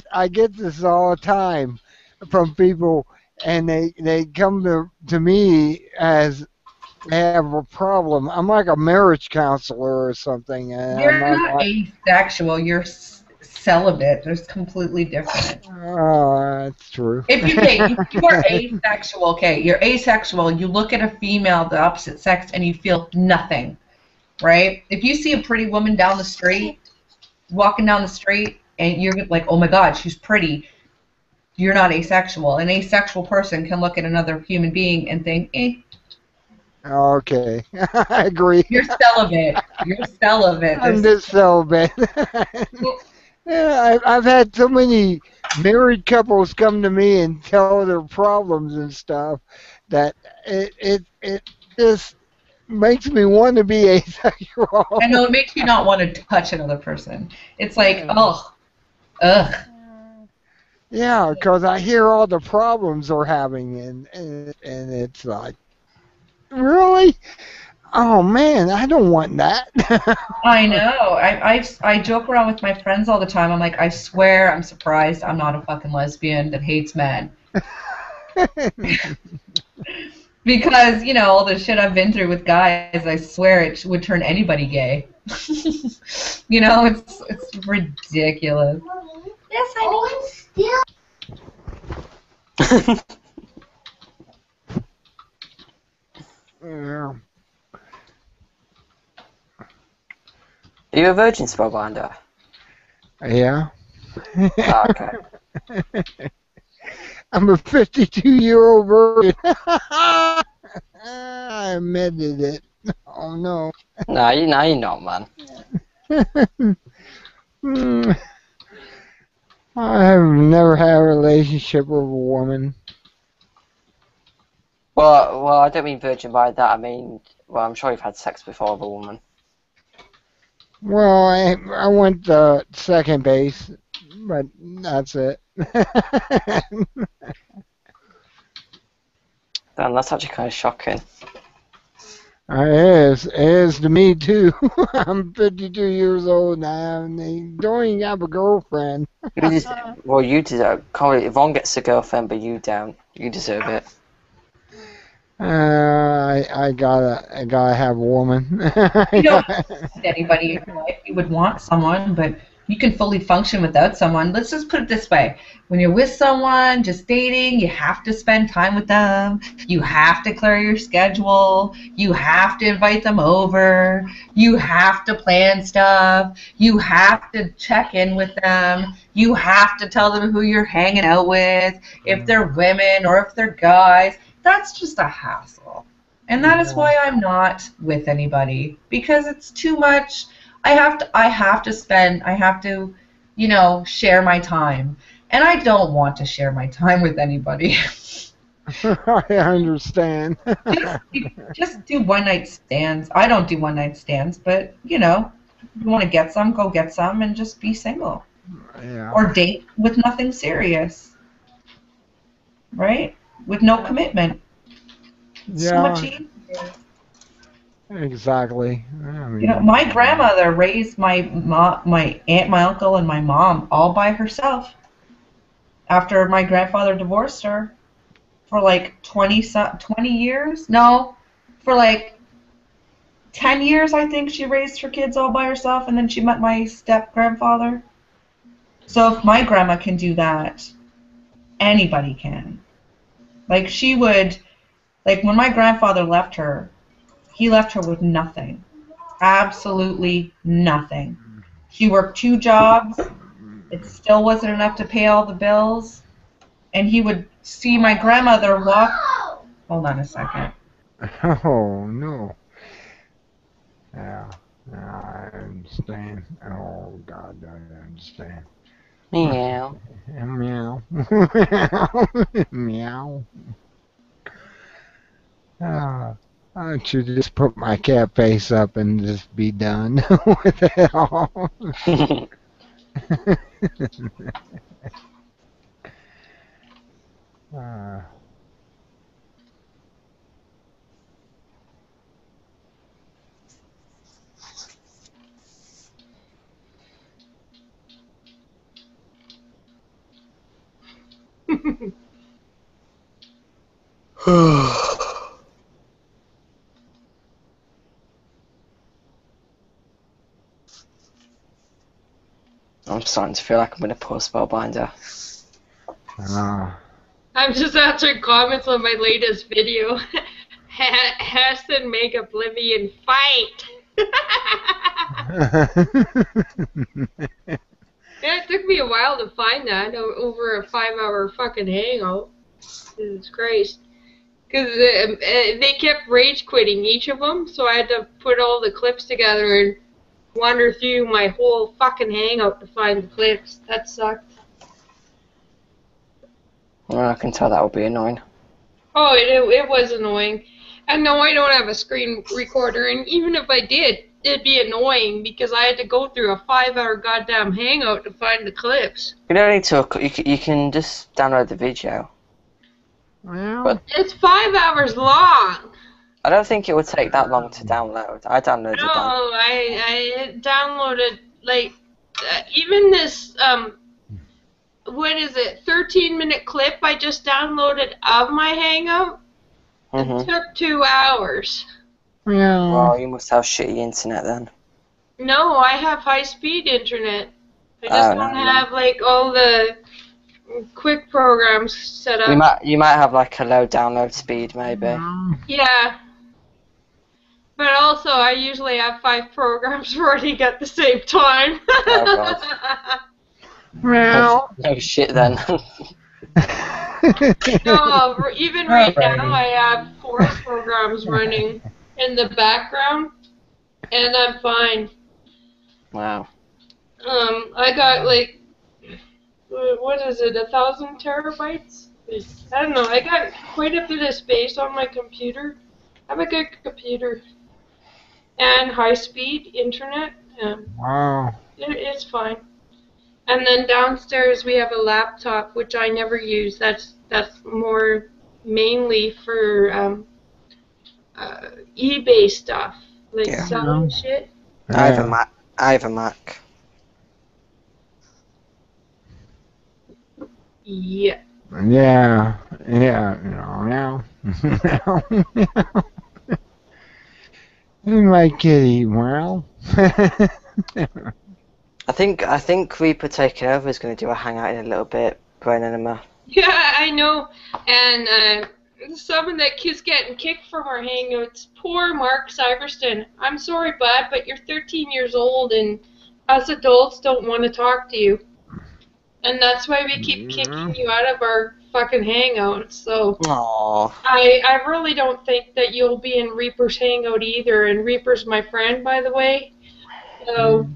Speaker 1: all the time from people, and they come to me as they have a problem. I'm like a marriage counselor or something. And
Speaker 4: You're
Speaker 1: I'm
Speaker 4: not asexual. You're celibate. There's completely different.
Speaker 1: Oh, that's true.
Speaker 4: If you are asexual, okay, you're asexual. You look at a female of the opposite sex and you feel nothing, right? If you see a pretty woman down the street, walking down the street, and you're like, oh my God, she's pretty, you're not asexual. An asexual person can look at another human being and think, eh.
Speaker 1: Okay, I agree.
Speaker 4: You're celibate. You're celibate.
Speaker 1: I'm just celibate. Yeah, I've had so many married couples come to me and tell their problems and stuff that it just makes me want to be asexual.
Speaker 4: I know, it makes you not want to touch another person. It's like, oh, ugh.
Speaker 1: Yeah, because I hear all the problems they're having, and it's like, really? Oh man, I don't want that.
Speaker 4: I know. I joke around with my friends all the time. I'm like, I swear I'm surprised I'm not a fucking lesbian that hates men. Because, you know, all the shit I've been through with guys, I swear it would turn anybody gay. You know, it's ridiculous. Yes, I
Speaker 5: Still.
Speaker 1: Yeah.
Speaker 3: Are you a virgin, Spellbinder?
Speaker 1: Yeah.
Speaker 3: Oh, okay.
Speaker 1: I'm a 52-year-old virgin. I admitted it. Oh no.
Speaker 3: No, you're not, man.
Speaker 1: I have never had a relationship with a woman.
Speaker 3: Well, I don't mean virgin by that. I mean, well, I'm sure you've had sex before with a woman.
Speaker 1: Well, I went to second base, but that's it.
Speaker 3: Damn, that's actually kind of shocking.
Speaker 1: It is to me too. I'm 52 years old now, and I don't even have a girlfriend.
Speaker 3: You deserve. Yvonne gets a girlfriend, but you don't. You deserve it.
Speaker 1: I gotta have a woman.
Speaker 4: You don't need anybody in your life. You would want someone, but you can fully function without someone. Let's just put it this way. When you're with someone, just dating, you have to spend time with them. You have to clear your schedule. You have to invite them over. You have to plan stuff. You have to check in with them. You have to tell them who you're hanging out with, if they're women or if they're guys. That's just a hassle. And that is why I'm not with anybody, because it's too much. I have to, you know, share my time. And I don't want to share my time with anybody.
Speaker 1: I understand.
Speaker 4: just do one-night stands. I don't do one-night stands, but, you know, if you want to get some, go get some and just be single.
Speaker 1: Yeah.
Speaker 4: Or date with nothing serious. Right? With no commitment. So much easier.
Speaker 1: Exactly. I mean,
Speaker 4: You know, my grandmother raised my my aunt, my uncle, and my mom all by herself. After my grandfather divorced her for like 20 years. No, for like 10 years, I think she raised her kids all by herself, and then she met my step grandfather. So if my grandma can do that, anybody can. Like she would, like when my grandfather left her, he left her with nothing. Absolutely nothing. She worked 2 jobs. It still wasn't enough to pay all the bills. And he would see my grandmother walk. Hold on a second.
Speaker 1: oh no. Yeah, I understand. Oh God, I understand.
Speaker 3: Meow.
Speaker 1: Meow. Meow. I should just put my cat face up and just be done with it all. uh,
Speaker 3: I'm starting to feel like I'm going to pull Spellbinder.
Speaker 2: I'm just answering comments on my latest video. Hess and make Oblivion fight. Yeah, it took me a while to find that over a 5-hour fucking hangout. Jesus Christ. Because they kept rage quitting each of them, so I had to put all the clips together and wander through my whole fucking hangout to find the clips. That sucked.
Speaker 3: Well, I can tell that would be annoying.
Speaker 2: Oh, it was annoying. And no, I don't have a screen recorder, and even if I did, it'd be annoying because I had to go through a 5-hour goddamn hangout to find the clips.
Speaker 3: You don't need to. You can just download the video.
Speaker 1: well,
Speaker 2: It's 5 hours long.
Speaker 3: I don't think it would take that long to download. I downloaded
Speaker 2: No,
Speaker 3: that.
Speaker 2: I downloaded, like, even this, what is it, 13-minute clip I just downloaded of my hangout. It took 2 hours.
Speaker 3: Well, you must have shitty internet then.
Speaker 2: No, I have high-speed internet. I just don't have, like, all the quick programs set up.
Speaker 3: You might have like a low download speed, maybe.
Speaker 2: Yeah. But also, I usually have 5 programs running at the same time.
Speaker 3: Oh,
Speaker 1: well,
Speaker 3: No shit then.
Speaker 2: No, even right now I have 4 programs running in the background, and I'm fine.
Speaker 3: Wow.
Speaker 2: I got like, what is it, 1,000 terabytes? I don't know, I got quite a bit of space on my computer. I have a good computer. And high-speed internet.
Speaker 1: wow.
Speaker 2: It's fine. And then downstairs we have a laptop, which I never use. That's more mainly for eBay stuff, like selling shit.
Speaker 3: I have a Mac. I have a Mac.
Speaker 2: Yeah.
Speaker 1: Yeah, meow. My kitty, meow.
Speaker 3: I think Reaper taking over is going to do a hangout in a little bit. Brain Enema.
Speaker 2: Yeah, I know. And some of that kid's getting kicked from our hangouts. Poor Mark Syverston. I'm sorry, bud, but you're 13 years old, and us adults don't want to talk to you. And that's why we keep kicking you out of our fucking hangouts. So
Speaker 3: Aww.
Speaker 2: I really don't think that you'll be in Reaper's hangout either. And Reaper's my friend, by the way. So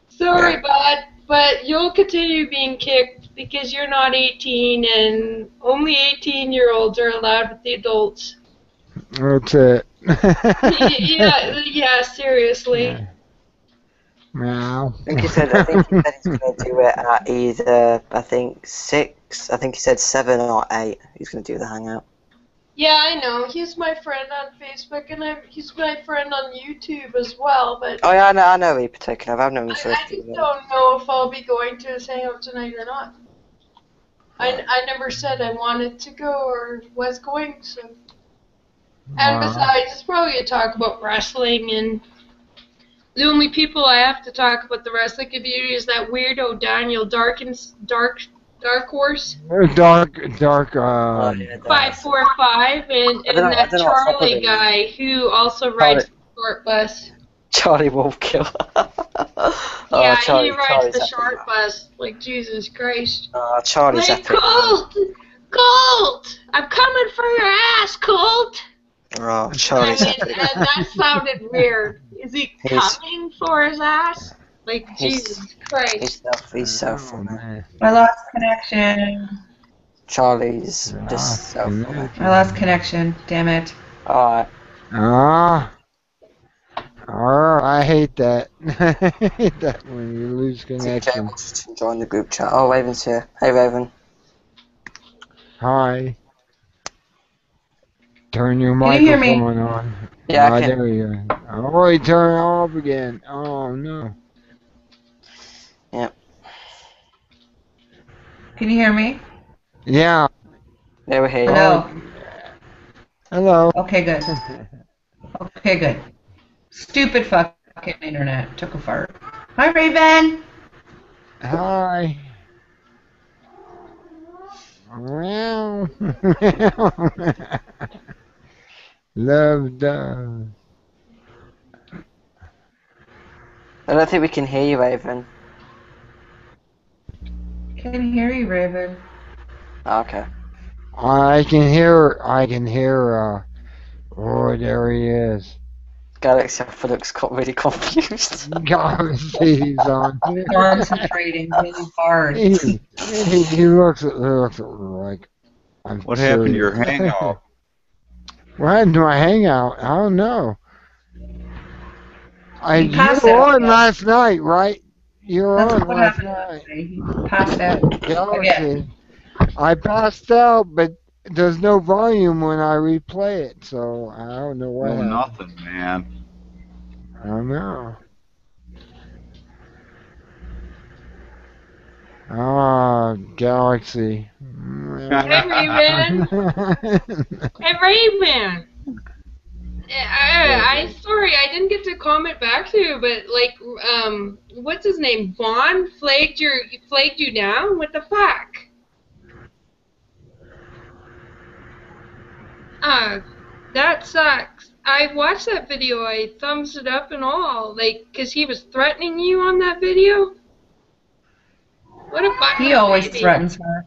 Speaker 2: sorry, bud, but you'll continue being kicked because you're not 18, and only 18-year-olds are allowed with the adults.
Speaker 1: That's it.
Speaker 2: yeah, seriously.
Speaker 1: Yeah. Meow.
Speaker 3: I think he said he's going to do it at either, 6. I think he said 7 or 8. He's going to do the hangout.
Speaker 2: Yeah, I know. He's my friend on Facebook, and he's my friend on YouTube as well. But
Speaker 3: Oh yeah, I know Reaper Taken. I've known him for a
Speaker 2: I
Speaker 3: few
Speaker 2: just
Speaker 3: years.
Speaker 2: don't know if I'll be going to his hangout tonight or not. I never said I wanted to go or was going, so. And besides, it's probably going to talk about wrestling, and the only people I have to talk about the wrestling community is that weirdo Daniel Dark Horse
Speaker 1: Dark.
Speaker 3: Oh yeah,
Speaker 2: 545, and
Speaker 3: I don't
Speaker 2: that
Speaker 3: know what's up with
Speaker 2: Charlie
Speaker 3: him.
Speaker 2: guy who also rides the short bus.
Speaker 3: Charlie Wolfkill.
Speaker 2: Yeah,
Speaker 3: Charlie,
Speaker 2: he rides
Speaker 3: Charlie's
Speaker 2: the
Speaker 3: happy
Speaker 2: short
Speaker 3: now.
Speaker 2: bus. Like, Jesus Christ.
Speaker 3: Charlie's
Speaker 2: Like,
Speaker 3: happy.
Speaker 2: Colt! I'm coming for your ass, Colt!
Speaker 3: Oh,
Speaker 2: I
Speaker 3: Charlie's
Speaker 2: mean,
Speaker 3: happy.
Speaker 2: and that sounded weird. Is he
Speaker 3: He's-
Speaker 2: coming for his ass? Like,
Speaker 3: He's-
Speaker 2: Jesus Christ.
Speaker 3: He's so funny.
Speaker 1: man.
Speaker 4: I lost connection.
Speaker 3: Charlie's just so funny.
Speaker 4: I lost connection. Damn it.
Speaker 3: Alright.
Speaker 1: I hate that. I hate that when you lose connection.
Speaker 3: Just join the group chat. Oh, Raven's here. Hey, Raven.
Speaker 1: Hi. Turn your
Speaker 4: Can you hear me?
Speaker 1: microphone on.
Speaker 3: Yeah, I
Speaker 1: Ah,
Speaker 3: can.
Speaker 1: there you go. Oh, he turned it off again. Oh, no.
Speaker 4: Can you hear me?
Speaker 1: Yeah.
Speaker 3: They were here.
Speaker 4: Hello.
Speaker 1: Hello.
Speaker 4: Okay, good. Okay, good. Stupid fucking internet. Took a fart. Hi, Raven.
Speaker 1: Hi. Well. Love does.
Speaker 3: I don't think we can hear you, Raven.
Speaker 4: Can hear you, Raven.
Speaker 3: Oh, okay.
Speaker 1: I can hear, oh, there he is.
Speaker 3: Galaxy Alpha looks really confused.
Speaker 1: God, he's on.
Speaker 4: Concentrating really hard.
Speaker 1: He looks like, I'm
Speaker 6: What happened to your
Speaker 1: serious.
Speaker 6: hangout?
Speaker 1: What happened to my hangout? I don't know.
Speaker 4: He
Speaker 1: You
Speaker 4: passed
Speaker 1: were
Speaker 4: out,
Speaker 1: on
Speaker 4: yeah.
Speaker 1: last night, right? You were
Speaker 4: That's
Speaker 1: on
Speaker 4: what
Speaker 1: last
Speaker 4: happened.
Speaker 1: night.
Speaker 4: He passed out.
Speaker 1: Galaxy. I passed out, but there's no volume when I replay it, so I don't know what
Speaker 6: No,
Speaker 1: happened.
Speaker 6: nothing, man.
Speaker 1: I don't know. Ah, Galaxy.
Speaker 2: Hey, Raven. Hey, Raven. Sorry, I didn't get to comment back to you, but like, what's his name? Vaughn flagged you down. What the fuck? That sucks. I watched that video. I thumbs it up and all, like, 'cause he was threatening you on that video. What a fucking
Speaker 4: He always
Speaker 2: baby.
Speaker 4: threatens her.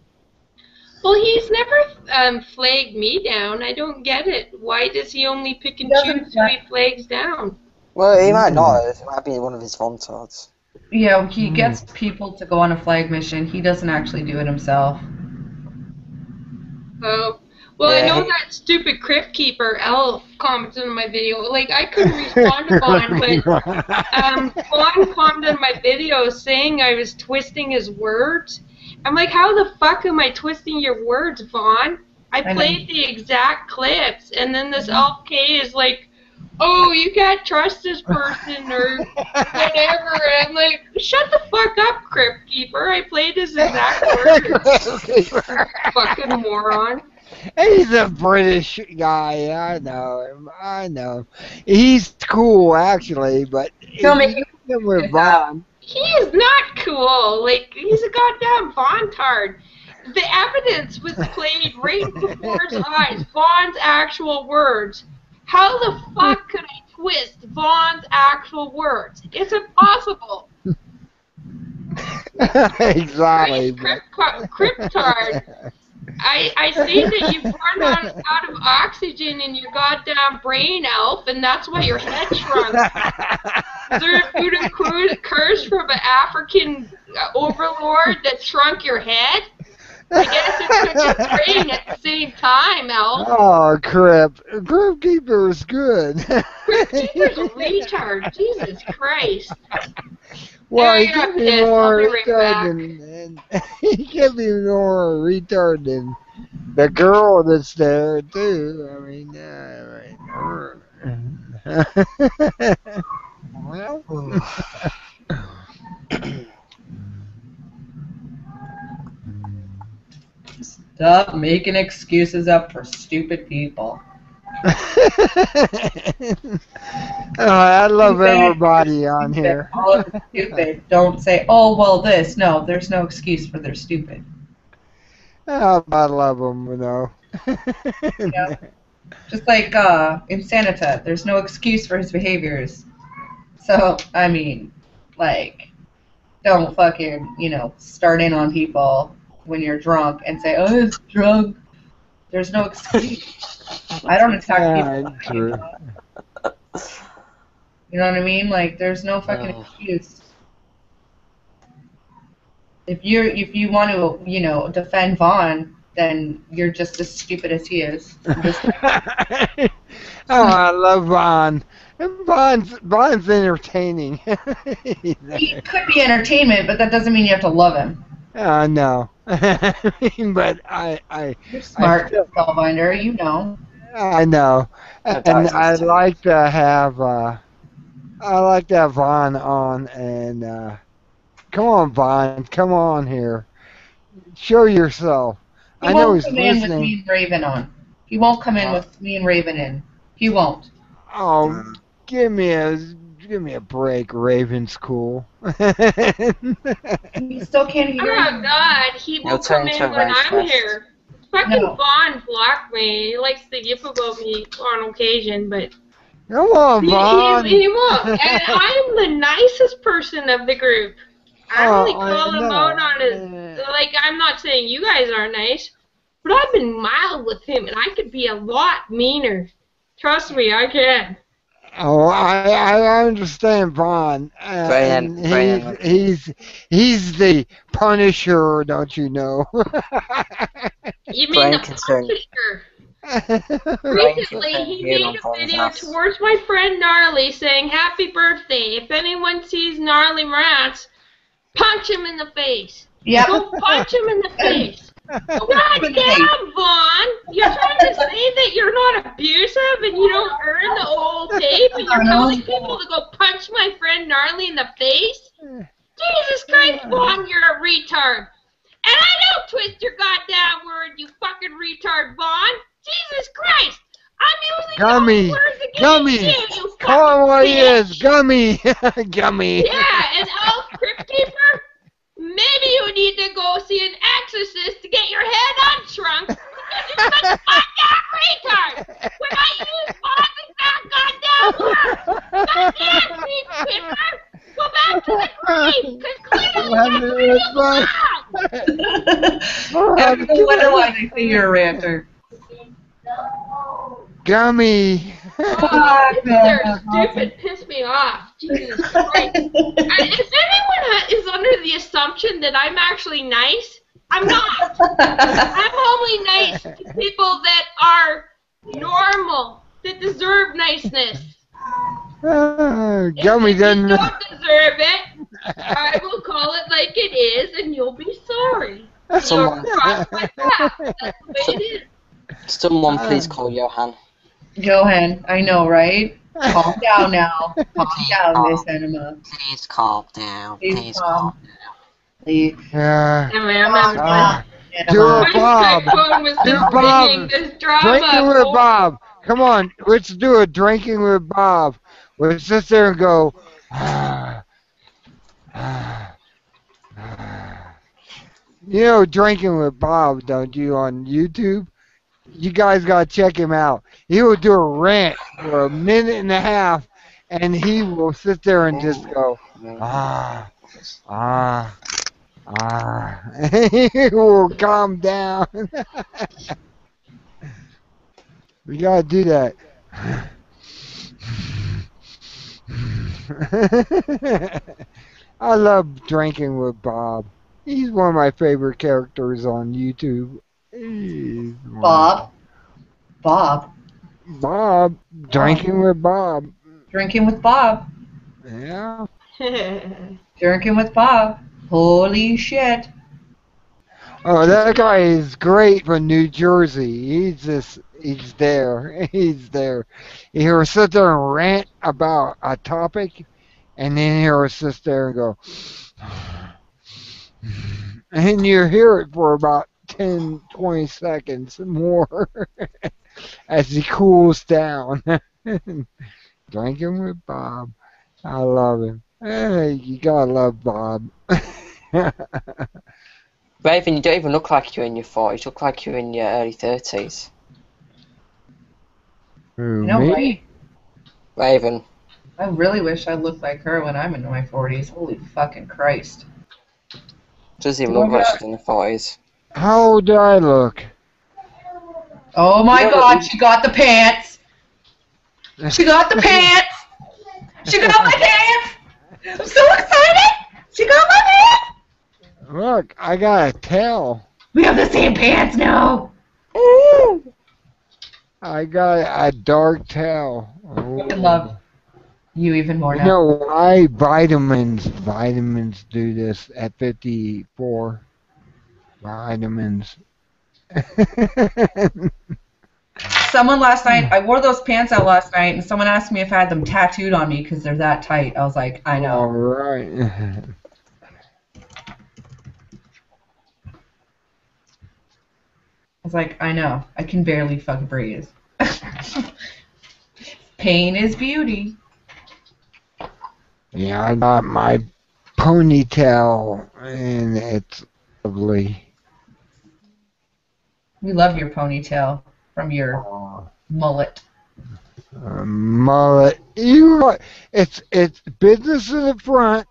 Speaker 2: Well, he's never flagged me down. I don't get it. Why does he only pick and
Speaker 4: He doesn't
Speaker 2: choose who he flags down?
Speaker 3: Well, he might not. It might be one of his vontards.
Speaker 4: Yeah, he gets people to go on a flag mission. He doesn't actually do it himself.
Speaker 2: Oh, well, I
Speaker 3: Yeah,
Speaker 2: know
Speaker 3: he-
Speaker 2: that stupid Crypt Keeper Elf commented on my video. Like, I couldn't respond to Vaughn, but Vaughn commented on my video saying I was twisting his words. I'm like, how the fuck am I twisting your words, Vaughn? I
Speaker 4: know.
Speaker 2: played the exact clips, and then this Elf K is like, oh, you can't trust this person or whatever. And I'm like, shut the fuck up, Crypt Keeper. I played his exact words. Fucking moron.
Speaker 1: He's a British guy. I know him. I know him. He's cool, actually, but
Speaker 4: He'll make you
Speaker 1: him with
Speaker 4: good
Speaker 1: Vaughn.
Speaker 2: He is not cool. Like, he's a goddamn Vaughn-tard. The evidence was played right before his eyes. Vaughn's actual words. How the fuck could I twist Vaughn's actual words? It's impossible.
Speaker 1: Exactly.
Speaker 2: Cryptard. I see that you've run out of oxygen in your goddamn brain, Elf, and that's why your head shrunk. Is there a voodoo curse from an African overlord that shrunk your head? I guess it took your brain at the same time, Elf.
Speaker 1: Oh, Crypt Keeper is good.
Speaker 2: Crypt Keeper's a retard. Jesus Christ.
Speaker 1: Well,
Speaker 2: There
Speaker 1: he
Speaker 2: you
Speaker 1: can
Speaker 2: go,
Speaker 1: be
Speaker 2: Piss.
Speaker 1: more
Speaker 2: I'll be right
Speaker 1: retard than he can be more retard than the girl that's there too. I mean, well,
Speaker 4: Stop making excuses up for stupid people.
Speaker 1: I love
Speaker 4: Stupid,
Speaker 1: everybody on
Speaker 4: stupid,
Speaker 1: here.
Speaker 4: all of it's stupid. Don't say, oh, well, this. No, there's no excuse for they're stupid.
Speaker 1: Oh, I love them, though.
Speaker 4: Yeah. Just like Insanita, there's no excuse for his behaviors. So, I mean, like, don't fucking, start in on people when you're drunk and say, oh, it's drunk. There's no excuse. I don't attack people.
Speaker 1: True.
Speaker 4: You know what I mean? Like, there's no fucking excuse. If you want to, defend Vaughn, then you're just as stupid as he is.
Speaker 1: Oh, I love Vaughn. Vaughn's entertaining.
Speaker 4: He could be entertainment, but that doesn't mean you have to love him.
Speaker 1: No. But
Speaker 4: You're smart, Spellbinder. You know.
Speaker 1: I know, and I'd like to have Vaughn on, and come on, Vaughn, come on here, show yourself. I know he's
Speaker 4: listening. He won't come in with
Speaker 1: listening.
Speaker 4: me and Raven on. He won't come in with me and Raven in. He won't.
Speaker 1: Oh, give me a break. Raven's cool.
Speaker 4: He still can't hear
Speaker 2: Oh
Speaker 4: you.
Speaker 2: God, he will come in when I'm here. Fucking
Speaker 4: No.
Speaker 2: Vaughn blocked me. He likes to yip about me on occasion, but
Speaker 1: Come on, Vaughn.
Speaker 2: he won't. And I'm the nicest person of the group. I only call him out on his. Like, I'm not saying you guys aren't nice, but I've been mild with him, and I could be a lot meaner. Trust me, I can.
Speaker 1: Oh, I understand Vaughn.
Speaker 3: Brian.
Speaker 1: He's the Punisher, don't you know?
Speaker 2: You mean
Speaker 3: Brian
Speaker 2: the
Speaker 3: concerned.
Speaker 2: Punisher? Recently, he made a video towards my friend Gnarly saying, "Happy birthday. If anyone sees Gnarly Rats, punch him in the face."
Speaker 4: Yep.
Speaker 2: Go punch him in the face. God damn, Vaughn! You're trying to say that you're not abusive and you don't earn the old tape, and you're telling people to go punch my friend Gnarly in the face? Jesus Christ, Vaughn, you're a retard. And I don't twist your goddamn word, you fucking retard, Vaughn. Jesus Christ! I'm using
Speaker 1: Gummy,
Speaker 2: those words against
Speaker 1: Gummy,
Speaker 2: you
Speaker 1: call him
Speaker 2: fucking
Speaker 1: what he
Speaker 2: bitch.
Speaker 1: is, Gummy, Gummy.
Speaker 2: Yeah, and Elf Crypt Keeper, maybe you need to go see an exorcist to get your head unshrunk because you're such a goddamn retard. When I use all the goddamn words, goddamn Crypt Keeper, go back to the grave because clearly you're wrong.
Speaker 4: I wonder why they think you're a ranter.
Speaker 1: Gummy.
Speaker 2: They're stupid, piss me off. Jesus Christ. If anyone is under the assumption that I'm actually nice, I'm not. I'm only nice to people that are normal, that deserve niceness.
Speaker 1: Gummy
Speaker 2: If you
Speaker 1: doesn't.
Speaker 2: don't deserve it, I will call it like it is, and you'll be sorry.
Speaker 3: Someone-
Speaker 2: You'll cross my path. That's the way it is.
Speaker 3: Someone please call Johan.
Speaker 4: Johan, I know, right? Calm down now. Calm down, Miss Enema.
Speaker 3: Please calm down.
Speaker 4: Please calm. Please.
Speaker 1: Yeah.
Speaker 2: Anyway, I'm having fun.
Speaker 1: Do
Speaker 4: Enema.
Speaker 1: it, Bob.
Speaker 2: My phone was
Speaker 1: Do
Speaker 2: just
Speaker 1: Bob.
Speaker 2: ringing this drama.
Speaker 1: Drinking with Bob. Come on, let's do it. Drinking with Bob. Let's sit there and go. You know, Drinking with Bob, don't you, on YouTube? You guys gotta check him out. He will do a rant for a minute and a half, and he will sit there and just go, he will calm down. We gotta do that. I love Drinking with Bob. He's one of my favorite characters on YouTube.
Speaker 4: Bob. Bob.
Speaker 1: Bob. Drinking with Bob.
Speaker 4: Drinking with Bob.
Speaker 1: Yeah.
Speaker 4: Drinking with Bob. Holy shit.
Speaker 1: Oh, that guy is great from New Jersey. He's there. He's there. He'll sit there and rant about a topic, and then he'll sit there and go, and you hear it for about 10, 20 seconds more as he cools down. Drinking with Bob. I love him. Hey, you gotta love Bob.
Speaker 3: Raven, you don't even look like you're in your 40s. You look like you're in your early 30s.
Speaker 1: Who,
Speaker 4: You know,
Speaker 1: me?
Speaker 4: right?
Speaker 3: Raven.
Speaker 4: I really wish I looked like her when I'm in my 40s. Holy fucking Christ.
Speaker 3: Doesn't even
Speaker 4: Oh
Speaker 3: look
Speaker 4: my
Speaker 3: like
Speaker 4: God.
Speaker 3: she's in the 40s.
Speaker 1: How old do I look?
Speaker 4: Oh my
Speaker 3: You know
Speaker 4: God,
Speaker 3: what?
Speaker 4: she got the pants! She got the pants! She got my pants! I'm so excited! She got my pants!
Speaker 1: Look, I got a tail.
Speaker 4: We have the same pants now!
Speaker 1: I got a dark tail. Oh.
Speaker 4: I love you even more
Speaker 1: You
Speaker 4: now.
Speaker 1: know why vitamins do this at 54? Vitamins.
Speaker 4: Someone last night, I wore those pants out last night, and someone asked me if I had them tattooed on me because they're that tight. I was like, I know.
Speaker 1: All right.
Speaker 4: I was like, I know. I can barely fucking breathe. Pain is beauty.
Speaker 1: Yeah, I got my ponytail, and it's lovely.
Speaker 4: We love your ponytail from your mullet.
Speaker 1: Mullet. It's business in the front,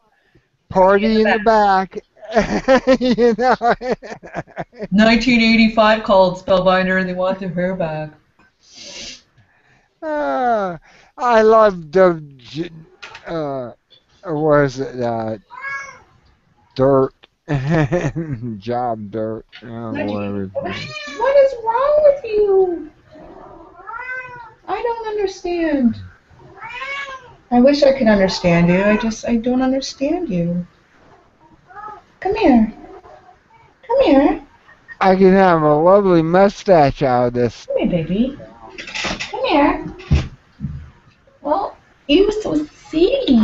Speaker 1: party in the back. You know.
Speaker 4: 1985 called Spellbinder, and they want their hair back.
Speaker 1: I love the what is it? Dirt. Job dirt. Whatever.
Speaker 4: What is wrong with you? I don't understand. I wish I could understand you. I don't understand you. Come here. Come here.
Speaker 1: I can have a lovely mustache out of this.
Speaker 4: Come here, baby. Come here. Well, you so silly.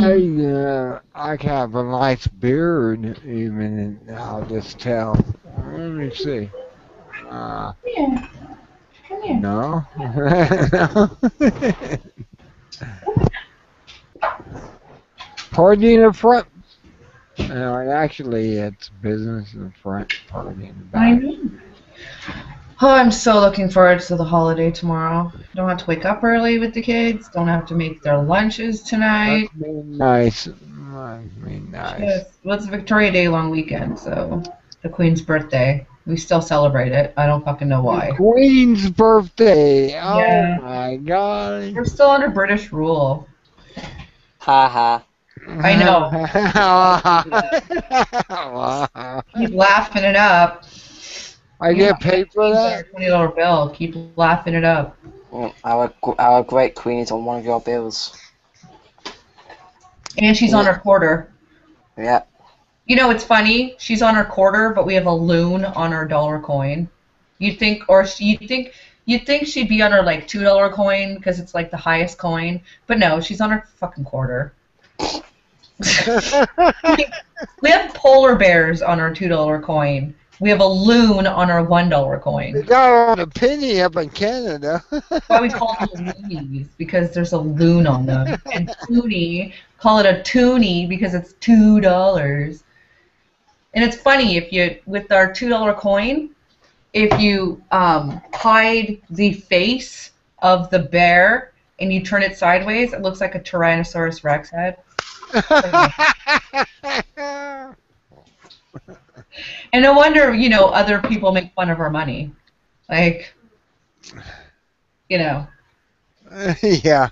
Speaker 1: I can have a nice beard, even, and I'll just tell. Let me see.
Speaker 4: Come here. Come here.
Speaker 1: No. Party in the front. No, actually, it's business in the front, party in the
Speaker 4: I
Speaker 1: back.
Speaker 4: mean. Oh, I'm so looking forward to the holiday tomorrow. Don't have to wake up early with the kids. Don't have to make their lunches tonight.
Speaker 1: That'd be nice. That'd be nice.
Speaker 4: Yes. Well, it's a Victoria Day long weekend, so the Queen's birthday. We still celebrate it. I don't fucking know why.
Speaker 1: Queen's birthday. Oh
Speaker 4: Yeah.
Speaker 1: my God.
Speaker 4: We're still under British rule.
Speaker 3: Ha ha.
Speaker 4: I know.
Speaker 1: Wow.
Speaker 4: Keep laughing it up.
Speaker 1: I get paid for that?
Speaker 4: $20 bill. Keep laughing it up.
Speaker 3: Well, our great queen is on one of your bills.
Speaker 4: And she's on her quarter.
Speaker 3: Yeah.
Speaker 4: You know, it's funny. She's on her quarter, but we have a loon on her dollar coin. You'd think she'd be on her like $2 coin because it's like the highest coin, but no, she's on her fucking quarter. We have polar bears on our $2 coin. We have a loon on our $1 coin.
Speaker 1: They got on a penny up in Canada.
Speaker 4: That's why we call them loonies, because there's a loon on them. And toonie, call it a toonie because it's $2. And it's funny, if you, with our $2 coin, if you hide the face of the bear and you turn it sideways, it looks like a Tyrannosaurus Rex head. And no wonder, you know, other people make fun of our money. Like, you know,
Speaker 1: Yeah.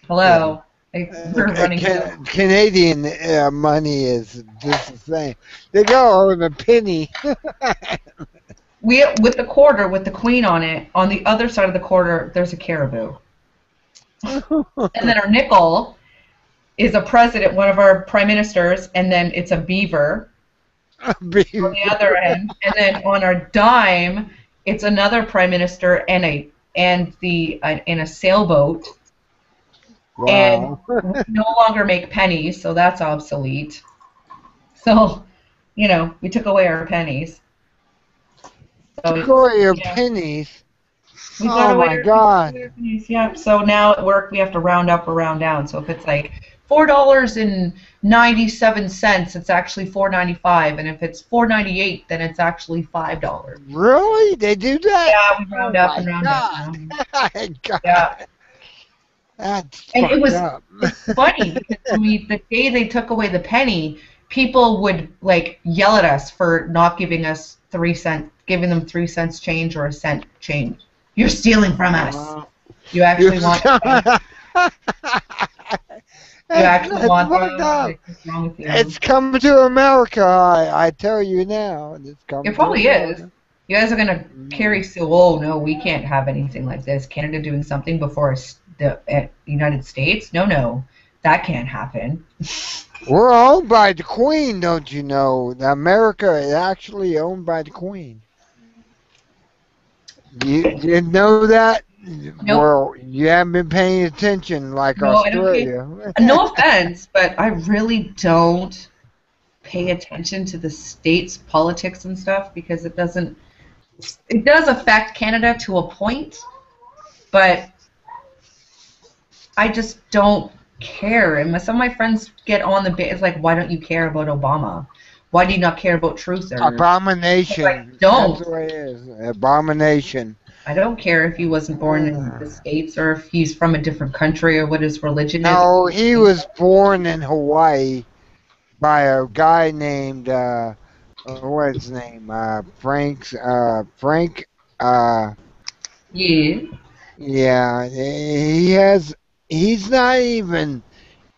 Speaker 4: hello. Like, we're running.
Speaker 1: Canadian money is just the same. They go on a penny.
Speaker 4: We, with the quarter, with the queen on it, on the other side of the quarter, there's a caribou. And then our nickel is a president, one of our prime ministers, and then it's a beaver.
Speaker 1: Be-
Speaker 4: on the other end, and then on our dime, it's another prime minister and in a sailboat. And
Speaker 1: wow.
Speaker 4: we no longer make pennies, so that's obsolete. So, we took away our pennies. So
Speaker 1: Took away your
Speaker 4: yeah,
Speaker 1: pennies.
Speaker 4: we got
Speaker 1: Oh
Speaker 4: away
Speaker 1: my
Speaker 4: our
Speaker 1: God.
Speaker 4: pennies. Yeah. So now at work we have to round up or round down. So if it's like $4.97, it's actually $4.95, and if it's $4.98, then it's actually $5.
Speaker 1: Really? They do that?
Speaker 4: Yeah, we
Speaker 1: Oh
Speaker 4: round up
Speaker 1: my
Speaker 4: and round
Speaker 1: God.
Speaker 4: down.
Speaker 1: My God.
Speaker 4: Yeah.
Speaker 1: That's
Speaker 4: And it
Speaker 1: fucked
Speaker 4: was
Speaker 1: up.
Speaker 4: funny because the day they took away the penny, people would like yell at us for not giving us 3 cents, giving them 3 cents change or a cent change. You're stealing from us. You actually want. You actually
Speaker 1: That's
Speaker 4: want
Speaker 1: fucked
Speaker 4: them.
Speaker 1: up.
Speaker 4: Like, what's wrong with you?
Speaker 1: It's coming to America. I tell you now. It's coming.
Speaker 4: It probably
Speaker 1: to
Speaker 4: is.
Speaker 1: America.
Speaker 4: You guys are gonna carry so. Oh no, we can't have anything like this. Canada doing something before the United States? No, that can't happen.
Speaker 1: We're owned by the Queen, don't you know? America is actually owned by the Queen. You didn't know that?
Speaker 4: Nope.
Speaker 1: Well, you haven't been paying attention like
Speaker 4: No, I don't pay-
Speaker 1: Australia.
Speaker 4: No offense, but I really don't pay attention to the state's politics and stuff because it does affect Canada to a point, but I just don't care. And some of my friends get on the bit. It's like, why don't you care about Obama? Why do you not care about truth?
Speaker 1: Abomination.
Speaker 4: I don't.
Speaker 1: That's what it is. Abomination.
Speaker 4: I don't care if he wasn't born in the States or if he's from a different country or what his religion is.
Speaker 1: No, he was born in Hawaii by a guy named what's his name? Frank.
Speaker 4: Yeah.
Speaker 1: Yeah, he's not even.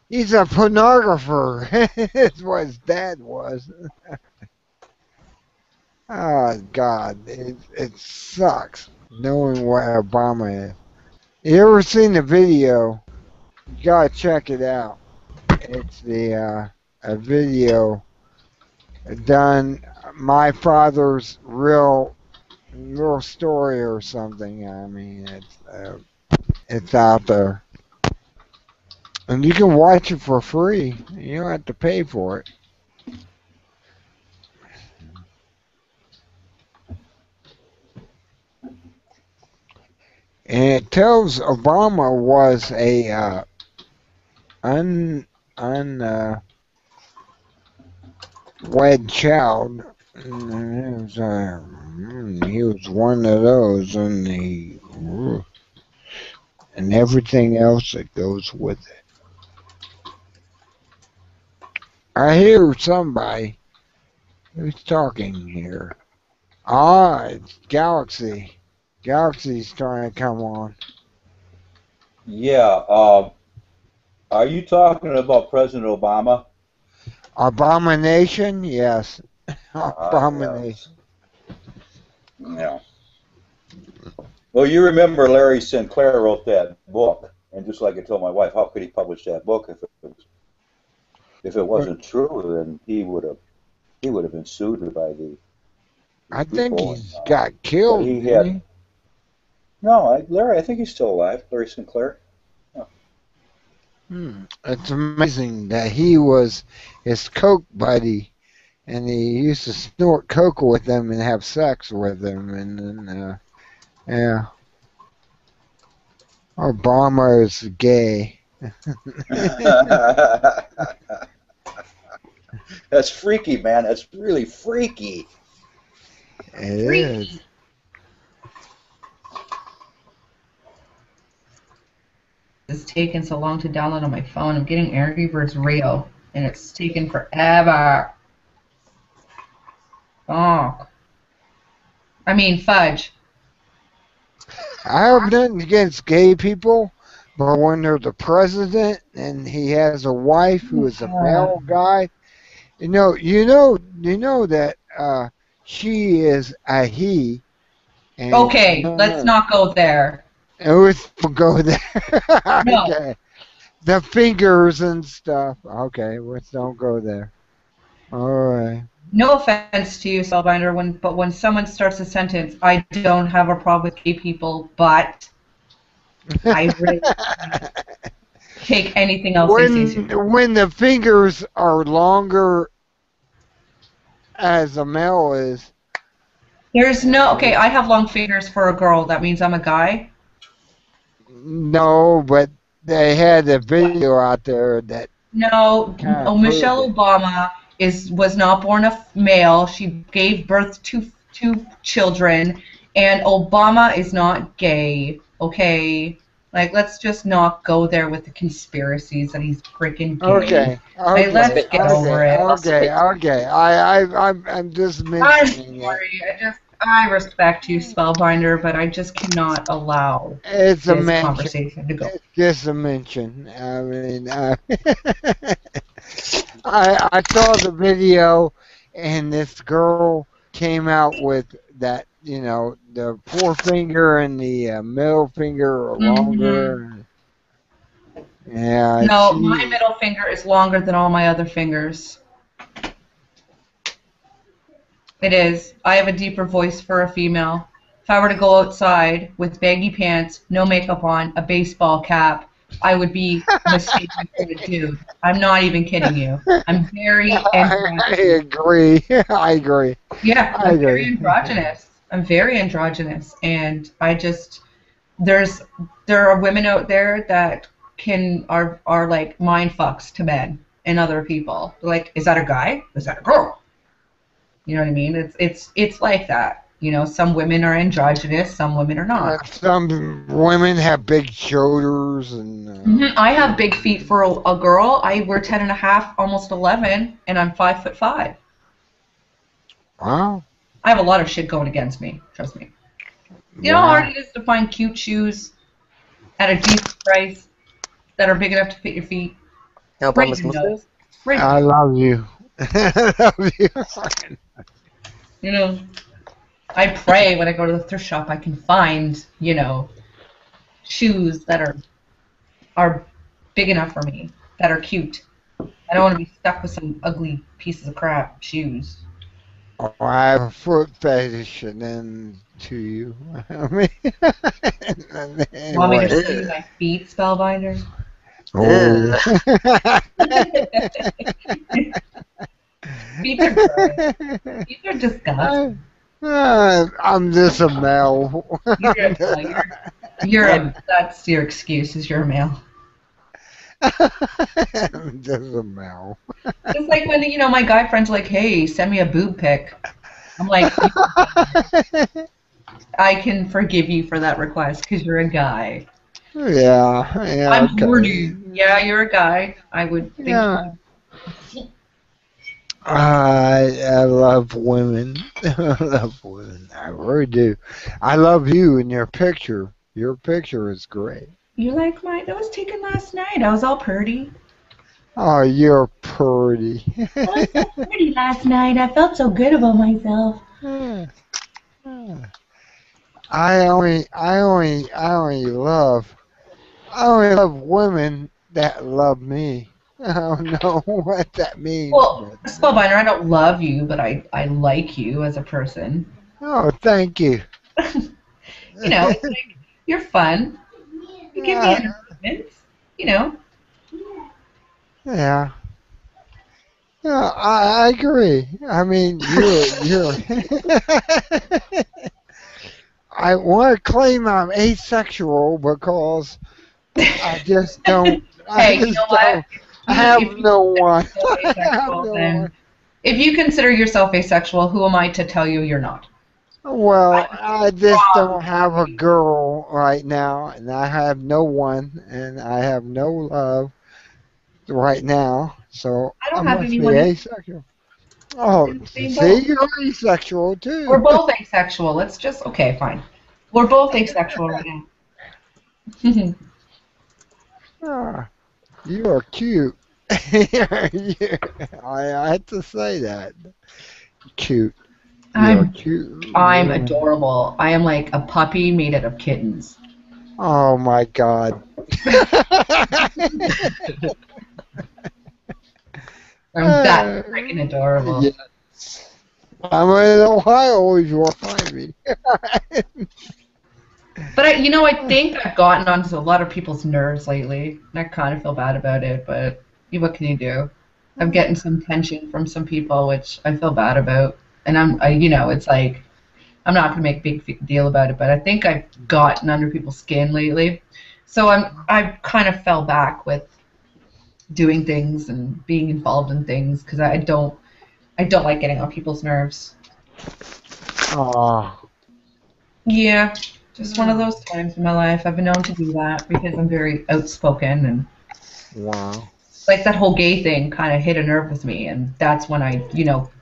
Speaker 1: He's a pornographer. That's what his dad was. Oh God, it sucks knowing what Obama is. You ever seen the video? You gotta check it out. It's a video done my father's real story or something. I mean, it's out there, and you can watch it for free. You don't have to pay for it. And it tells Obama was a wed child. And he was one of those, and everything else that goes with it. I hear somebody who's talking here. Ah, it's Galaxy. Galaxy's trying to come on.
Speaker 6: Yeah. Are you talking about President Obama?
Speaker 1: Abomination? Yes. Abomination.
Speaker 6: Yeah. Well, you remember Larry Sinclair wrote that book, and just like I told my wife, how could he publish that book if it wasn't true? Then he would have been sued by the.
Speaker 1: I think he's got killed.
Speaker 6: He
Speaker 1: didn't
Speaker 6: had. No, Larry. I think he's still alive. Larry Sinclair.
Speaker 1: It's amazing that he was his coke buddy, and he used to snort coke with him and have sex with him, and then, yeah. Obama is gay.
Speaker 6: That's freaky, man. That's really freaky.
Speaker 1: It
Speaker 4: Freaky.
Speaker 1: is.
Speaker 4: It's taken so long to download on my phone. I'm getting Angry Birds Rio, and it's taken forever. Oh. I mean, fudge.
Speaker 1: I have nothing against gay people, but when they're the president and he has a wife who is a male guy, you know that she is a he. And
Speaker 4: Okay, let's not go there.
Speaker 1: Let's go there.
Speaker 4: No.
Speaker 1: Okay. The fingers and stuff. Okay, let's don't go there. All right.
Speaker 4: No offense to you, Spellbinder, but when someone starts a sentence, I don't have a problem with gay people, but I really take anything else they say seriously.
Speaker 1: when the fingers are longer as a male is.
Speaker 4: There's no, okay, I have long fingers for a girl. That means I'm a guy?
Speaker 1: No, but they had a video out there that.
Speaker 4: No,
Speaker 1: Kinda
Speaker 4: Michelle
Speaker 1: proved it.
Speaker 4: Obama was not born a male. She gave birth to two children, and Obama is not gay. Okay, like let's just not go there with the conspiracies that he's freaking gay.
Speaker 1: Okay.
Speaker 4: Like, let's get over it.
Speaker 1: Okay. I'm just
Speaker 4: I'm
Speaker 1: mentioning it.
Speaker 4: sorry. I respect you, Spellbinder, but I just cannot allow
Speaker 1: It's a
Speaker 4: this
Speaker 1: mention.
Speaker 4: conversation to go.
Speaker 1: It's just a mention. I mean, I saw the video, and this girl came out with that, the forefinger and the middle finger are longer. Yeah.
Speaker 4: No, my middle finger is longer than all my other fingers. It is. I have a deeper voice for a female. If I were to go outside with baggy pants, no makeup on, a baseball cap, I would be mistaken for a dude. I'm not even kidding you. I'm very androgynous.
Speaker 1: I agree.
Speaker 4: Yeah,
Speaker 1: I
Speaker 4: I'm very
Speaker 1: agree.
Speaker 4: androgynous. I'm very androgynous, and there are women out there that are like mind fucks to men and other people. They're like, is that a guy? Is that a girl? You know what I mean? It's like that. Some women are androgynous, some women are not.
Speaker 1: Some women have big shoulders and.
Speaker 4: I have big feet for a girl. I wear 10 and a half, almost 11, and I'm 5'5".
Speaker 1: Wow.
Speaker 4: I have a lot of shit going against me. Trust me. You know how hard it is to find cute shoes at a decent price that are big enough to fit your feet?
Speaker 3: No problems, Muslims.
Speaker 1: I love you. I love you.
Speaker 4: I pray when I go to the thrift shop I can find, shoes that are big enough for me, that are cute. I don't want to be stuck with some ugly pieces of crap shoes.
Speaker 1: Oh, I have a foot fetish and then to you. I mean,
Speaker 4: Want me to see my feet, Spellbinder?
Speaker 1: Oh.
Speaker 4: Feet are gross. Feet are disgusting.
Speaker 1: I'm just a male.
Speaker 4: That's your excuse, is you're a male.
Speaker 1: I'm just a male.
Speaker 4: It's like when, my guy friend's like, hey, send me a boob pic. I'm like, I can forgive you for that request because you're a guy.
Speaker 1: Yeah.
Speaker 4: I'm
Speaker 1: okay.
Speaker 4: horny. Yeah, you're a guy. I would think
Speaker 1: Yeah.
Speaker 4: so.
Speaker 1: I love women. I love women. I really do. I love you and your picture. Your picture is great.
Speaker 4: You like mine? That was taken last night. I was all pretty.
Speaker 1: Oh, you're pretty.
Speaker 5: I was so pretty last night. I felt so good about myself.
Speaker 1: I only love women that love me. I don't know what that means.
Speaker 4: Well, Spellbinder, I don't love you, but I like you as a person.
Speaker 1: Oh, thank you.
Speaker 4: It's like, you're fun. You give me entertainment.
Speaker 1: Yeah. Yeah, I agree. I mean, you're. I want to claim I'm asexual because I just don't.
Speaker 4: Hey, you know what?
Speaker 1: I have no one.
Speaker 4: If you consider yourself asexual, who am I to tell you you're not?
Speaker 1: Well, I just don't have a girl right now, and I have no one, and I have no love right now, so
Speaker 4: I don't
Speaker 1: I
Speaker 4: have
Speaker 1: must
Speaker 4: anyone.
Speaker 1: be asexual. Oh, see, you're asexual too.
Speaker 4: We're both asexual. Let's just okay, fine. We're both asexual right now.
Speaker 1: Ah, you are cute. I had to say that. Cute. You're cute.
Speaker 4: I'm adorable. I am like a puppy made out of kittens.
Speaker 1: Oh my God.
Speaker 4: That's freaking adorable.
Speaker 1: Yeah. I'm in Ohio. You are finding.
Speaker 4: But I think I've gotten onto a lot of people's nerves lately, and I kind of feel bad about it. But what can you do? I'm getting some tension from some people, which I feel bad about. And it's like I'm not gonna make a big deal about it, but I think I've gotten under people's skin lately. So I kind of fell back with doing things and being involved in things because I don't like getting on people's nerves.
Speaker 1: Oh.
Speaker 4: Yeah. Just one of those times in my life. I've been known to do that because I'm very outspoken, and
Speaker 1: Wow.
Speaker 4: like that whole gay thing kind of hit a nerve with me, and that's when I,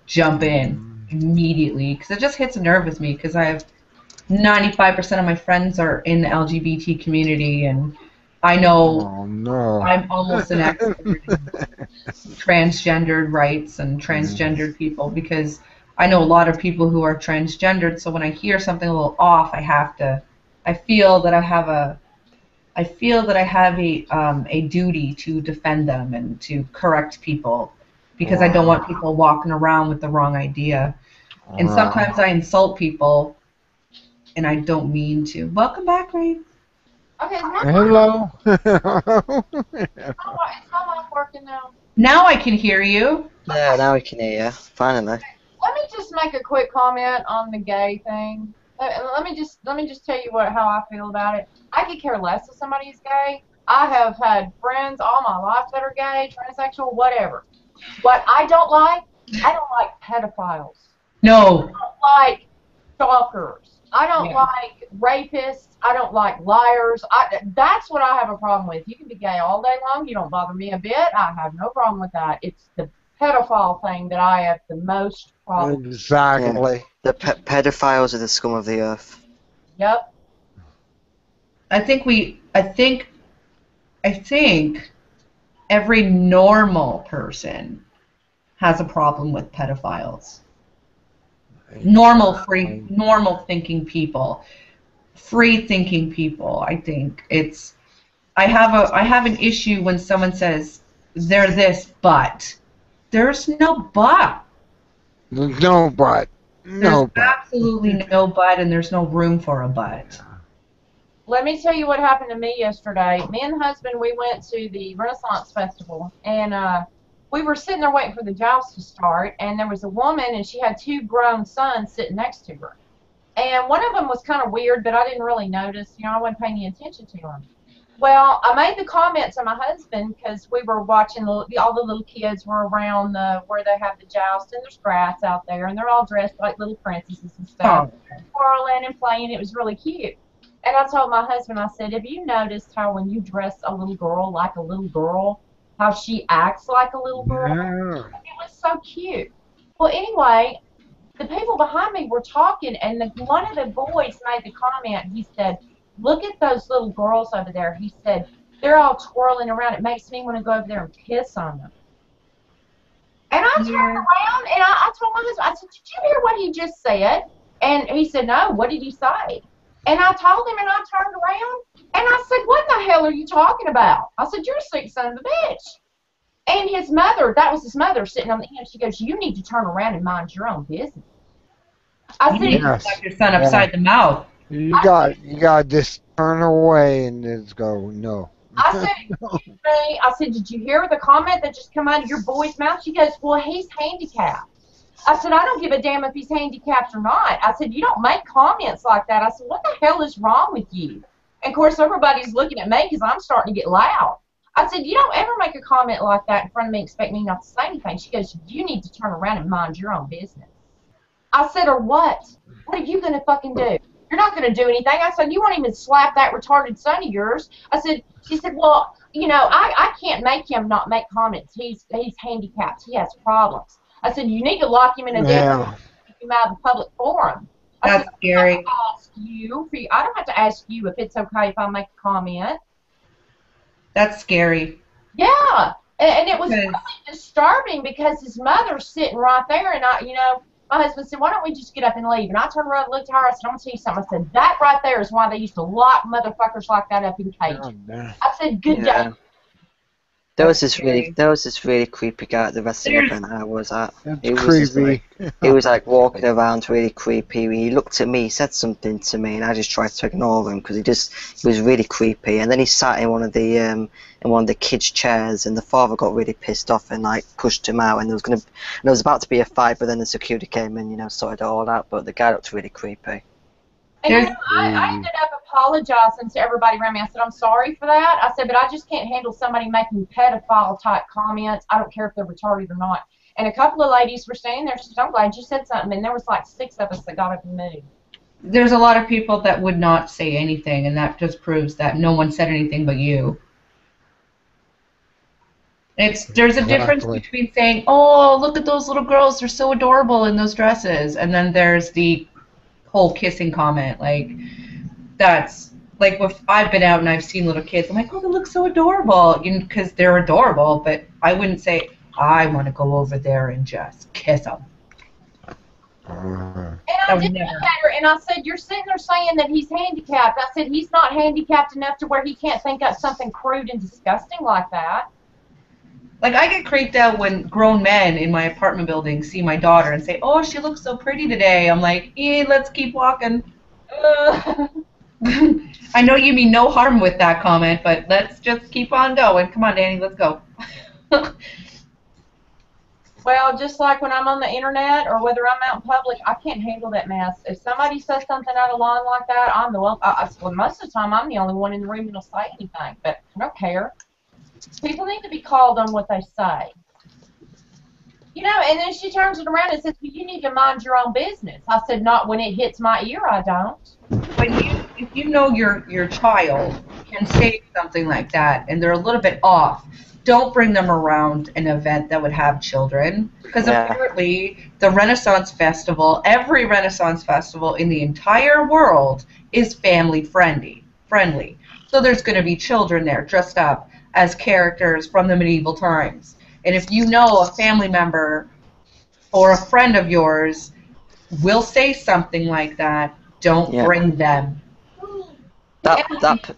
Speaker 4: jump in immediately because it just hits a nerve with me because I have 95% of my friends are in the LGBT community, and I know
Speaker 1: Oh no.
Speaker 4: I'm almost an expert in transgendered rights and transgendered people because I know a lot of people who are transgendered, so when I hear something a little off, I feel that I have a duty to defend them and to correct people because I don't want people walking around with the wrong idea. And sometimes I insult people, and I don't mean to. Welcome back, Ray.
Speaker 2: Okay, is
Speaker 1: Hello.
Speaker 2: my mic working now?
Speaker 4: Now I can hear you.
Speaker 3: Yeah, now we can hear you. Finally.
Speaker 2: Let me just make a quick comment on the gay thing. Let me just tell you how I feel about it. I could care less if somebody is gay. I have had friends all my life that are gay, transsexual, whatever. What I don't like pedophiles.
Speaker 4: No.
Speaker 2: I don't like stalkers. I don't
Speaker 4: Yeah.
Speaker 2: like rapists. I don't like liars. That's what I have a problem with. You can be gay all day long. You don't bother me a bit. I have no problem with that. It's the pedophile thing that I have the most problem with.
Speaker 1: Exactly.
Speaker 3: The pedophiles are the scum of the earth.
Speaker 2: Yep.
Speaker 4: I think every normal person has a problem with pedophiles. Normal thinking people, free thinking people. I think I have an issue when someone says they're this, but there's no but.
Speaker 1: No but. No
Speaker 4: There's
Speaker 1: but.
Speaker 4: absolutely no but, and there's no room for a but.
Speaker 2: Let me tell you what happened to me yesterday. Me and husband, we went to the Renaissance Festival, and we were sitting there waiting for the joust to start, and there was a woman, and she had two grown sons sitting next to her. And one of them was kind of weird, but I didn't really notice. I wasn't paying any attention to him. Well, I made the comment to my husband because we were watching, all the little kids were around where they have the joust, and there's grass out there, and they're all dressed like little princesses and stuff, twirling and playing. It was really cute. And I told my husband, I said, have you noticed how when you dress a little girl like a little girl, how she acts like a little girl?
Speaker 1: Yeah.
Speaker 2: It was so cute. Well, anyway, the people behind me were talking, and one of the boys made the comment. He said, look at those little girls over there. He said, they're all twirling around. It makes me want to go over there and piss on them. And I turned around, and I told my husband, I said, did you hear what he just said? And he said, no, what did he say? And I told him, and I turned around, and I said, what in the hell are you talking about? I said, you're a sick son of a bitch. And his mother, that was his mother sitting on the end, she goes, you need to turn around and mind your own business. I
Speaker 4: You
Speaker 2: said,
Speaker 4: need to slap your son upside the mouth.
Speaker 1: You got to just turn away and just go, no.
Speaker 2: I said, did you hear the comment that just come out of your boy's mouth? She goes, well, he's handicapped. I said, I don't give a damn if he's handicapped or not. I said, you don't make comments like that. I said, what the hell is wrong with you? And, of course, everybody's looking at me because I'm starting to get loud. I said, you don't ever make a comment like that in front of me and expect me not to say anything. She goes, you need to turn around and mind your own business. I said, or what? What are you going to fucking do? You're not going to do anything. I said, you won't even slap that retarded son of yours. She said, well, I can't make him not make comments. He's handicapped. He has problems. I said, you need to lock him in a den, keep him out of the public forum.
Speaker 4: That's scary.
Speaker 2: I don't have to ask you if it's okay if I make a comment.
Speaker 4: That's scary.
Speaker 2: Yeah, and it was really disturbing because his mother's sitting right there, and my husband said, why don't we just get up and leave? And I turned around and looked at her. I said, I'm going to tell you something. I said, that right there is why they used to lock motherfuckers like that up in cages. I said, good day.
Speaker 3: There was this really creepy guy at the wrestling event I was at.
Speaker 1: That's
Speaker 3: He was just
Speaker 1: creepy.
Speaker 3: he was like walking around really creepy. He looked at me, he said something to me, and I just tried to ignore him because he was really creepy. And then he sat in one of the kids' chairs, and the father got really pissed off and like pushed him out. And there was about to be a fight, but then the security came in, sorted it all out. But the guy looked really creepy.
Speaker 7: And I ended up apologizing to everybody around me. I said, I'm sorry for that. I said, but I just can't handle somebody making pedophile-type comments. I don't care if they're retarded or not. And a couple of ladies were standing there. She said, I'm glad you said something. And there was like 6 of us that got up and moved.
Speaker 4: There's a lot of people that would not say anything, and that just proves that no one said anything but you. There's a difference between saying, oh, look at those little girls. They're so adorable in those dresses. And then there's the whole kissing comment, that's like if I've been out and I've seen little kids, I'm like, oh, they look so adorable, because they're adorable, but I wouldn't say I want to go over there and just kiss them.
Speaker 7: And I did look at her and I said, you're sitting there saying that he's handicapped. I said, he's not handicapped enough to where he can't think up something crude and disgusting like that.
Speaker 4: Like, I get creeped out when grown men in my apartment building see my daughter and say, oh, she looks so pretty today. I'm like, let's keep walking. I know you mean no harm with that comment, but let's just keep on going. Come on, Danny, let's go.
Speaker 7: Well, just like when I'm on the internet or whether I'm out in public, I can't handle that mess. If somebody says something out of line like that, I'm the one. Well, most of the time, I'm the only one in the room that'll say anything, but I don't care. People need to be called on what they say. And then she turns it around and says, well, you need to mind your own business. I said, not when it hits my ear, I don't.
Speaker 4: But if you know your child can say something like that and they're a little bit off, don't bring them around an event that would have children. Because apparently the Renaissance Festival, every Renaissance Festival in the entire world is family friendly. So there's going to be children there dressed up as characters from the medieval times. And if you know a family member or a friend of yours will say something like that, don't bring them.
Speaker 7: I kind of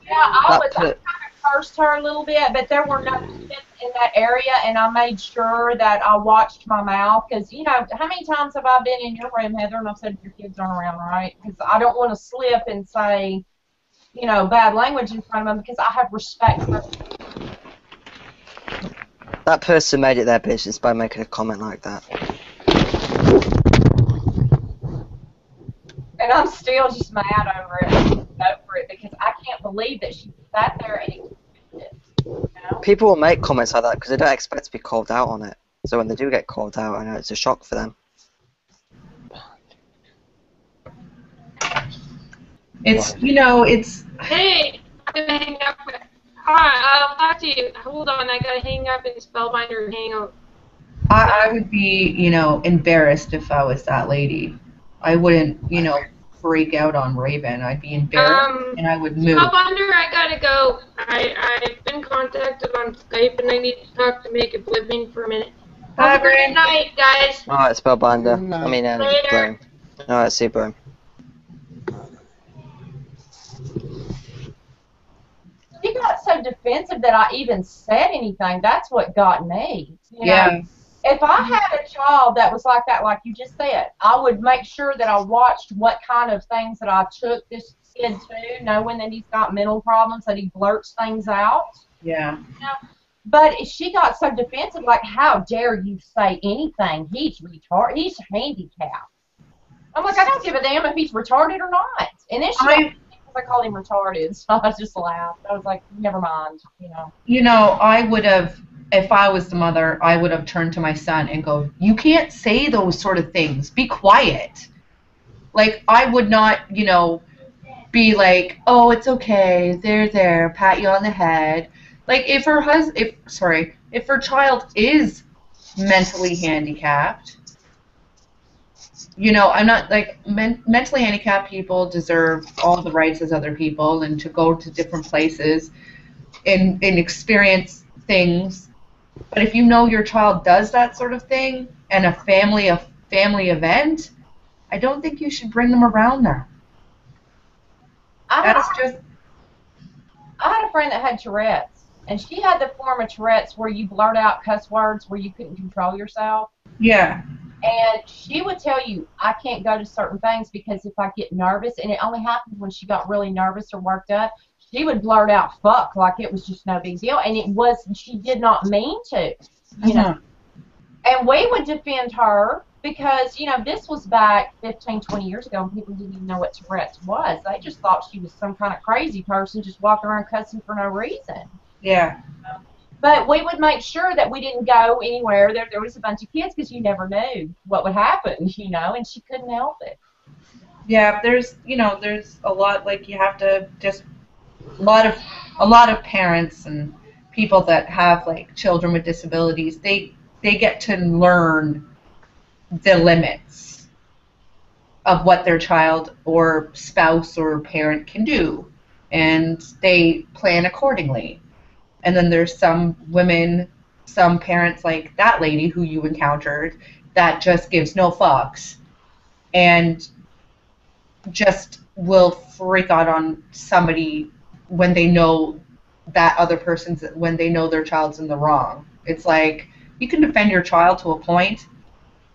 Speaker 7: cursed her a little bit, but there were no kids in that area, and I made sure that I watched my mouth, because, how many times have I been in your room, Heather, and I've said your kids aren't around, right? Because I don't want to slip and say, bad language in front of them, because I have respect for them.
Speaker 3: That person made it their business by making a comment like that.
Speaker 7: And I'm still just mad over it because I can't believe that she sat there and accepted it.
Speaker 3: People will make comments like that because they don't expect to be called out on it. So when they do get called out, I know it's a shock for them.
Speaker 4: It's.
Speaker 2: Hey, I'm gonna hang up. Alright, I'll talk to you. Hold on, I gotta hang up and Spellbinder and hang out.
Speaker 4: I would be, embarrassed if I was that lady. I wouldn't, freak out on Raven. I'd be embarrassed and I would move.
Speaker 2: Spellbinder, I gotta go. I've been contacted on Skype and I need to talk to Make a Living for a minute. Have a good night, guys.
Speaker 3: Alright, Spellbinder.
Speaker 1: No.
Speaker 3: I mean,
Speaker 2: Later.
Speaker 3: Broom. Alright, see you, Broom.
Speaker 7: She got so defensive that I even said anything. That's what got me.
Speaker 4: Yeah.
Speaker 7: If I had a child that was like that, like you just said, I would make sure that I watched what kind of things that I took this kid to, knowing that he's got mental problems, that he blurts things out.
Speaker 4: Yeah.
Speaker 7: But she got so defensive, like, how dare you say anything? He's retarded. He's handicapped. I'm like, I don't give a damn if he's retarded or not. And then I called him retarded, so I just laughed. I was like, never mind,
Speaker 4: I would have, if I was the mother, I would have turned to my son and go, you can't say those sort of things. Be quiet. Like, I would not, be like, oh, it's okay, they're there, pat you on the head. Like, if her child is mentally handicapped, I'm not, like, mentally handicapped people deserve all the rights as other people and to go to different places and experience things. But if you know your child does that sort of thing and a family event, I don't think you should bring them around there.
Speaker 7: I had a friend that had Tourette's, And she had the form of Tourette's where you blurt out cuss words where you couldn't control yourself.
Speaker 4: Yeah.
Speaker 7: And she would tell you, I can't go to certain things because if I get nervous, and it only happened when she got really nervous or worked up, she would blurt out fuck like it was just no big deal. And it was, she did not mean to, you know. And we would defend her because, you know, this was back 15, 20 years ago and people didn't even know what Tourette's was. They just thought she was some kind of crazy person just walking around cussing for no reason.
Speaker 4: Yeah.
Speaker 7: But we would make sure that we didn't go anywhere. There was a bunch of kids because you never knew what would happen, you know, and she couldn't help it.
Speaker 4: Yeah, there's, you know, there's a lot, like, you have to just, a lot of parents and people that have, like, children with disabilities, they get to learn the limits of what their child or spouse or parent can do, and they plan accordingly. And then there's some women, some parents like that lady who you encountered that just gives no fucks and just will freak out on somebody when they know that other person's, when they know their child's in the wrong. It's like, you can defend your child to a point,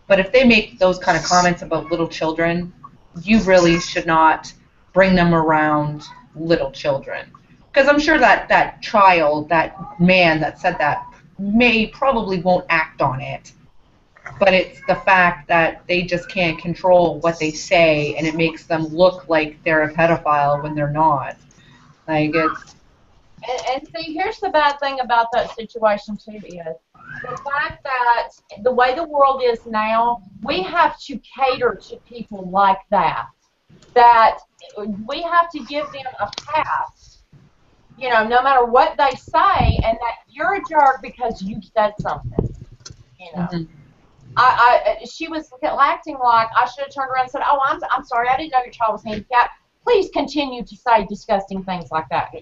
Speaker 4: but if they make those kind of comments about little children, you really should not bring them around little children. Because I'm sure that child, that man that said that, probably won't act on it. But it's the fact that they just can't control what they say, and it makes them look like they're a pedophile when they're not. Like, it's...
Speaker 7: And see, here's the bad thing about that situation, too, is the fact that the way the world is now, we have to cater to people like that. That we have to give them a pass, you know, no matter what they say, and that you're a jerk because you said something, you know. Mm-hmm. She was acting like I should have turned around and said, oh, I'm sorry, I didn't know your child was handicapped. Please continue to say disgusting things like that.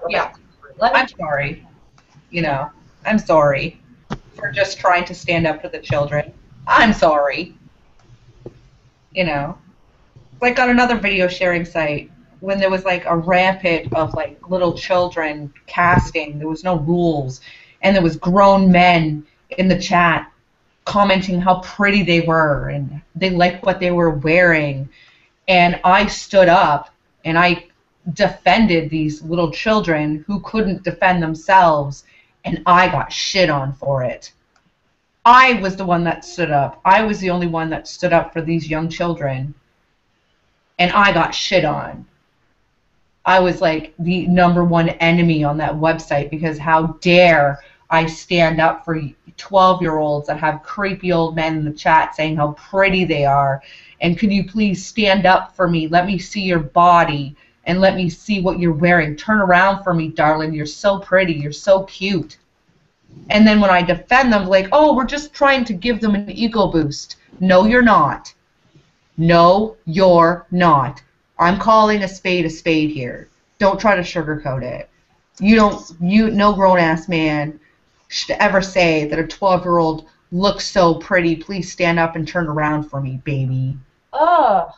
Speaker 4: Yeah, I'm sorry. You know, I'm sorry for just trying to stand up for the children. I'm sorry. You know, like on another video sharing site, when there was like a rampant of like little children casting, there was no rules, and there was grown men in the chat commenting how pretty they were and they liked what they were wearing. And I stood up and I defended these little children who couldn't defend themselves, and I got shit on for it. I was the one that stood up. I was the only one that stood up for these young children, and I got shit on. I was like the #1 enemy on that website because how dare I stand up for 12-year-olds that have creepy old men in the chat saying how pretty they are, and could you please stand up for me? Let me see your body and let me see what you're wearing. Turn around for me, darling. You're so pretty. You're so cute. And then when I defend them, like, oh, we're just trying to give them an ego boost. No, you're not. No, you're not. I'm calling a spade here. Don't try to sugarcoat it. No grown-ass man should ever say that a 12-year-old looks so pretty. Please stand up and turn around for me, baby.
Speaker 7: Oh.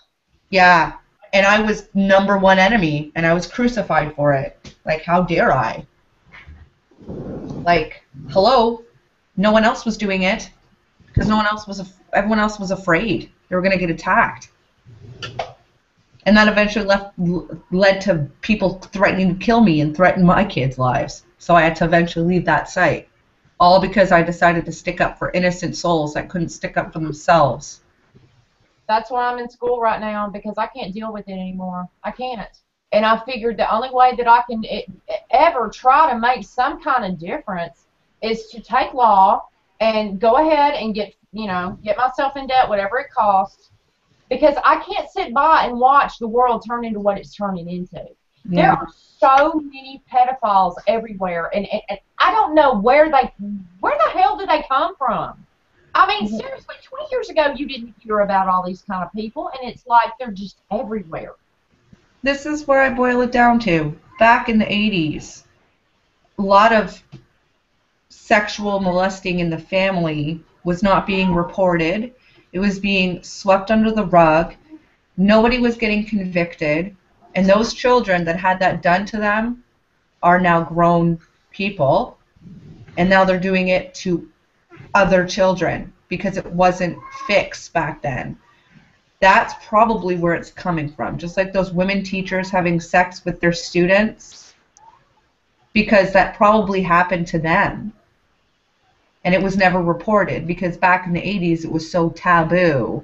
Speaker 4: Yeah, and I was #1 enemy, and I was crucified for it. Like, how dare I? Like, hello? No one else was doing it because everyone else was afraid they were going to get attacked. And that eventually led to people threatening to kill me and threaten my kids' lives. So I had to eventually leave that site. All because I decided to stick up for innocent souls that couldn't stick up for themselves.
Speaker 7: That's why I'm in school right now, because I can't deal with it anymore. I can't. And I figured the only way that I can ever try to make some kind of difference is to take law and go ahead and get myself in debt, whatever it costs, because I can't sit by and watch the world turn into what it's turning into. Yeah. There are so many pedophiles everywhere, and I don't know where the hell do they come from? I mean, seriously, 20 years ago you didn't hear about all these kind of people, and it's like they're just everywhere.
Speaker 4: This is where I boil it down to. Back in the 80s, a lot of sexual molesting in the family was not being reported. It was being swept under the rug. Nobody was getting convicted. And those children that had that done to them are now grown people, and now they're doing it to other children because it wasn't fixed back then. That's probably where it's coming from. Just like those women teachers having sex with their students, because that probably happened to them. And it was never reported because back in the 80s it was so taboo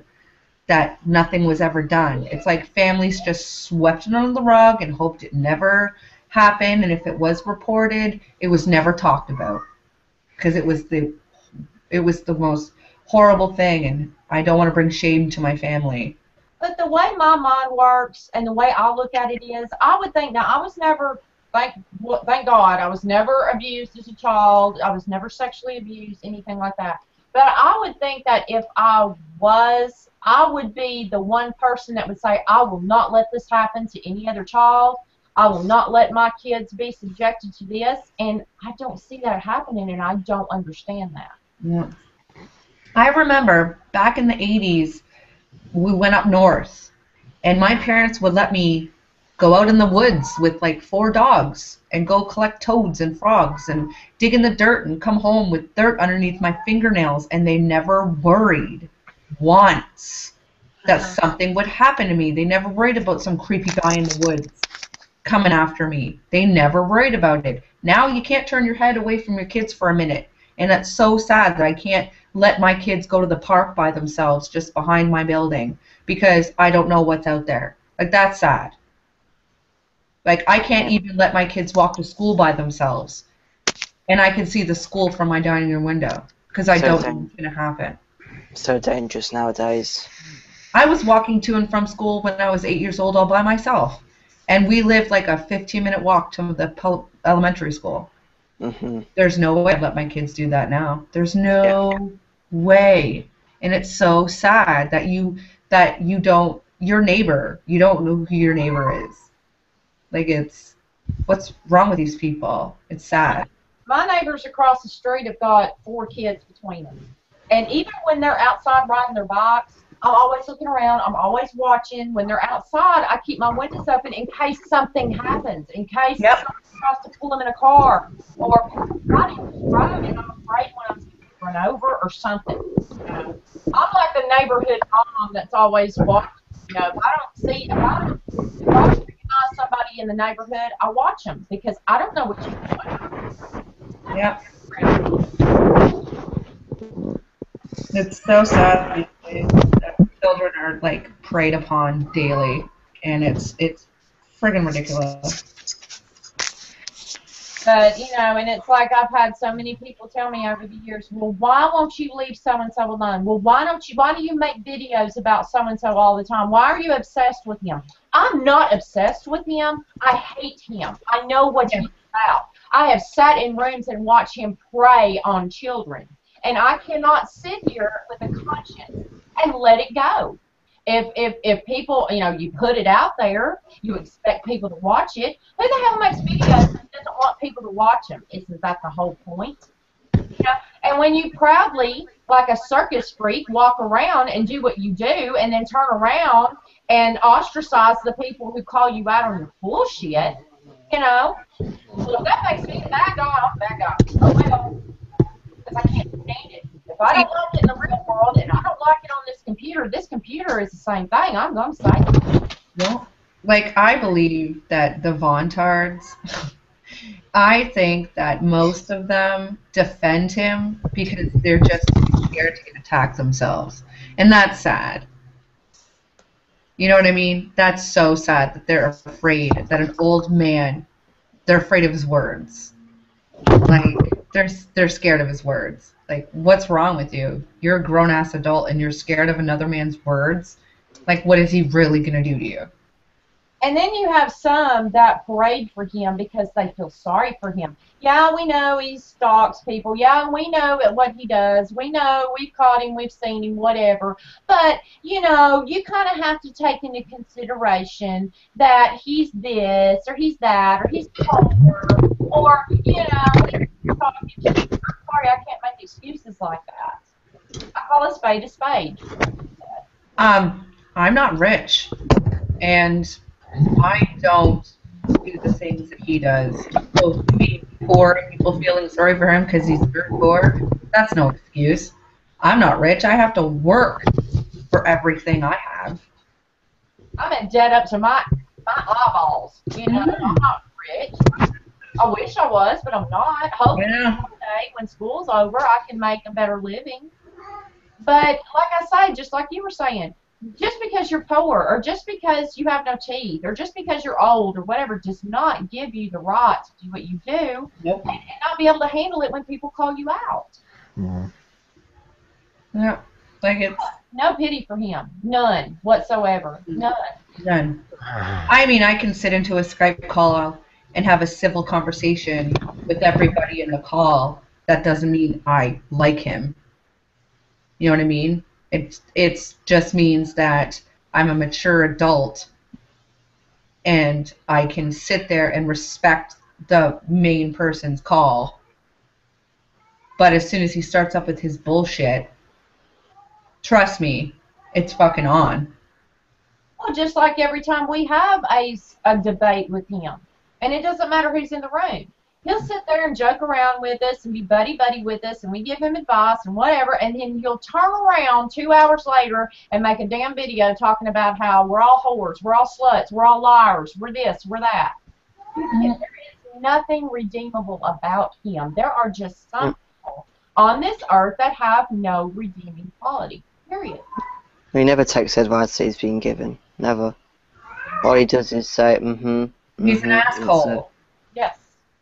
Speaker 4: that nothing was ever done. It's like families just swept it under the rug and hoped it never happened, and if it was reported, it was never talked about because it was the most horrible thing, and I don't want to bring shame to my family.
Speaker 7: But the way my mind works and the way I look at it is, I would think, now I was never, thank God, I was never abused as a child. I was never sexually abused, anything like that. But I would think that if I was, I would be the one person that would say, I will not let this happen to any other child. I will not let my kids be subjected to this. And I don't see that happening, and I don't understand that.
Speaker 4: Yeah. I remember back in the 80s, we went up north, and my parents would let me go out in the woods with like 4 dogs and go collect toads and frogs and dig in the dirt and come home with dirt underneath my fingernails, and they never worried once that something would happen to me. They never worried about some creepy guy in the woods coming after me. They never worried about it. Now you can't turn your head away from your kids for a minute, and that's so sad that I can't let my kids go to the park by themselves just behind my building because I don't know what's out there. Like, that's sad. Like, I can't even let my kids walk to school by themselves, and I can see the school from my dining room window because I don't know what's going to happen.
Speaker 3: So dangerous nowadays.
Speaker 4: I was walking to and from school when I was 8 years old all by myself, and we lived like a 15-minute walk to the elementary school.
Speaker 3: Mm-hmm.
Speaker 4: There's no way I'd let my kids do that now. There's no way. And it's so sad that you don't, your neighbor, you don't know who your neighbor is. Like, it's, what's wrong with these people? It's sad.
Speaker 7: My neighbors across the street have got 4 kids between them. And even when they're outside riding their bikes, I'm always looking around. I'm always watching. When they're outside, I keep my windows open in case something happens, in case someone tries to pull them in a car, or I didn't drive and I'm afraid when I'm run over or something. I'm like the neighborhood mom that's always watching. If I don't recognize somebody in the neighborhood, I watch them because I don't know what you're doing.
Speaker 4: Yeah. It's so sad that children are like preyed upon daily, and it's friggin' ridiculous.
Speaker 7: But and it's like I've had so many people tell me over the years, well, why won't you leave so and so alone? Well, why do you make videos about so and so all the time? Why are you obsessed with him? I'm not obsessed with him. I hate him. I know what he's about. I have sat in rooms and watched him prey on children. And I cannot sit here with a conscience and let it go. If people, you put it out there, you expect people to watch it. Who the hell makes videos and doesn't want people to watch them? Isn't that the whole point? And when you proudly, like a circus freak, walk around and do what you do and then turn around and ostracize the people who call you out on your bullshit, well, if that makes me a bad guy, I'm a bad guy. Oh, well. Because I can't stand it. If I don't like it in the real world and I don't like it on this computer is the same thing. I'm going to say it.
Speaker 4: Well, like, I believe that the Vontards, I think that most of them defend him because they're just scared to attack themselves. And that's sad. You know what I mean? That's so sad that they're afraid that an old man, they're afraid of his words. Like, they're scared of his words. Like, what's wrong with you? You're a grown-ass adult and you're scared of another man's words? Like, what is he really going to do to you?
Speaker 7: And then you have some that parade for him because they feel sorry for him. Yeah, we know he stalks people. Yeah, we know what he does. We know we've caught him, we've seen him, whatever. But, you kind of have to take into consideration that he's this or he's that or he's colder or, sorry, I can't make excuses like that. I call a spade a spade.
Speaker 4: I'm not rich, and I don't do the things that he does. So to me, poor and people feeling sorry for him because he's dirt poor. That's no excuse. I'm not rich. I have to work for everything I have.
Speaker 7: I'm in debt up to my eyeballs. You know, I'm not rich. I wish I was, but I'm not. Hopefully someday when school's over, I can make a better living. But like I say, just like you were saying, just because you're poor or just because you have no teeth or just because you're old or whatever does not give you the right to do what you do and not be able to handle it when people call you out.
Speaker 4: Yeah, like it's
Speaker 7: no pity for him. None whatsoever.
Speaker 4: None. I mean, I can sit into a Skype call and have a civil conversation with everybody in the call. That doesn't mean I like him. You know what I mean? It just means that I'm a mature adult and I can sit there and respect the main person's call. But as soon as he starts up with his bullshit, trust me, it's fucking on.
Speaker 7: Well, just like every time we have a debate with him, and it doesn't matter who's in the room. He'll sit there and joke around with us and be buddy-buddy with us, and we give him advice and whatever, and then he'll turn around 2 hours later and make a damn video talking about how we're all whores, we're all sluts, we're all liars, we're this, we're that. There is nothing redeemable about him. There are just some people on this earth that have no redeeming quality, period.
Speaker 3: He never takes advice that he's been given. Never. All he does is say,
Speaker 4: He's an asshole.
Speaker 7: Yes.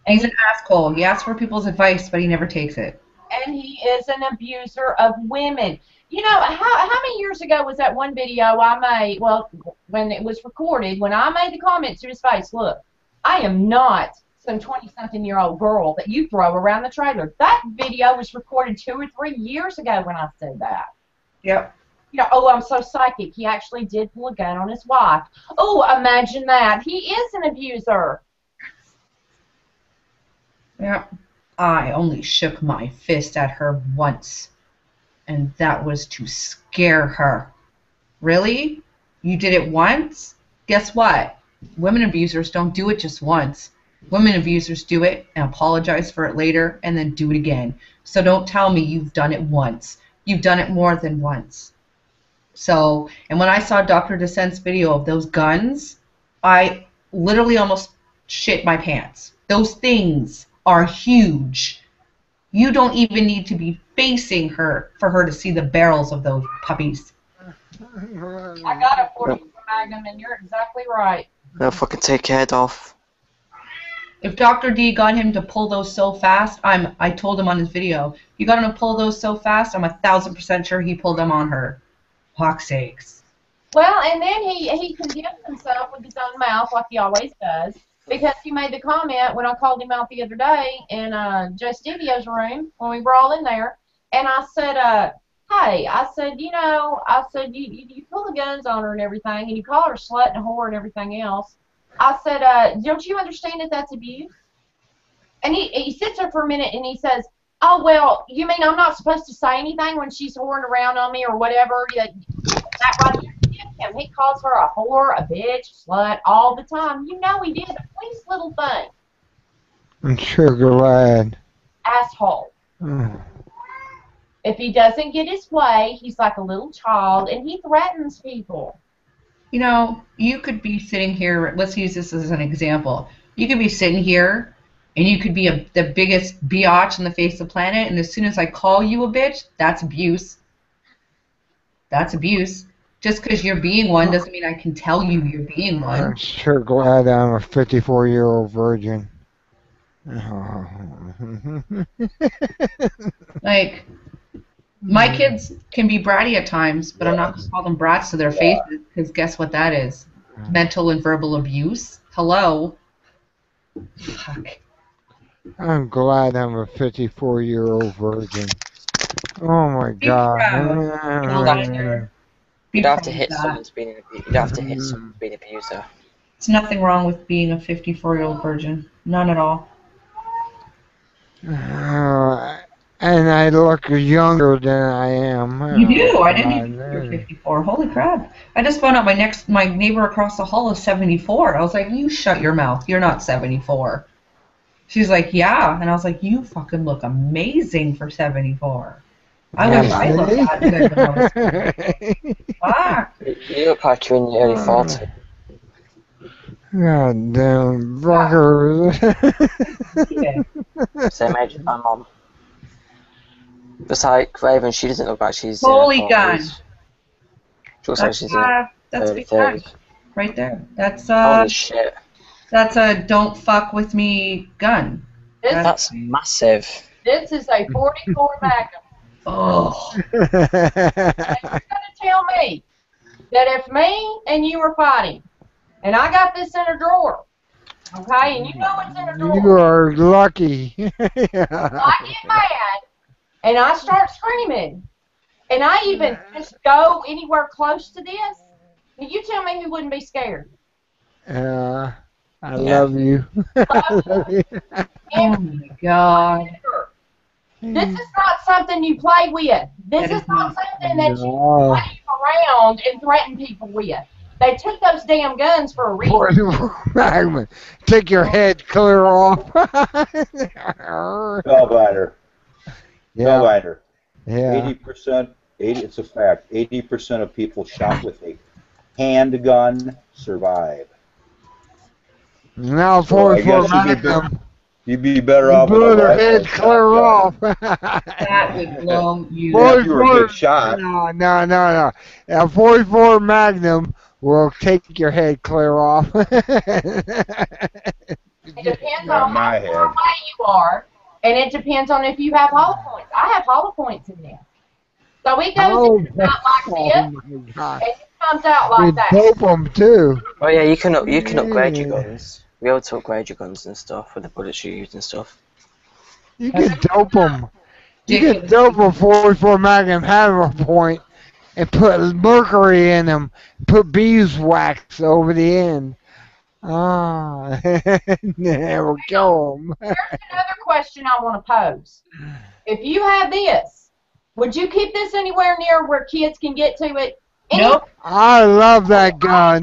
Speaker 4: He's an asshole. He asks for people's advice, but he never takes it.
Speaker 7: And he is an abuser of women. You know, how many years ago was that one video I made, well, when it was recorded, when I made the comment to his face, look, I am not some 20-something-year-old girl that you throw around the trailer. That video was recorded 2 or 3 years ago when I said that.
Speaker 4: Yep.
Speaker 7: You know, oh, I'm so psychic. He actually did pull a gun on his wife. Oh, imagine that. He is an abuser.
Speaker 4: Yeah, I only shook my fist at her once, and that was to scare her. Really? You did it once? Guess what? Women abusers don't do it just once. Women abusers do it and apologize for it later and then do it again. So don't tell me you've done it once. You've done it more than once. So, and when I saw Dr. Descent's video of those guns, I literally almost shit my pants. Those things are huge. You don't even need to be facing her for her to see the barrels of those puppies.
Speaker 7: I got a 44 Magnum, and you're exactly right.
Speaker 3: They'll fucking take your head off.
Speaker 4: If Dr. D got him to pull those so fast, I told him on his video, you got him to pull those so fast, I'm 1,000% sure he pulled them on her. Hawk's sakes.
Speaker 7: Well, and then he condemned himself with his own mouth like he always does. Because he made the comment when I called him out the other day in Joe Stevio's room when we were all in there, and I said, hey, I said, you know, I said, you pull the guns on her and everything, and you call her a slut and a whore and everything else. I said, don't you understand that that's abuse? And he sits there for a minute and he says, oh, well, you mean I'm not supposed to say anything when she's whoring around on me or whatever? That right there. Him. He calls her a whore, a bitch, slut all the time. You know he did the least little thing.
Speaker 1: And sugar lad.
Speaker 7: Asshole. If he doesn't get his way, he's like a little child, and he threatens people.
Speaker 4: You know, you could be sitting here, let's use this as an example. You could be sitting here, and you could be the biggest biatch on the face of the planet, and as soon as I call you a bitch, that's abuse. That's abuse. Just because you're being one doesn't mean I can tell you you're being one.
Speaker 1: I'm sure glad I'm a 54-year-old virgin.
Speaker 4: Like, my kids can be bratty at times, but I'm not going to call them brats to their faces, because guess what that is? Mental and verbal abuse. Hello? Fuck.
Speaker 1: I'm glad I'm a 54-year-old virgin. Oh my God.
Speaker 3: You don't have to hit someone's being an abuser. You don't have to hit someone being an abuser.
Speaker 4: There's nothing wrong with being a 54-year-old virgin. None at all.
Speaker 1: And I look younger than I am.
Speaker 4: You do. I didn't even know you're 54. Holy crap. I just found out my neighbor across the hall is 74. I was like, you shut your mouth. You're not 74. She's like, yeah. And I was like, you fucking look amazing for 74. I wish I looked that good when I was 20. Fuck.
Speaker 3: You look like you're in your early 40s.
Speaker 1: God damn, Brocker.
Speaker 3: Same age as my mum. Just like Raven, she doesn't look like she's
Speaker 4: Holy
Speaker 3: in her
Speaker 4: gun.
Speaker 3: 40s. She looks like she's in
Speaker 4: That's
Speaker 3: early
Speaker 4: big time.
Speaker 3: 30s.
Speaker 4: Right there. That's
Speaker 3: Holy shit.
Speaker 4: That's a don't fuck with me gun.
Speaker 3: That's massive.
Speaker 7: This is a 44 Magnum.
Speaker 4: Oh.
Speaker 7: And you're gonna tell me that if me and you were fighting, and I got this in a drawer, okay, and you know it's in a drawer,
Speaker 1: You are lucky.
Speaker 7: I get mad, and I start screaming, and I even just go anywhere close to this, and you tell me who wouldn't be scared.
Speaker 1: I love you. I love you.
Speaker 4: Oh my God.
Speaker 7: This is not something you play with. This is not something that you
Speaker 1: No.
Speaker 7: play around and threaten people with. They took those damn guns for a reason.
Speaker 1: Magnum, take your head clear off.
Speaker 6: Spellbinder.
Speaker 1: Yeah,
Speaker 6: Spellbinder.
Speaker 1: yeah.
Speaker 6: 80%, it's a fact, 80% of people shot with a handgun survive.
Speaker 1: Now
Speaker 6: So I
Speaker 1: 44
Speaker 6: guess
Speaker 1: Magnum.
Speaker 6: You'd be better off with
Speaker 1: Blew
Speaker 6: a
Speaker 1: their
Speaker 6: rifle
Speaker 1: head
Speaker 6: and
Speaker 1: clear
Speaker 6: shotgun.
Speaker 1: off.
Speaker 4: That would blow you.
Speaker 6: Yeah, if you were a good shot.
Speaker 1: No. A 44 Magnum will take your head clear off.
Speaker 7: It depends
Speaker 6: Not
Speaker 7: on
Speaker 6: my
Speaker 7: how
Speaker 6: head.
Speaker 7: far away you are, and it depends on if you have hollow points. I have hollow points in there. So it goes in out like this,
Speaker 1: my God.
Speaker 7: and it comes out
Speaker 1: You
Speaker 7: like that.
Speaker 1: dope them too.
Speaker 3: Oh yeah, you can upgrade your guns. Be able to upgrade your guns and stuff with the bullets you use and stuff.
Speaker 1: You can dope them. You can dope a 44 Magnum hammer point and put mercury in them. Put beeswax over the end. Ah, never kill them.
Speaker 7: Here's another question I want to pose. If you have this, would you keep this anywhere near where kids can get to it?
Speaker 4: Nope.
Speaker 1: I love that gun.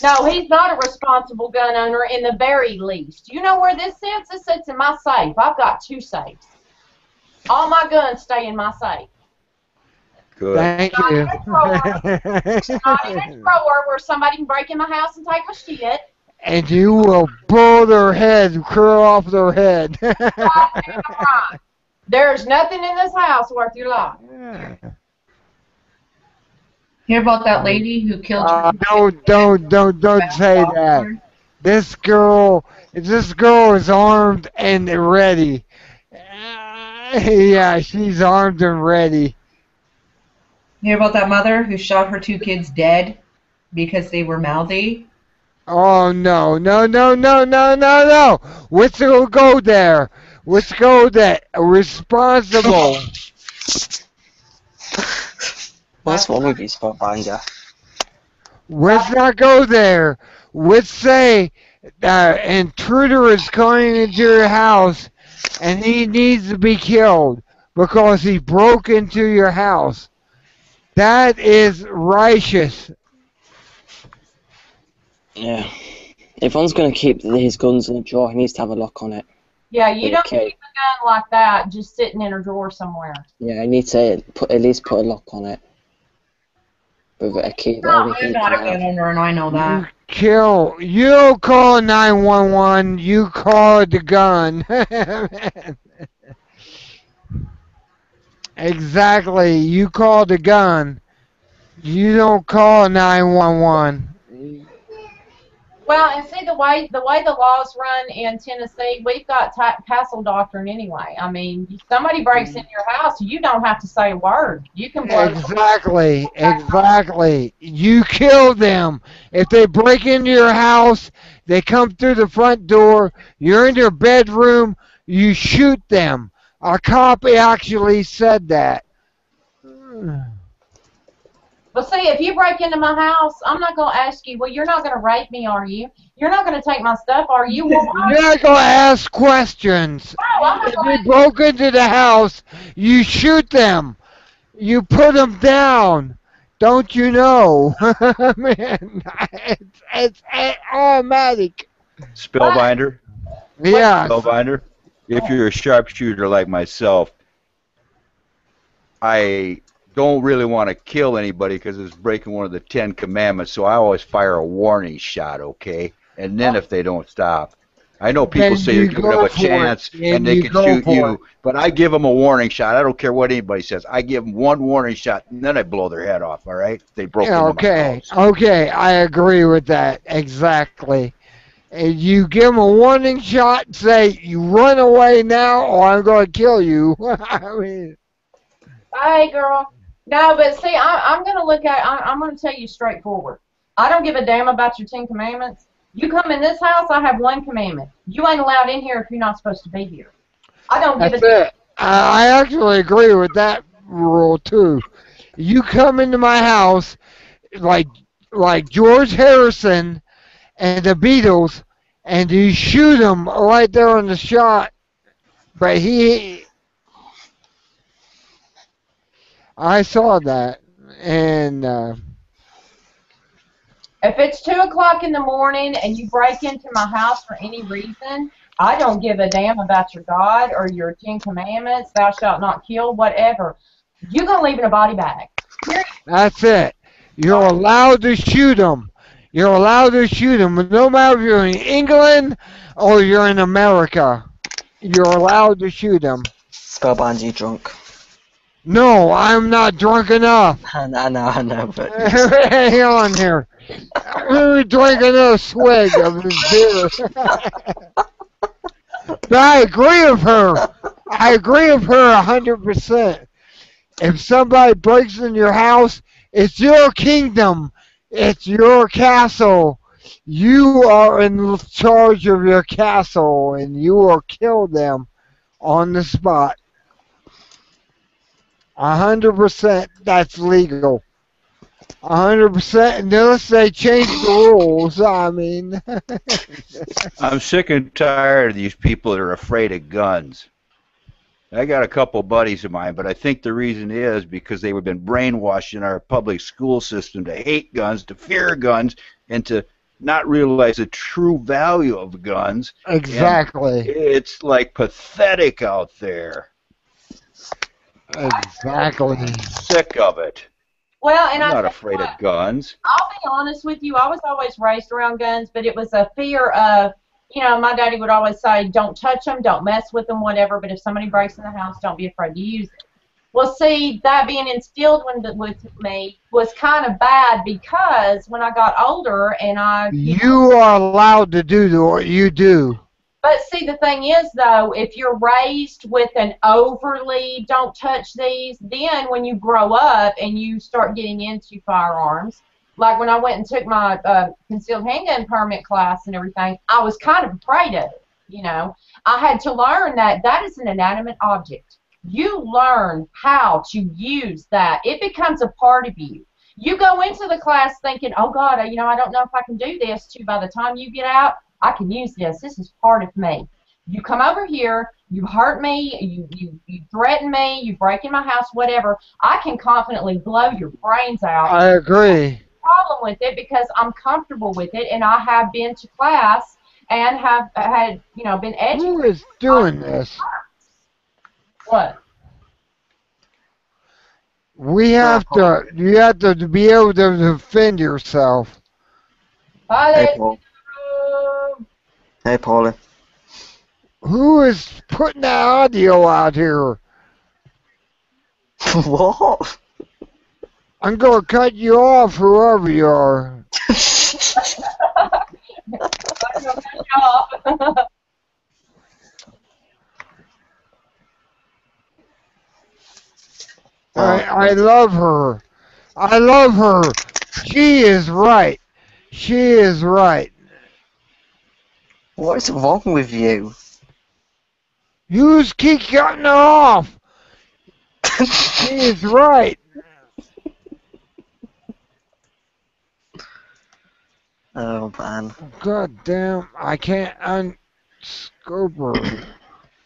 Speaker 7: No, he's not a responsible gun owner in the very least. You know where this sits? This sits in my safe. I've got 2 safes. All my guns stay in my safe.
Speaker 6: Good.
Speaker 1: Thank
Speaker 7: Not
Speaker 1: you.
Speaker 7: in a drawer where somebody can break in my house and take my shit.
Speaker 1: And you will blow their head, clear off their head.
Speaker 7: Right. There's nothing in this house worth your life.
Speaker 4: Hear about that lady who killed her?
Speaker 1: Don't say that. This girl is armed and ready. Yeah, she's armed and ready.
Speaker 4: Hear about that mother who shot her 2 kids dead because they were mouthy?
Speaker 1: Oh no. Let's go there. Let's go there. Responsible.
Speaker 3: What's wrong with you, Spellbinder?
Speaker 1: Let's not go there. Let's say that an intruder is coming into your house and he needs to be killed because he broke into your house. That is righteous.
Speaker 3: Yeah. If one's going to keep his guns in a drawer, he needs to have a lock on it.
Speaker 7: Yeah, you don't
Speaker 3: Okay.
Speaker 7: keep a gun like that just sitting in a drawer somewhere.
Speaker 3: Yeah, I need to at least put a lock on it. With a key that
Speaker 4: I'm
Speaker 3: everything
Speaker 4: not a
Speaker 3: can
Speaker 4: gun
Speaker 3: have.
Speaker 4: owner, and I know that.
Speaker 1: You call 911, you call the gun. Exactly, you call the gun. You don't call 911.
Speaker 7: Well, and see the way the laws run in Tennessee, we've got castle doctrine anyway. I mean, if somebody breaks into your house, you don't have to say a word. You can blow.
Speaker 1: Exactly. You kill them. If they break into your house, they come through the front door, you're in your bedroom, you shoot them. A cop actually said that.
Speaker 7: Well, see, if you break into my house, I'm not going to ask you, well, you're not going to rape me, are you? You're not going to take my stuff, are you? Well,
Speaker 1: You're not going to ask questions.
Speaker 7: no, I'm not
Speaker 1: If
Speaker 7: going
Speaker 1: they broke into the house, you shoot them. You put them down. Don't you know? Man, it's automatic.
Speaker 6: Spellbinder.
Speaker 1: Yeah.
Speaker 6: Spellbinder. If you're a sharpshooter like myself, I don't really want to kill anybody because it's breaking one of the 10 Commandments, so I always fire a warning shot, okay? And then if they don't stop. I know people
Speaker 1: Then
Speaker 6: say
Speaker 1: you
Speaker 6: you're giving them
Speaker 1: go
Speaker 6: a
Speaker 1: for
Speaker 6: chance
Speaker 1: it,
Speaker 6: and they
Speaker 1: you
Speaker 6: can
Speaker 1: go
Speaker 6: shoot
Speaker 1: for
Speaker 6: you,
Speaker 1: it.
Speaker 6: but I give them a warning shot. I don't care what anybody says. I give them one warning shot, and then I blow their head off, all right? They broke
Speaker 1: Yeah,
Speaker 6: into my
Speaker 1: okay,
Speaker 6: house.
Speaker 1: okay, I agree with that exactly. And you give them a warning shot, and say you run away now, or I'm going to kill you. I mean,
Speaker 7: Hey, girl. No, but see, I'm going to look at, I'm going to tell you straightforward. I don't give a damn about your 10 commandments. You come in this house, I have one commandment. You ain't allowed in here if you're not supposed to be here. I don't give
Speaker 1: that's
Speaker 7: a damn.
Speaker 1: it. I actually agree with that rule too. You come into my house like George Harrison and the Beatles, and you shoot him right there on the shot. But I saw that, and
Speaker 7: If it's 2 o'clock in the morning and you break into my house for any reason, I don't give a damn about your God or your 10 commandments, thou shalt not kill, whatever. You're going to leave in a body bag. Period.
Speaker 1: that's it. You're allowed to shoot him. You're allowed to shoot him, no matter if you're in England or you're in America. You're allowed to shoot him.
Speaker 3: Spellbinder, you drunk?
Speaker 1: No, I'm not drunk enough.
Speaker 3: I know, but
Speaker 1: Hang on here. Let me drink another swig of this beer. But I agree with her. I agree with her 100%. If somebody breaks in your house, it's your kingdom. It's your castle. You are in charge of your castle, and you will kill them on the spot. 100% that's legal. 100% unless they change the rules. I mean,
Speaker 6: I'm sick and tired of these people that are afraid of guns. I got a couple buddies of mine, but I think the reason is because they've been brainwashed in our public school system to hate guns, to fear guns, and to not realize the true value of guns.
Speaker 1: exactly.
Speaker 6: And it's like pathetic out there.
Speaker 1: Exactly.
Speaker 6: Sick of it.
Speaker 7: Well, and
Speaker 6: I'm
Speaker 7: I
Speaker 6: not
Speaker 7: tell you
Speaker 6: afraid
Speaker 7: what,
Speaker 6: of guns.
Speaker 7: I'll be honest with you. I was always raised around guns, but it was a fear of, my daddy would always say, don't touch them, don't mess with them, whatever, but if somebody breaks in the house, don't be afraid to use it. Well, see, that being instilled with me was kind of bad because when I got older and
Speaker 1: You are allowed to do what you do.
Speaker 7: But see, the thing is, though, if you're raised with an overly don't touch these, then when you grow up and you start getting into firearms, like when I went and took my concealed handgun permit class and everything, I was kind of afraid of it, I had to learn that that is an inanimate object. You learn how to use that. It becomes a part of you. You go into the class thinking, oh, God, I don't know if I can do this, too. By the time you get out, I can use this. This is part of me. You come over here, you hurt me, you threaten me, you break in my house, whatever. I can confidently blow your brains out.
Speaker 1: I agree.
Speaker 7: Problem with it because I'm comfortable with it, and I have been to class and have had, been educated.
Speaker 1: Who is doing this?
Speaker 7: What?
Speaker 1: You have to be able to defend yourself.
Speaker 3: Hey, Paul. Hey, Paulie.
Speaker 1: Who is putting that audio out here?
Speaker 3: What?
Speaker 1: I'm going to cut you off, whoever you are. I love her. I love her. She is right. She is right.
Speaker 3: What is wrong with you?
Speaker 1: You just keep cutting her off. She is right.
Speaker 3: Oh, man.
Speaker 1: God damn, I can't unscope her.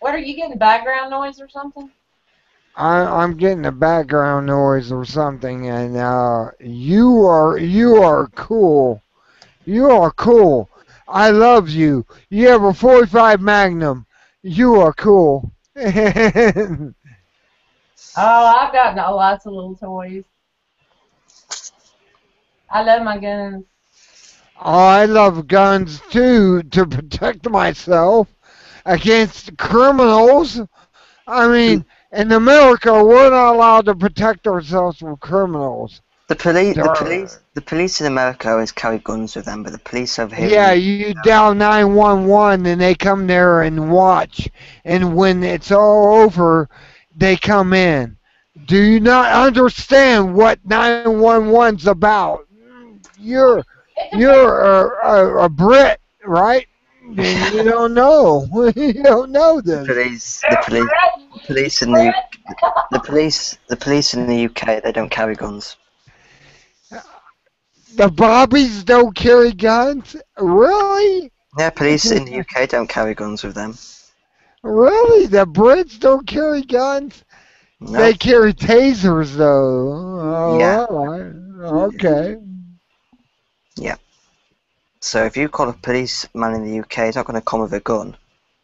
Speaker 7: What, are you getting background noise or something?
Speaker 1: I'm getting a background noise or something, and you are cool. You are cool. I love you. You have a 45 Magnum. You are cool. Oh,
Speaker 7: Oh, I've got lots of little toys. I love my guns.
Speaker 1: I love guns too to protect myself against criminals. I mean, in America, we're not allowed to protect ourselves from criminals.
Speaker 3: The police in America always carry guns with them, but the police over here.
Speaker 1: Yeah, you dial 911 and they come there and watch. And when it's all over, they come in. Do you not understand what 911's about? You're a Brit, right? And you don't know. You don't know this.
Speaker 3: The police in the UK, they don't carry guns.
Speaker 1: The Bobbies don't carry guns? Really?
Speaker 3: Yeah, police in the UK don't carry guns with them.
Speaker 1: Really? The Brits don't carry guns?
Speaker 3: No.
Speaker 1: They carry tasers, though. Oh,
Speaker 3: Yeah.
Speaker 1: all right. Okay.
Speaker 3: Yeah. So if you call a policeman in the UK, he's not going to come with a gun.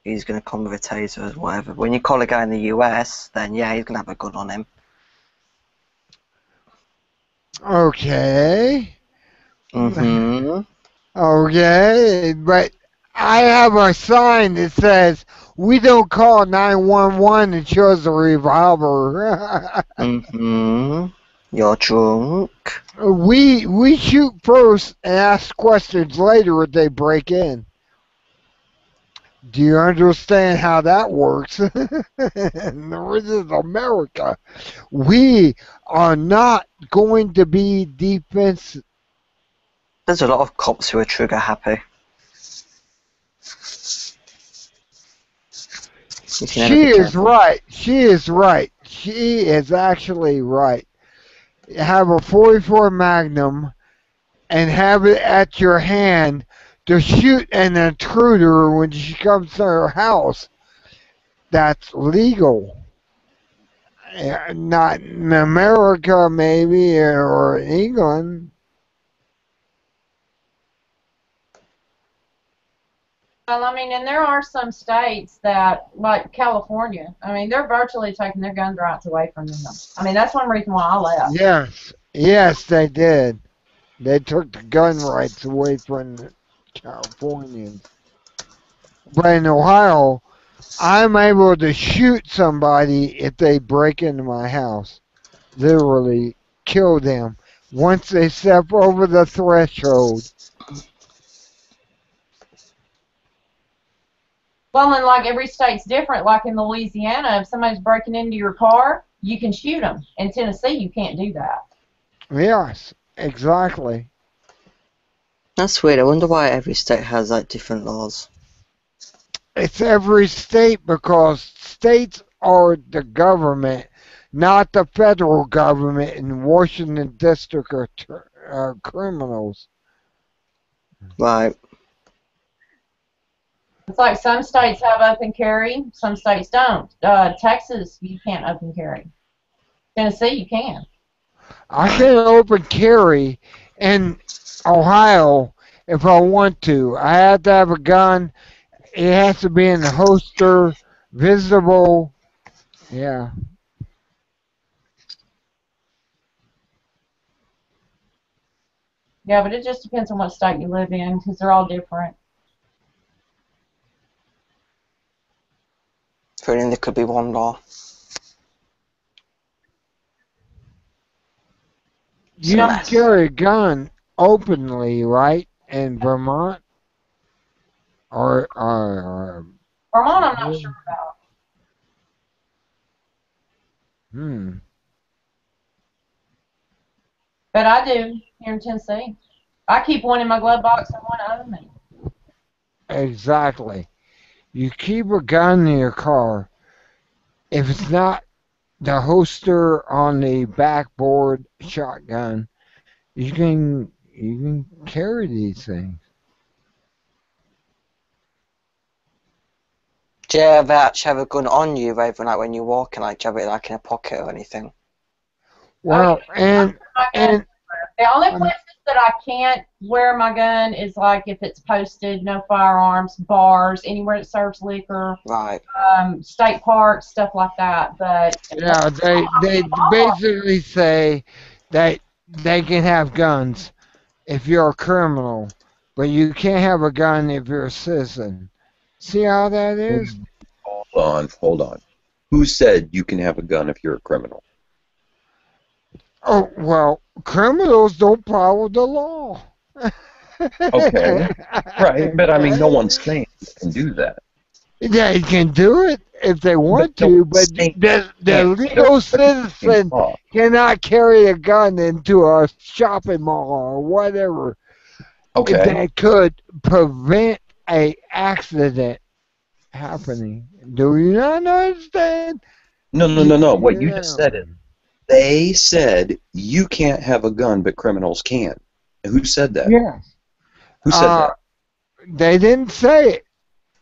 Speaker 3: He's going to come with a taser or whatever. When you call a guy in the US, then yeah, he's going to have a gun on him.
Speaker 1: Okay.
Speaker 3: Mm-hmm.
Speaker 1: Okay, but I have a sign that says, "We don't call 911," and shows a revolver.
Speaker 3: Mm-hmm. You're drunk.
Speaker 1: We shoot first and ask questions later if they break in. Do you understand how that works? This is America. We are not going to be defensive.
Speaker 3: There's a lot of cops who are trigger happy.
Speaker 1: She is right. She is right. She is actually right. Have a 44 Magnum and have it at your hand to shoot an intruder when she comes to her house. That's legal. Not in America, maybe, or England.
Speaker 7: Well, I mean, and there are some states that, like California, I mean, they're virtually taking their gun rights away from them. I mean, that's one reason why I left.
Speaker 1: Yes. Yes, they did. They took the gun rights away from the Californians. But in Ohio, I'm able to shoot somebody if they break into my house. Literally kill them once they step over the threshold.
Speaker 7: Well, and like every state's different. Like in Louisiana, if somebody's breaking into your car, you can shoot them. In Tennessee, you can't do that.
Speaker 1: Yes, exactly.
Speaker 3: That's weird. I wonder why every state has like different laws.
Speaker 1: It's every state because states are the government, not the federal government in Washington District or criminals.
Speaker 3: Right.
Speaker 7: It's like some states have open carry, some states don't. Texas, you can't open carry. Tennessee, you can.
Speaker 1: I can open carry in Ohio if I want to. I have to have a gun. It has to be in the holster, visible. Yeah.
Speaker 7: Yeah, but it just depends on what state you live in because they're all different.
Speaker 3: Feeling there could be one law.
Speaker 1: You can carry a gun openly, right, in Vermont? Or
Speaker 7: Vermont, I'm not sure about. But I do here in Tennessee. I keep one in my glove box and one on me.
Speaker 1: Exactly. You keep a gun in your car. If it's not the holster on the backboard shotgun, you can carry these things.
Speaker 3: Do you ever actually have a gun on you, rather like when you're walking, like do you have it like in a pocket or anything?
Speaker 1: Well, and
Speaker 7: The only places that I can't wear my gun is like if it's posted no firearms, bars, anywhere that serves liquor,
Speaker 3: Right.
Speaker 7: state parks, stuff like that. But
Speaker 1: yeah, they basically say that they can have guns if you're a criminal, but you can't have a gun if you're a citizen. See how that is?
Speaker 8: Hold on. Who said you can have a gun if you're a criminal?
Speaker 1: Oh, well, criminals don't follow the law.
Speaker 8: Okay. Right, but I mean, no one's saying you can do that.
Speaker 1: They can do it if they want
Speaker 8: But
Speaker 1: to,
Speaker 8: don't
Speaker 1: but
Speaker 8: say-
Speaker 1: the legal citizen cannot carry a gun into a shopping mall or whatever.
Speaker 8: Okay.
Speaker 1: That could prevent a accident happening. Do you not understand?
Speaker 8: No. What you just
Speaker 1: Yeah.
Speaker 8: said is they said you can't have a gun, but criminals can. Who said that?
Speaker 1: Yes.
Speaker 8: Who said that?
Speaker 1: They didn't say it.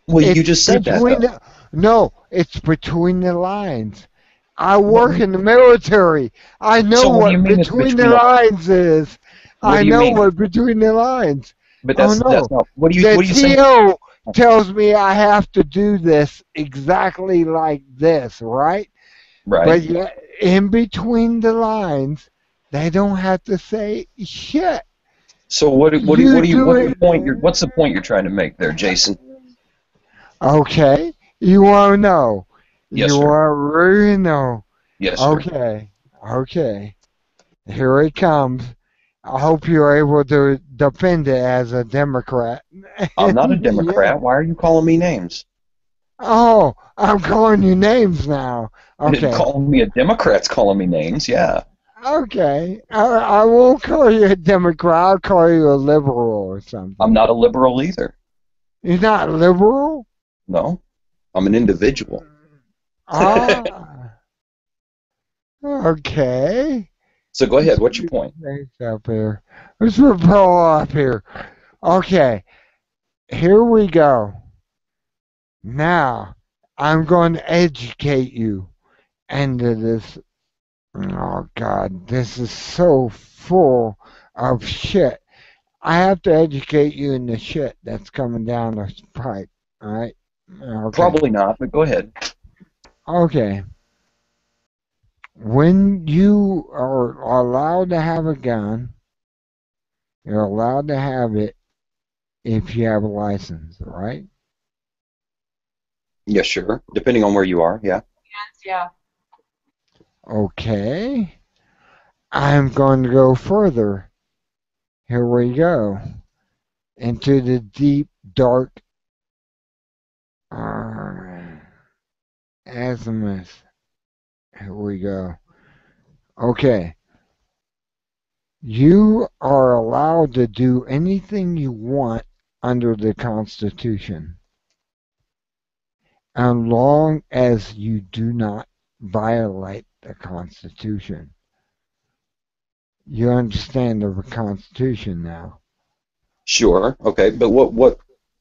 Speaker 8: Well, you
Speaker 1: It's
Speaker 8: just said that.
Speaker 1: between
Speaker 8: Though.
Speaker 1: no, it's between the lines. I work in the military. I know
Speaker 8: So what do
Speaker 1: what
Speaker 8: you mean it's
Speaker 1: between the
Speaker 8: between the-
Speaker 1: lines is.
Speaker 8: What
Speaker 1: I
Speaker 8: do you
Speaker 1: know
Speaker 8: mean?
Speaker 1: what between the lines.
Speaker 8: But that's
Speaker 1: no.
Speaker 8: that's not. What do you
Speaker 1: The
Speaker 8: say?
Speaker 1: TO tells me I have to do this exactly like this, right?
Speaker 8: Right.
Speaker 1: But yet, in between the lines, they don't have to say shit.
Speaker 8: So what's the point what's the point you're trying to make there, Jason?
Speaker 1: Okay, you want to know?
Speaker 8: Yes,
Speaker 1: you
Speaker 8: sir.
Speaker 1: want to really know?
Speaker 8: Yes, sir.
Speaker 1: Okay. Here it comes. I hope you're able to defend it as a Democrat.
Speaker 8: I'm not a Democrat.
Speaker 1: Yeah.
Speaker 8: Why are you calling me names?
Speaker 1: Oh, I'm calling you names now. Okay.
Speaker 8: Calling me a Democrat's calling me names, yeah.
Speaker 1: Okay. I won't call you a Democrat. I'll call you a liberal or something.
Speaker 8: I'm not a liberal either.
Speaker 1: You're not liberal?
Speaker 8: No. I'm an individual.
Speaker 1: Ah. Okay.
Speaker 8: So go ahead, what's your point?
Speaker 1: Thanks up here. Let's propel up here. Okay. Here we go. Now, I'm going to educate you into this. Oh, God, this is so full of shit. I have to educate you in the shit that's coming down the pipe, all right? Okay.
Speaker 8: Probably not, but go ahead.
Speaker 1: Okay. When you are allowed to have a gun, you're allowed to have it if you have a license, right?
Speaker 8: Yeah, sure. Depending on where you are, yeah.
Speaker 7: yeah.
Speaker 1: Okay. I'm going to go further. Here we go. Into the deep, dark azimuth. Here we go. Okay. You are allowed to do anything you want under the Constitution, as long as you do not violate the Constitution. You understand the Constitution now.
Speaker 8: Sure. Okay, but what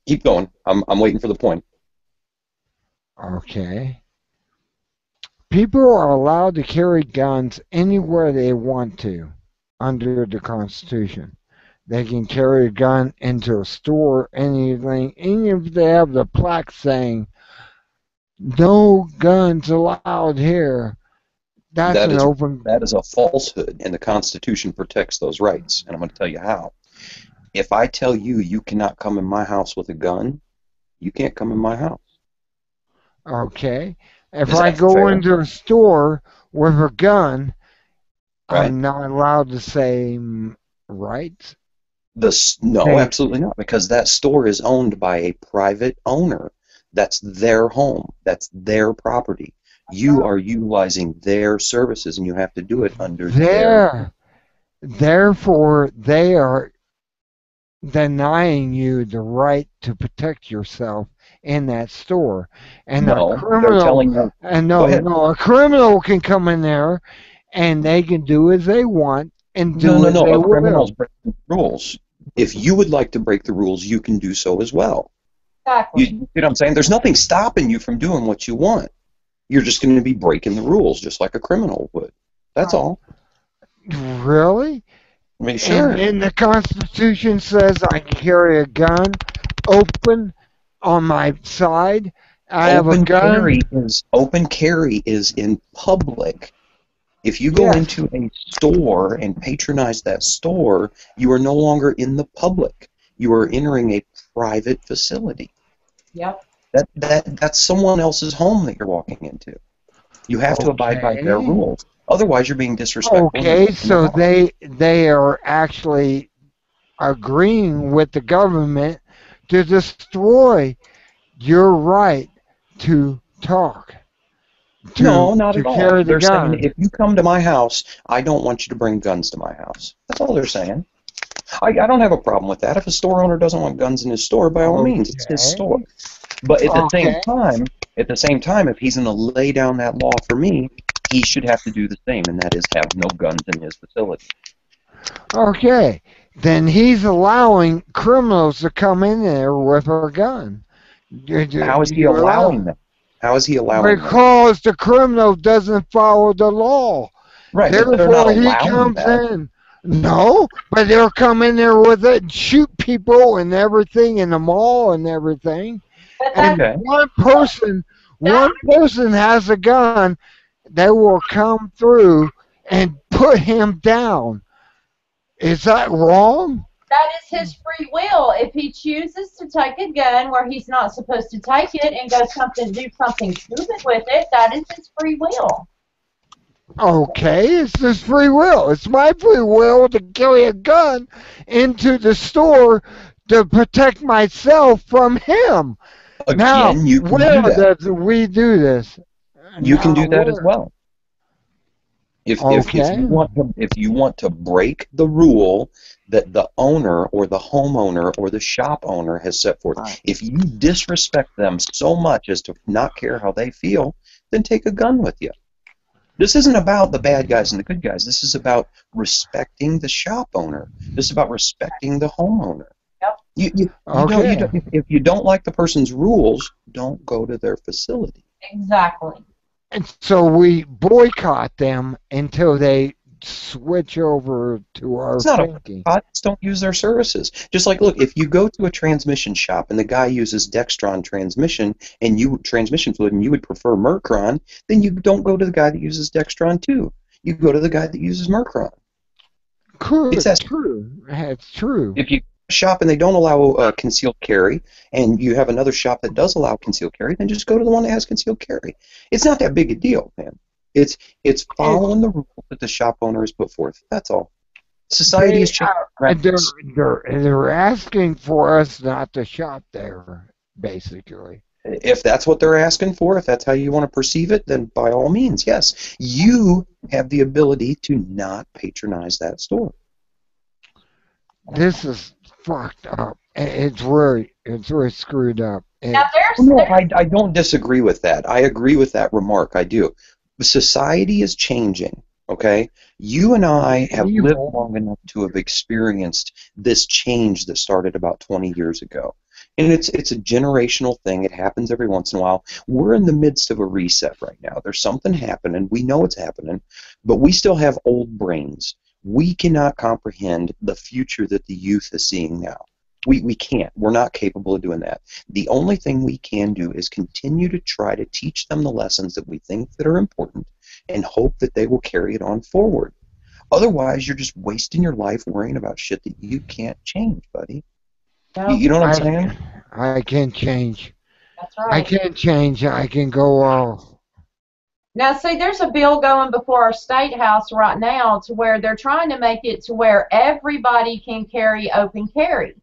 Speaker 8: keep going. I'm waiting for the point.
Speaker 1: Okay. People are allowed to carry guns anywhere they want to under the Constitution. They can carry a gun into a store, anything, even if they have the plaque saying, no guns allowed here. That's an open...
Speaker 8: That is a falsehood, and the Constitution protects those rights, and I'm going to tell you how. If I tell you you cannot come in my house with a gun, you can't come in my house.
Speaker 1: Okay. If
Speaker 8: Is
Speaker 1: I
Speaker 8: that
Speaker 1: go
Speaker 8: fair?
Speaker 1: into a store with a gun,
Speaker 8: Right.
Speaker 1: I'm not allowed to say rights?
Speaker 8: No,
Speaker 1: Hey.
Speaker 8: absolutely not, because that store is owned by a private owner. That's their home. That's their property. You are utilizing their services, and you have to do it under their...
Speaker 1: Therefore, they are denying you the right to protect yourself in that store. And
Speaker 8: No,
Speaker 1: a
Speaker 8: they're
Speaker 1: criminal,
Speaker 8: telling you...
Speaker 1: and
Speaker 8: Go ahead.
Speaker 1: a criminal can come in there and they can do as they want and do as they
Speaker 8: No.
Speaker 1: will.
Speaker 8: Criminals break the rules. If you would like to break the rules, you can do so as well.
Speaker 7: Exactly.
Speaker 8: You see what I'm saying? There's nothing stopping you from doing what you want. You're just going to be breaking the rules, just like a criminal would. That's all.
Speaker 1: Really?
Speaker 8: I mean, sure.
Speaker 1: And the Constitution says I can carry a gun open on my side. I have a gun.
Speaker 8: Open carry is in public. If you go into a store and patronize that store, you are no longer in the public. You are entering a private facility.
Speaker 7: Yep.
Speaker 8: That's someone else's home that you're walking into. You have to abide by their rules. Otherwise, you're being disrespectful.
Speaker 1: Okay, so they are actually agreeing with the government to destroy your right to talk.
Speaker 8: No, not at all.
Speaker 1: Carry the
Speaker 8: They're
Speaker 1: gun.
Speaker 8: saying, if you come to my house, I don't want you to bring guns to my house. That's all they're saying. I don't have a problem with that. If a store owner doesn't want guns in his store, by all means, it's his store. But at the same time, if he's going to lay down that law for me, he should have to do the same, and that is have no guns in his facility.
Speaker 1: Okay, then he's allowing criminals to come in there with a gun.
Speaker 8: How is he allowing that? How is he allowing that?
Speaker 1: Because the criminal doesn't follow the law.
Speaker 8: Right, but they're not
Speaker 1: Therefore, he
Speaker 8: allowing
Speaker 1: comes
Speaker 8: that.
Speaker 1: in. No, but they'll come in there with it and shoot people and everything in the mall and everything. And one person has a gun, they will come through and put him down. Is that wrong?
Speaker 7: That is his free will. If he chooses to take a gun where he's not supposed to take it and do something stupid with it, that is his free will.
Speaker 1: Okay, it's his free will. It's my free will to carry a gun into the store to protect myself from him.
Speaker 8: Again,
Speaker 1: now,
Speaker 8: you can
Speaker 1: where
Speaker 8: do that.
Speaker 1: does we do this?
Speaker 8: You can do that as well. If
Speaker 1: Okay.
Speaker 8: you want to break the rule that the owner or the homeowner or the shop owner has set forth, if you disrespect them so much as to not care how they feel, then take a gun with you. This isn't about the bad guys and the good guys. This is about respecting the shop owner. This is about respecting the homeowner.
Speaker 7: Yep.
Speaker 8: If you don't like the person's rules, don't go to their facility.
Speaker 7: Exactly.
Speaker 1: And so we boycott them until they switch over to our
Speaker 8: It's not
Speaker 1: thinking.
Speaker 8: a just don't use their services. Just like, look, if you go to a transmission shop and the guy uses Dextron transmission transmission fluid and you would prefer Mercron, then you don't go to the guy that uses Dextron too. You go to the guy that uses Mercron.
Speaker 1: Cool.
Speaker 8: It's
Speaker 1: true. It's true.
Speaker 8: If you shop and they don't allow concealed carry, and you have another shop that does allow concealed carry, then just go to the one that has concealed carry. It's not that big a deal, man. It's following the rules that the shop owner has put forth. That's all. Society is changing.
Speaker 1: They're asking for us not to shop there, basically.
Speaker 8: If that's what they're asking for, if that's how you want to perceive it, then by all means, yes. You have the ability to not patronize that store.
Speaker 1: This is fucked up. It's really screwed up.
Speaker 8: I don't disagree with that. I agree with that remark. I do. Society is changing. Okay, you and I have lived long enough to have experienced this change that started about 20 years ago, and it's a generational thing. It happens every once in a while. We're in the midst of a reset right now. There's something happening. We know it's happening, but we still have old brains. We cannot comprehend the future that the youth is seeing now. We can't. We're not capable of doing that. The only thing we can do is continue to try to teach them the lessons that we think that are important and hope that they will carry it on forward. Otherwise, you're just wasting your life worrying about shit that you can't change, buddy. You know what I'm saying?
Speaker 1: I can change.
Speaker 7: That's right.
Speaker 1: I can change. I can go off.
Speaker 7: Now, see, there's a bill going before our state house right now to where they're trying to make it to where everybody can carry open carry.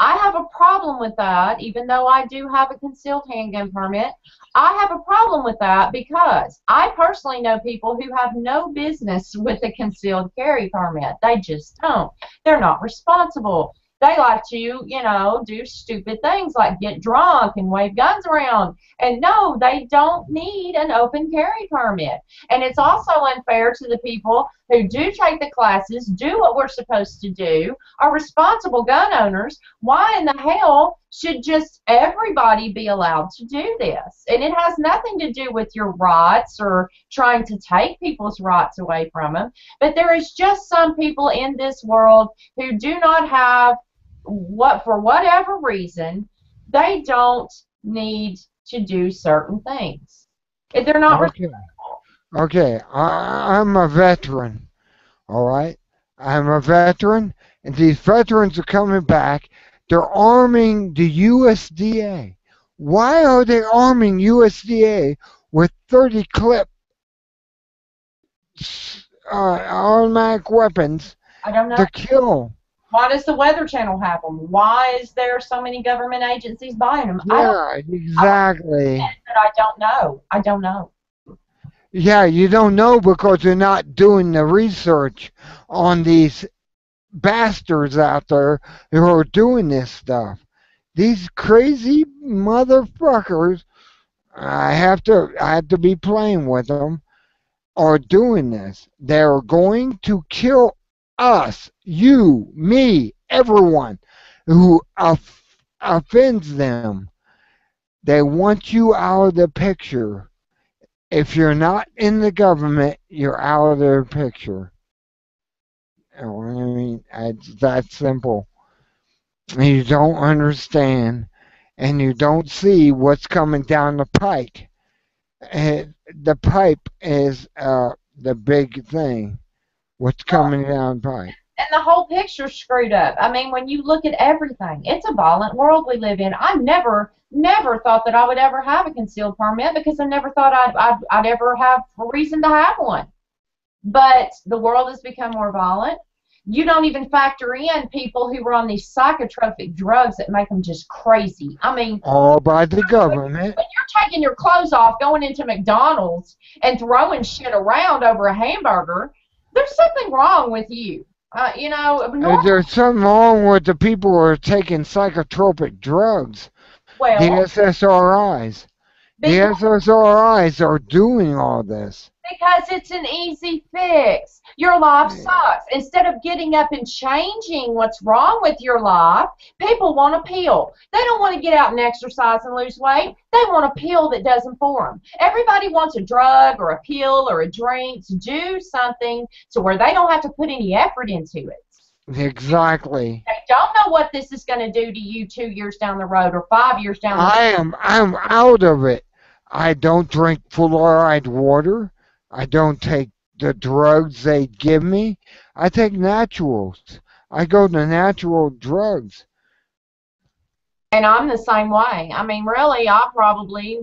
Speaker 7: I have a problem with that, even though I do have a concealed handgun permit. I have a problem with that because I personally know people who have no business with a concealed carry permit. They just don't. They're not responsible. They like to, you know, do stupid things like get drunk and wave guns around. And no, they don't need an open carry permit. And it's also unfair to the people who do take the classes, do what we're supposed to do, are responsible gun owners, why in the hell should just everybody be allowed to do this? And it has nothing to do with your rights or trying to take people's rights away from them. But there is just some people in this world who do not have, for whatever reason, they don't need to do certain things. If they're not responsible.
Speaker 1: Okay, I'm a veteran, all right? I'm a veteran, and these veterans are coming back. They're arming the USDA. Why are they arming USDA with 30 clip automatic weapons
Speaker 7: I don't know.
Speaker 1: to kill?
Speaker 7: Why does the Weather Channel have them? Why is there so many government agencies buying them?
Speaker 1: Yeah, exactly.
Speaker 7: I don't know. I don't know.
Speaker 1: Yeah, you don't know because you're not doing the research on these bastards out there who are doing this stuff. These crazy motherfuckers, I have to be playing with them, are doing this. They're going to kill us, you, me, everyone who offends them. They want you out of the picture. If you're not in the government, you're out of their picture. I mean, it's that simple. You don't understand, and you don't see what's coming down the pike. The pipe is the big thing. What's coming down the pike.
Speaker 7: And the whole picture's screwed up. I mean, when you look at everything, it's a violent world we live in. I never thought that I would ever have a concealed permit because I never thought I'd ever have a reason to have one. But the world has become more violent. You don't even factor in people who are on these psychotropic drugs that make them just crazy. I mean,
Speaker 1: all by the government.
Speaker 7: When you're taking your clothes off, going into McDonald's, and throwing shit around over a hamburger, there's something wrong with you. You know,
Speaker 1: there's something wrong with the people who are taking psychotropic drugs.
Speaker 7: Well,
Speaker 1: the SSRIs. The SSRIs are doing all this.
Speaker 7: Because it's an easy fix. Your life sucks. Instead of getting up and changing what's wrong with your life, people want a pill. They don't want to get out and exercise and lose weight. They want a pill that does them for them. Everybody wants a drug or a pill or a drink to do something to where they don't have to put any effort into it.
Speaker 1: Exactly.
Speaker 7: They don't know what this is going to do to you 2 years down the road or 5 years down the road.
Speaker 1: I'm out of it. I don't drink fluoride water. I don't take the drugs they give me. I take naturals. I go to natural drugs.
Speaker 7: And I'm the same way. I mean, really, I probably,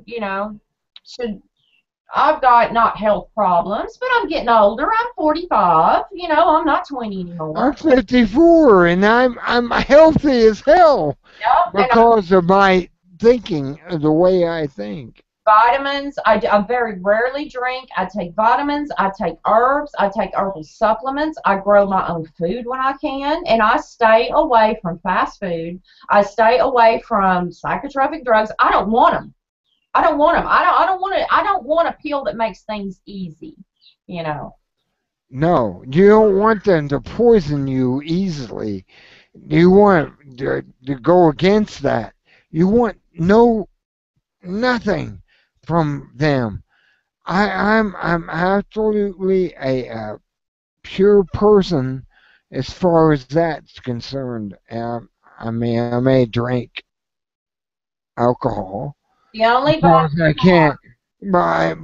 Speaker 7: I've got not health problems, but I'm getting older. I'm 45. I'm not 20 anymore.
Speaker 1: I'm 54, and I'm healthy as hell because of my thinking, the way I think.
Speaker 7: Vitamins, I very rarely drink. I take vitamins, I take herbs, I take herbal supplements, I grow my own food when I can, and I stay away from fast food. I stay away from psychotropic drugs. I don't want them. I don't want them. I don't want a pill that makes things easy,
Speaker 1: No, you don't want them to poison you easily. You want to go against that. You want nothing from them. I'm absolutely a pure person as far as that's concerned. I mean, I may drink alcohol.
Speaker 7: The only
Speaker 1: because I can't. But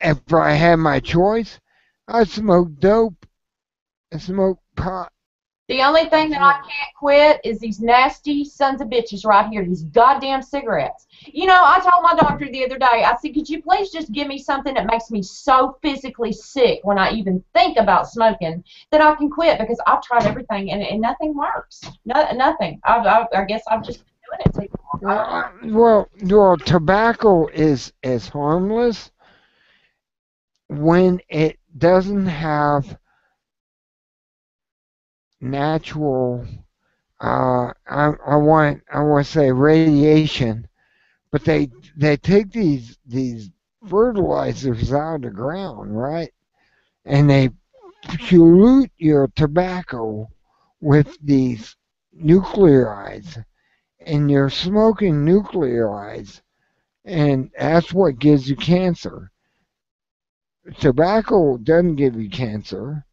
Speaker 1: if I had my choice, I'd smoke dope. I smoke pot.
Speaker 7: The only thing that I can't quit is these nasty sons of bitches right here, these goddamn cigarettes. I told my doctor the other day, I said, could you please just give me something that makes me so physically sick when I even think about smoking that I can quit, because I've tried everything and nothing works. Nothing. I guess I've just been doing it too long.
Speaker 1: Well, tobacco is harmless when it doesn't have natural, I want to say radiation, but they take these fertilizers out of the ground, right? And they pollute your tobacco with these nucleides, and you're smoking nucleides, and that's what gives you cancer. Tobacco doesn't give you cancer.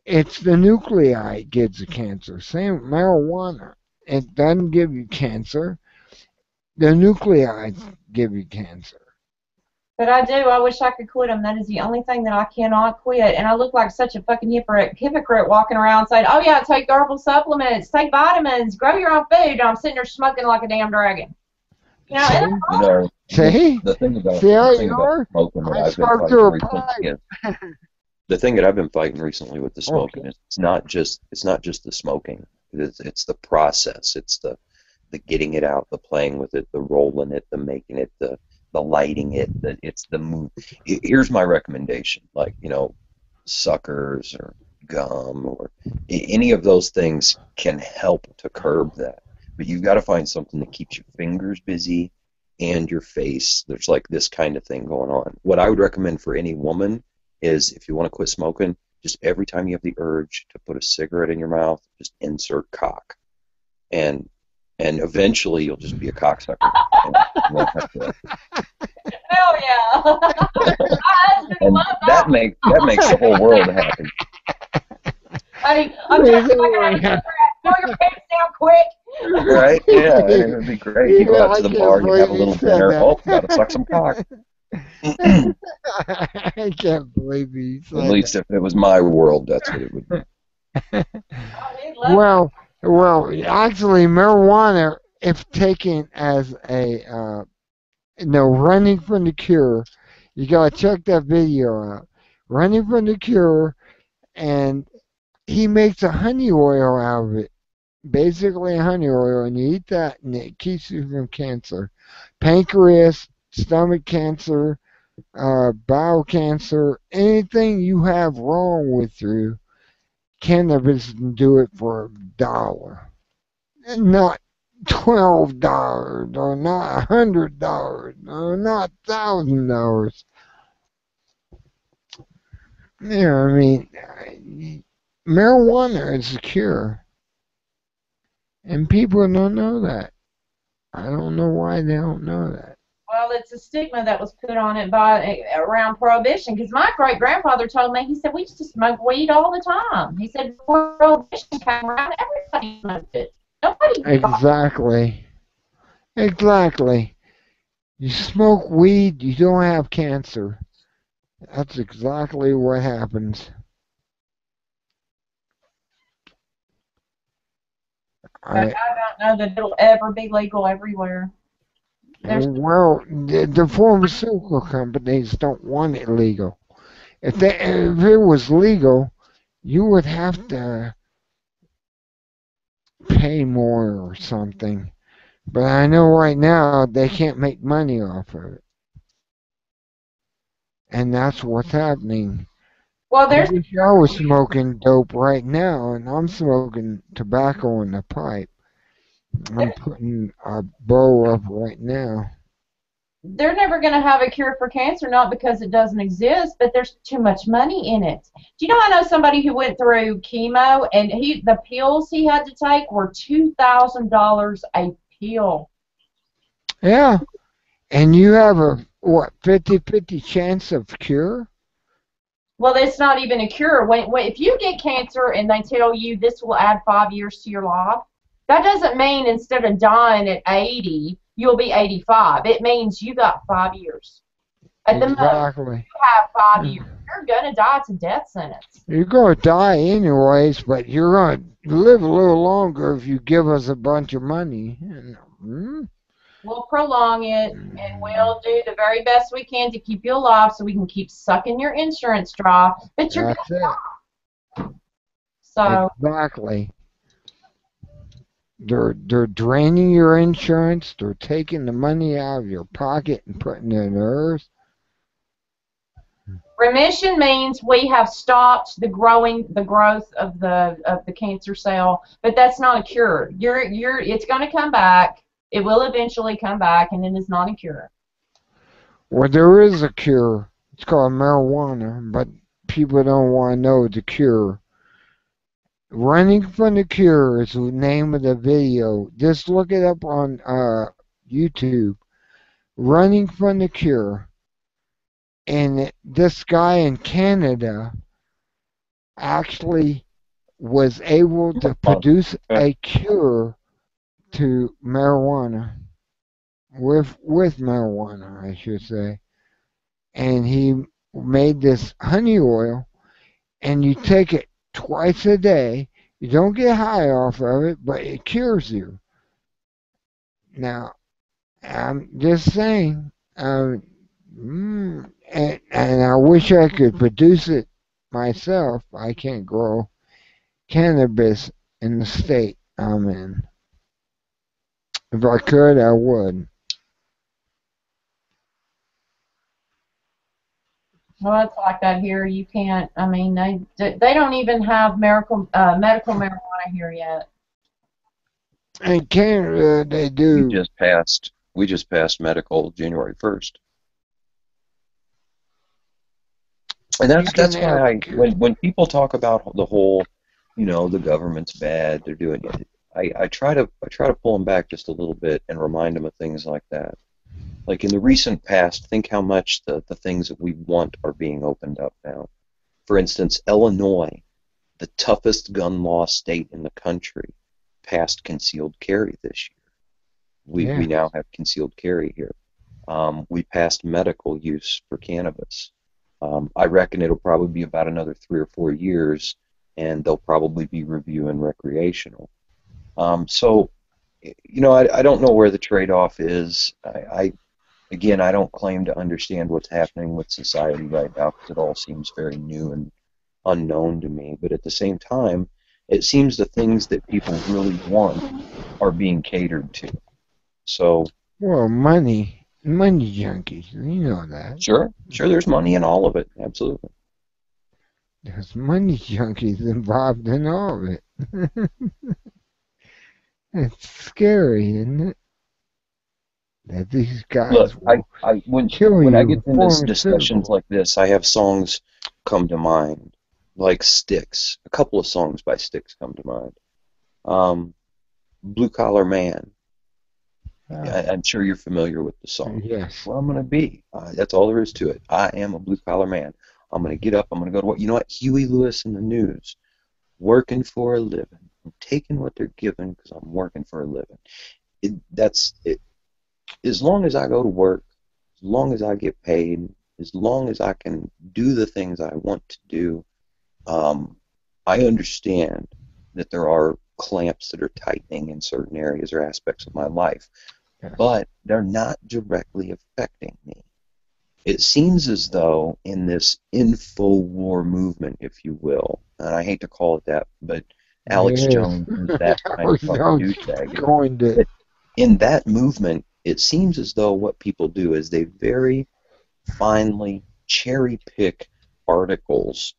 Speaker 1: It's the nuclei gives you cancer. Same with marijuana. It doesn't give you cancer. The nucleides give you cancer.
Speaker 7: But I do. I wish I could quit them. That is the only thing that I cannot quit. And I look like such a fucking hypocrite walking around saying, oh, yeah, take herbal supplements, take vitamins, grow your own food. And I'm sitting there smoking like a damn dragon. You know, and
Speaker 8: You know,
Speaker 1: See?
Speaker 8: the thing about
Speaker 1: See how
Speaker 8: the thing
Speaker 1: you
Speaker 8: about
Speaker 1: are?
Speaker 8: smoking that
Speaker 1: I
Speaker 8: I've been
Speaker 1: smoked
Speaker 8: fighting
Speaker 1: through a
Speaker 8: recently,
Speaker 1: pipe.
Speaker 8: the thing that I've been fighting recently with the smoking
Speaker 1: Okay.
Speaker 8: is it's not just the smoking. It's the process. It's the getting it out, the playing with it, the rolling it, the making it, the lighting it. It's the move. Here's my recommendation. Like, you know, suckers or gum or any of those things can help to curb that. But you've got to find something that keeps your fingers busy and your face. There's like this kind of thing going on. What I would recommend for any woman is, if you want to quit smoking, just every time you have the urge to put a cigarette in your mouth, just insert cock. And eventually you'll just be a cocksucker. And you won't have to-
Speaker 7: hell yeah. My husband
Speaker 8: and
Speaker 7: loves
Speaker 8: that makes the whole world happy.
Speaker 7: Hey, I'm just looking at you. Pull your pants down quick.
Speaker 8: Right? Yeah, it would be great. You go out to the bar, you have a little dinner. Oh, gotta suck some cock.
Speaker 1: I can't believe you said
Speaker 8: At least if it was my world, that's what it would be.
Speaker 1: that.
Speaker 7: Oh, he loves
Speaker 1: Well, actually, marijuana, if taken as a, running from the cure, you gotta check that video out. Running from the cure, and he makes a honey oil out of it. Basically, honey oil, and you eat that, and it keeps you from cancer, pancreas, stomach cancer, bowel cancer, anything you have wrong with you. Cannabis can do it for $1, and not $12, or not $100, or not $1,000. Yeah, I mean, marijuana is a cure, and people don't know that. I don't know why they don't know that.
Speaker 7: Well, it's a stigma that was put on it by around Prohibition. Because my great grandfather told me, he said, we used to smoke weed all the time. He said, before Prohibition came around, everybody smoked it. Nobody.
Speaker 1: Exactly. Exactly. You smoke weed, you don't have cancer. That's exactly what happens.
Speaker 7: But I don't know that it'll ever be legal everywhere.
Speaker 1: Well, the pharmaceutical companies don't want it legal. If it was legal, you would have to pay more or something. But I know right now they can't make money off of it. And that's what's happening.
Speaker 7: Well,
Speaker 1: I
Speaker 7: there's
Speaker 1: wish I was smoking dope right now, and I'm smoking tobacco in the pipe. I'm putting a bowl up right now.
Speaker 7: they're never going to have a cure for cancer, not because it doesn't exist, but there's too much money in it. Do you know, I know somebody who went through chemo, and the pills he had to take were $2,000 a pill.
Speaker 1: Yeah. And you have a, 50-50 chance of cure?
Speaker 7: Well, it's not even a cure. If you get cancer and they tell you this will add 5 years to your life, that doesn't mean instead of dying at 80, you'll be 85. It means you got 5 years. At the most,
Speaker 1: Exactly.
Speaker 7: you have 5 years. You're going to die. It's a death sentence.
Speaker 1: You're going to die anyways, but you're going to live a little longer if you give us a bunch of money.
Speaker 7: We'll prolong it, and we'll do the very best we can to keep you alive so we can keep sucking your insurance dry. But you're
Speaker 1: That's
Speaker 7: going to
Speaker 1: it.
Speaker 7: die. So,
Speaker 1: Exactly. They're draining your insurance. They're taking the money out of your pocket and putting it in the earth.
Speaker 7: remission means we have stopped the growth of the cancer cell, but that's not a cure. It's going to come back. It will eventually come back, and it is not a cure.
Speaker 1: Well, there is a cure. It's called marijuana, but people don't want to know the cure. Running from the Cure is the name of the video. Just look it up on YouTube. Running from the Cure. And this guy in Canada actually was able to produce a cure to marijuana. With marijuana, I should say. And he made this honey oil, and you take it twice a day. You don't get high off of it, but it cures you. Now, I'm just saying, and I wish I could produce it myself. I can't grow cannabis in the state I'm in. If I could, I would.
Speaker 7: Well, it's like that here. You can't. I mean, they don't even have medical marijuana here yet.
Speaker 1: In Canada, they do.
Speaker 8: We just passed medical January 1st. And that's why when people talk about the whole, the government's bad, they're doing it. I try to pull them back just a little bit and remind them of things like that. Like in the recent past, think how much the things that we want are being opened up now. For instance, Illinois, the toughest gun law state in the country, passed concealed carry this year. We now have concealed carry here. We passed medical use for cannabis. I reckon it'll probably be about another 3 or 4 years, and they'll probably be reviewing recreational. So, I don't know where the trade-off is. Again, I don't claim to understand what's happening with society right now because it all seems very new and unknown to me. But at the same time, it seems the things that people really want are being catered to. So.
Speaker 1: Well, money junkies, you know that.
Speaker 8: Sure, there's money in all of it, absolutely.
Speaker 1: There's money junkies involved in all of it. It's scary, isn't it? That these guys
Speaker 8: when I get into discussions like this, I have songs come to mind, like Styx. A couple of songs by Styx come to mind. Blue Collar Man. I'm sure you're familiar with the song.
Speaker 1: Yes.
Speaker 8: Well, I'm going to be. That's all there is to it. I am a blue-collar man. I'm going to get up. I'm going to go to work. You know what? Huey Lewis in the News. Working for a living. I'm taking what they're giving because I'm working for a living. That's it. As long as I go to work, as long as I get paid, as long as I can do the things I want to do, I understand that there are clamps that are tightening in certain areas or aspects of my life, but they're not directly affecting me. It seems as though in this info war movement, if you will, and I hate to call it that, but Alex Jones is that kind of douchebag. In that movement, it seems as though what people do is they very finely cherry pick articles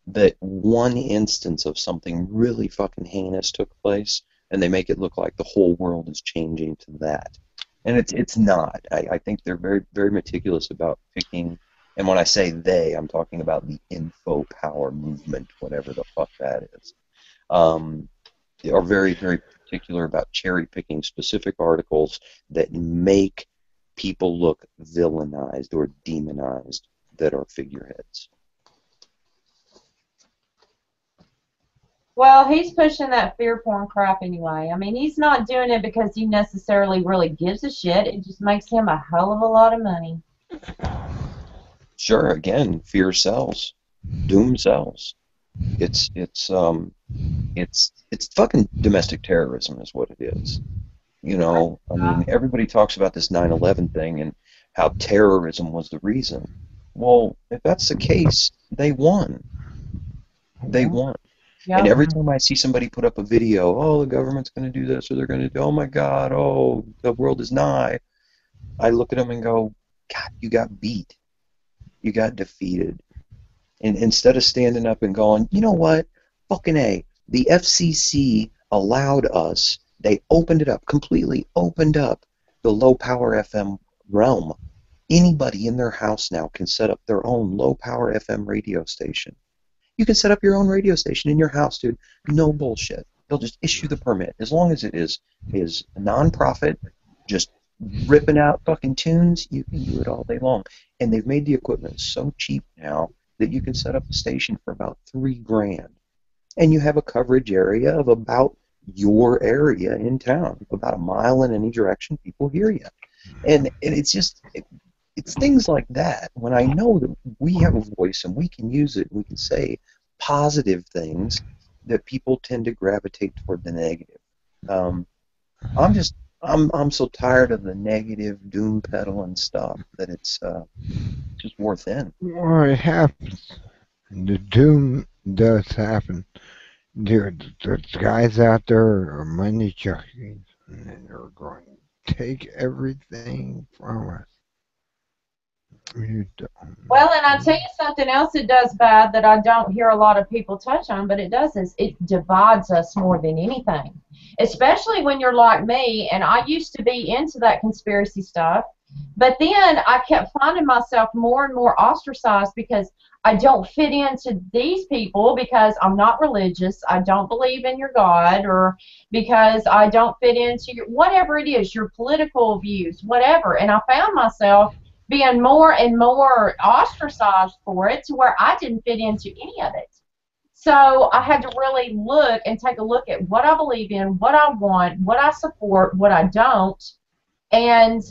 Speaker 8: that one instance of something really fucking heinous took place, and they make it look like the whole world is changing to that. And it's not. I think they're very, very meticulous about picking, and when I say they, I'm talking about the info power movement, whatever the fuck that is. They are very, very particular about cherry picking specific articles that make people look villainized or demonized that are figureheads.
Speaker 7: Well, he's pushing that fear porn crap anyway. I mean, he's not doing it because he necessarily really gives a shit. It just makes him a hell of a lot of money.
Speaker 8: Sure, again, fear sells. Doom sells. It's fucking domestic terrorism is what it is. You know, I mean, everybody talks about this 9/11 thing and how terrorism was the reason. Well, if that's the case, they won. They won. Yep. And every time I see somebody put up a video, oh, the government's going to do this, or they're going to do, oh my God, oh, the world is nigh, I look at them and go, God, you got beat. You got defeated. And instead of standing up and going, you know what, fucking A, the FCC allowed us, they opened it up, completely opened up the low-power FM realm Anybody in their house now can set up their own low-power FM radio station. You can set up your own radio station in your house, dude. No bullshit. They'll just issue the permit. As long as it is a non-profit, just ripping out fucking tunes, you can do it all day long. And they've made the equipment so cheap now that you can set up a station for about $3,000. And you have a coverage area of about your area in town. About a mile in any direction, people hear you. And it's just... It's things like that, when I know that we have a voice and we can use it, we can say positive things, that people tend to gravitate toward the negative. I'm so tired of the negative doom peddling stuff that it's just worth in.
Speaker 1: Well, it happens. The doom does happen. There's guys out there are money junkies, and they're going to take everything from us. You don't.
Speaker 7: Well, and I'll tell you something else it does bad that I don't hear a lot of people touch on, but it does is it divides us more than anything. Especially when you're like me, and I used to be into that conspiracy stuff, but then I kept finding myself more and more ostracized because I don't fit into these people because I'm not religious, I don't believe in your God, or because I don't fit into your, whatever it is, your political views, whatever. And I found myself being more and more ostracized for it to where I didn't fit into any of it. So I had to really look and take a look at what I believe in, what I want, what I support, what I don't. And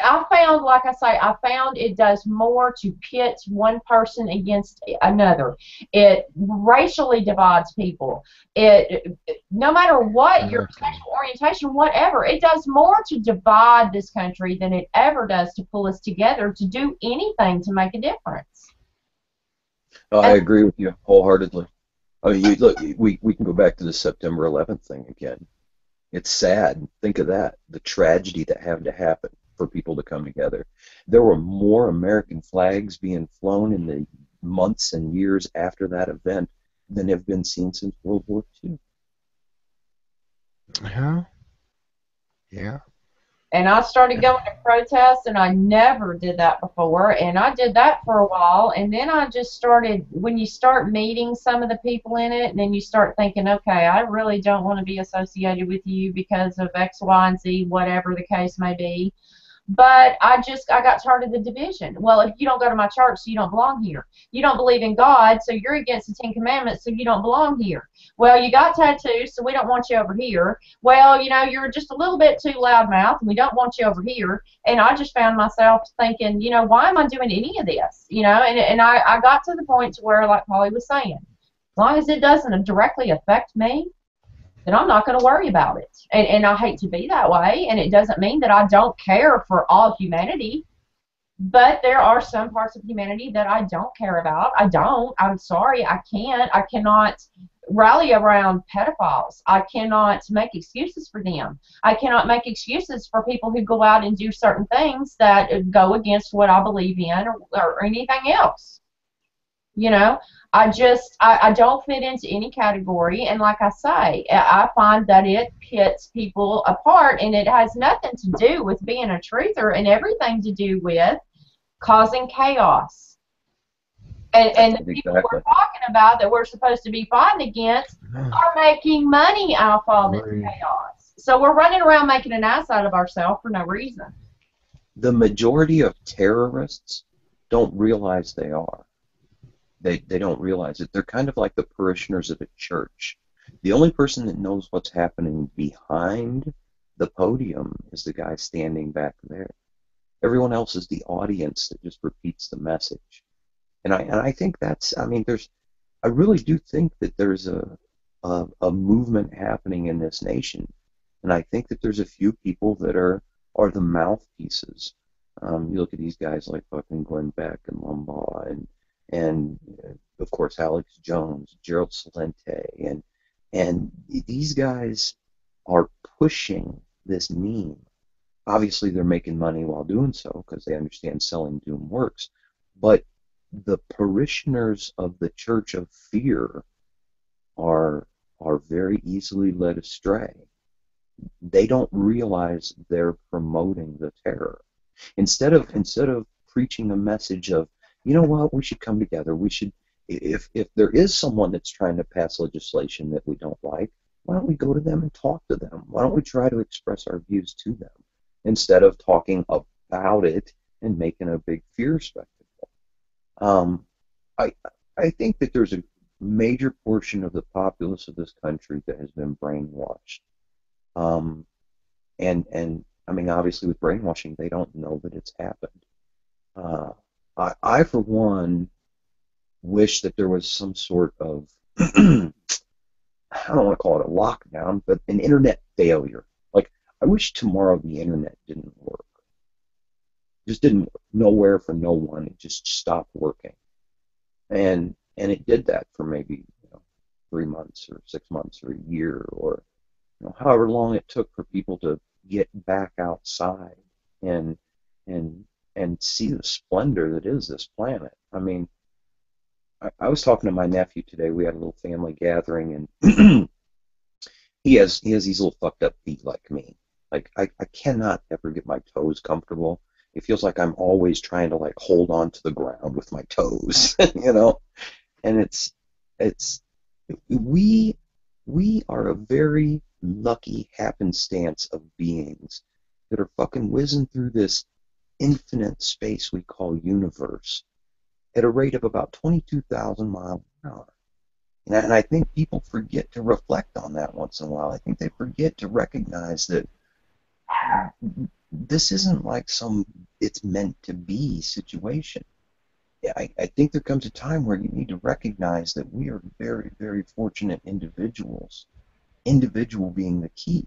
Speaker 7: I found, like I say, I found it does more to pit one person against another. It racially divides people. It, no matter what your sexual orientation, whatever, it does more to divide this country than it ever does to pull us together to do anything to make a difference.
Speaker 8: Oh, I agree with you wholeheartedly. I mean, look, we can go back to the September 11th thing again. It's sad. Think of that, the tragedy that had to happen for people to come together. There were more American flags being flown in the months and years after that event than have been seen since World War II.
Speaker 1: Yeah.
Speaker 7: And I started going to protests, and I never did that before, and I did that for a while, and then I just started, when you start meeting some of the people in it, and then you start thinking, okay, I really don't want to be associated with you because of X, Y, and Z, whatever the case may be. But I got tired of the division. Well, if you don't go to my church, so you don't belong here. You don't believe in God, so you're against the Ten Commandments, so you don't belong here. Well, you got tattoos, so we don't want you over here. Well, you know, you're just a little bit too loudmouth, and we don't want you over here. And I just found myself thinking, you know, why am I doing any of this? You know, and I got to the point to where, like Polly was saying, as long as it doesn't directly affect me, then I'm not going to worry about it. And I hate to be that way, and it doesn't mean that I don't care for all humanity, but there are some parts of humanity that I don't care about. I don't. I'm sorry. I can't. I cannot rally around pedophiles. I cannot make excuses for them. I cannot make excuses for people who go out and do certain things that go against what I believe in or anything else. You know, I don't fit into any category, and like I say, I find that it pits people apart, and it has nothing to do with being a truther and everything to do with causing chaos. And the people we're talking about that we're supposed to be fighting against are making money off all this chaos. So we're running around making an ass out of ourselves for no reason.
Speaker 8: The majority of terrorists don't realize they are. They don't realize it. They're kind of like the parishioners of a church. The only person that knows what's happening behind the podium is the guy standing back there. Everyone else is the audience that just repeats the message. And I think that's, I mean, I really do think that there's a movement happening in this nation. And I think that there's a few people that are the mouthpieces. You look at these guys like fucking Glenn Beck and Limbaugh and of course Alex Jones, Gerald Celente, and these guys are pushing this meme. Obviously, they're making money while doing so because they understand selling doom works. But the parishioners of the Church of Fear are very easily led astray. They don't realize they're promoting the terror. Instead of preaching a message of, you know what, we should come together. We should, if there is someone that's trying to pass legislation that we don't like, why don't we go to them and talk to them? Why don't we try to express our views to them instead of talking about it and making a big fear spectacle? I think that there's a major portion of the populace of this country that has been brainwashed. And I mean, obviously with brainwashing, they don't know that it's happened. I, for one, wish that there was some sort of, I don't want to call it a lockdown, but an internet failure. Like, I wish tomorrow the internet didn't work. It just didn't work. Nowhere for no one. It just stopped working. And it did that for maybe 3 months or 6 months or a year or however long it took for people to get back outside and see the splendor that is this planet. I mean, I was talking to my nephew today. We had a little family gathering, and he has these little fucked up feet like me. Like, I cannot ever get my toes comfortable. It feels like I'm always trying to like hold on to the ground with my toes, And it's we are a very lucky happenstance of beings that are fucking whizzing through this infinite space we call universe at a rate of about 22,000 miles an hour. And I think people forget to reflect on that once in a while. I think they forget to recognize that this isn't like some it's meant to be situation. I think there comes a time where you need to recognize that we are very, very fortunate individuals. Individual being the key.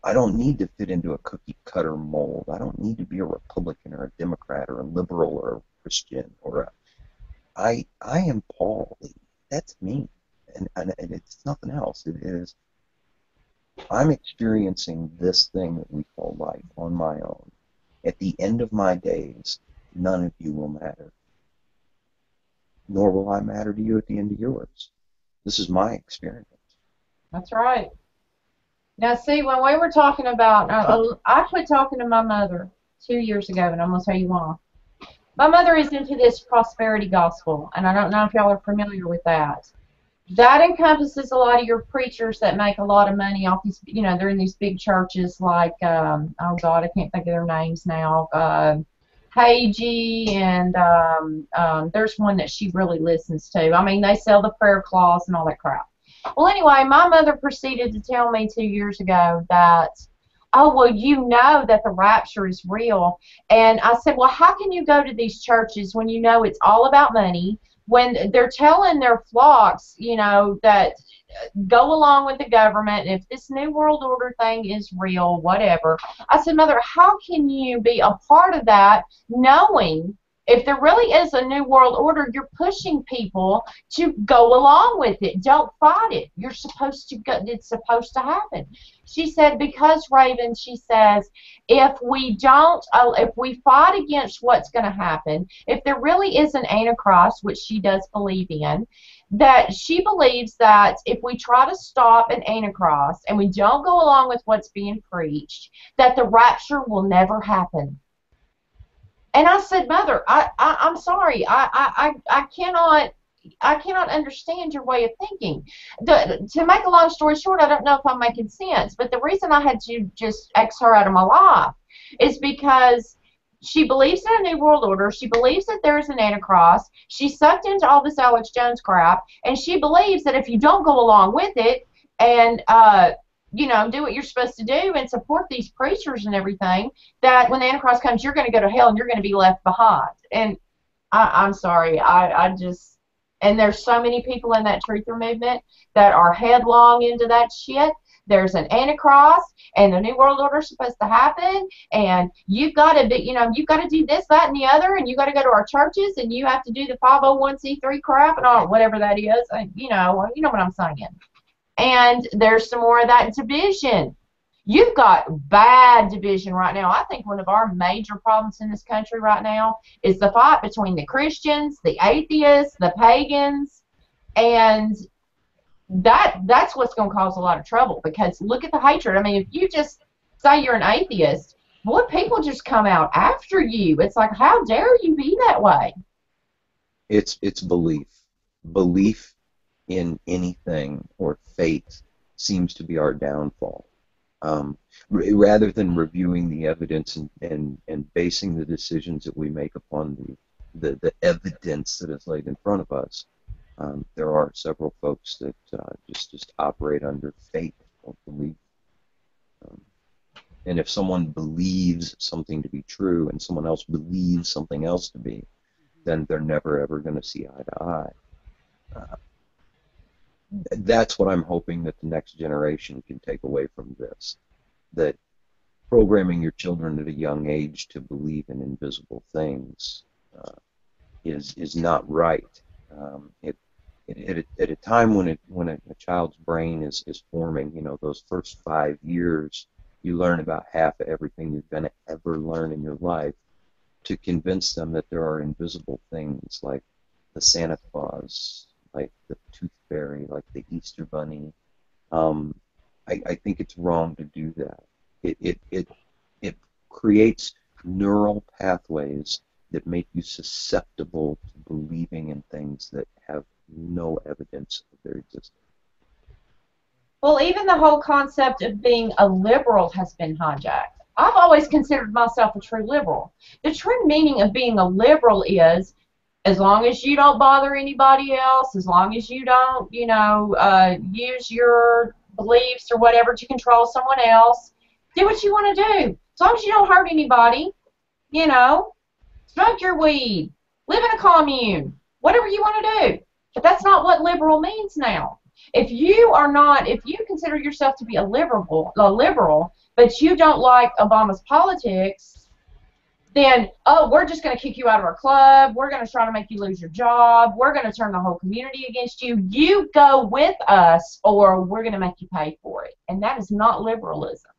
Speaker 8: I don't need to fit into a cookie cutter mold. I don't need to be a Republican or a Democrat or a liberal or a Christian or I am Paul Lee. That's me. And it's nothing else. It is I'm experiencing this thing that we call life on my own. At the end of my days, none of you will matter. Nor will I matter to you at the end of yours. This is my experience.
Speaker 7: That's right. Now, see, when we were talking about, I quit talking to my mother 2 years ago, and I'm going to tell you why. My mother is into this prosperity gospel, and I don't know if y'all are familiar with that. That encompasses a lot of your preachers that make a lot of money off these, they're in these big churches like, oh God, I can't think of their names now. Hagee, and there's one that she really listens to. I mean, they sell the prayer cloths and all that crap. Well, anyway, my mother proceeded to tell me 2 years ago that, oh, well, you know that the rapture is real. And I said, well, how can you go to these churches when you know it's all about money, when they're telling their flocks, that go along with the government, and if this New World Order thing is real, whatever. I said, Mother, how can you be a part of that knowing if there really is a New World Order, you're pushing people to go along with it. Don't fight it. You're supposed to go. It's supposed to happen. She said, because, Raven, she says, if we fight against what's going to happen, if there really is an Antichrist, which she does believe in, that she believes that if we try to stop an Antichrist and we don't go along with what's being preached, that the rapture will never happen. And I said, Mother, I'm sorry, I cannot understand your way of thinking. To make a long story short, I don't know if I'm making sense, but the reason I had to just X her out of my life is because she believes in a New World Order. She believes that there is an Antichrist. She's sucked into all this Alex Jones crap, and she believes that if you don't go along with it and do what you're supposed to do and support these preachers and everything, that when the Antichrist comes, you're going to go to hell and you're going to be left behind. And I'm sorry, and there's so many people in that truther movement that are headlong into that shit. There's an Antichrist, and the New World Order is supposed to happen, and you've got to be, you've got to do this, that, and the other, and you got to go to our churches, and you have to do the 501c3 crap and all, whatever that is. You know what I'm saying. And there's some more of that division. You've got bad division right now. I think one of our major problems in this country right now is the fight between the Christians, the atheists, the pagans, and that's what's going to cause a lot of trouble, because look at the hatred. I mean, if you just say you're an atheist boy, people just come out after you. It's like, how dare you be that way?
Speaker 8: It's belief. Belief in anything or faith seems to be our downfall. Rather than reviewing the evidence and basing the decisions that we make upon the evidence that is laid in front of us, there are several folks that just operate under faith or belief. And if someone believes something to be true and someone else believes something else to be, then they're never ever going to see eye to eye. That's what I'm hoping that the next generation can take away from this, that programming your children at a young age to believe in invisible things is not right. At a time when a child's brain is forming, you know, those first 5 years, you learn about half of everything you're going to ever learn in your life. To convince them that there are invisible things like the Santa Claus, like the Tooth Fairy, like the Easter Bunny, I think it's wrong to do that. It creates neural pathways that make you susceptible to believing in things that have no evidence of their existence.
Speaker 7: Well, even the whole concept of being a liberal has been hijacked. I've always considered myself a true liberal. The true meaning of being a liberal is, as long as you don't bother anybody else, as long as you don't, you know, use your beliefs or whatever to control someone else, do what you want to do. As long as you don't hurt anybody, you know, smoke your weed, live in a commune, whatever you want to do. But that's not what liberal means now. If you consider yourself to be a liberal, but you don't like Obama's politics, then, oh, we're just going to kick you out of our club, we're going to try to make you lose your job, we're going to turn the whole community against you, you go with us or we're going to make you pay for it. And that is not liberalism.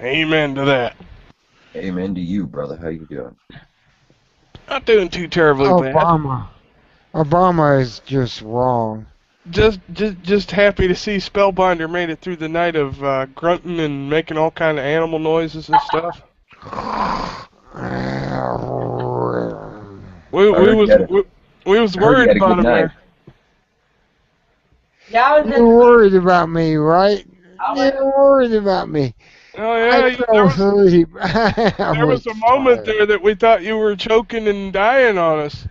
Speaker 9: Amen to that.
Speaker 8: Amen to you, brother. How you doing?
Speaker 9: Not doing too terribly bad.
Speaker 1: Obama is just wrong.
Speaker 9: Just happy to see Spellbinder made it through the night of grunting and making all kind of animal noises and stuff. We was worried about him there.
Speaker 7: Yeah,
Speaker 1: You're worried about me, right? You're worried about me.
Speaker 9: Oh yeah,
Speaker 1: I fell asleep.
Speaker 9: There was a moment there that we thought you were choking and dying on us.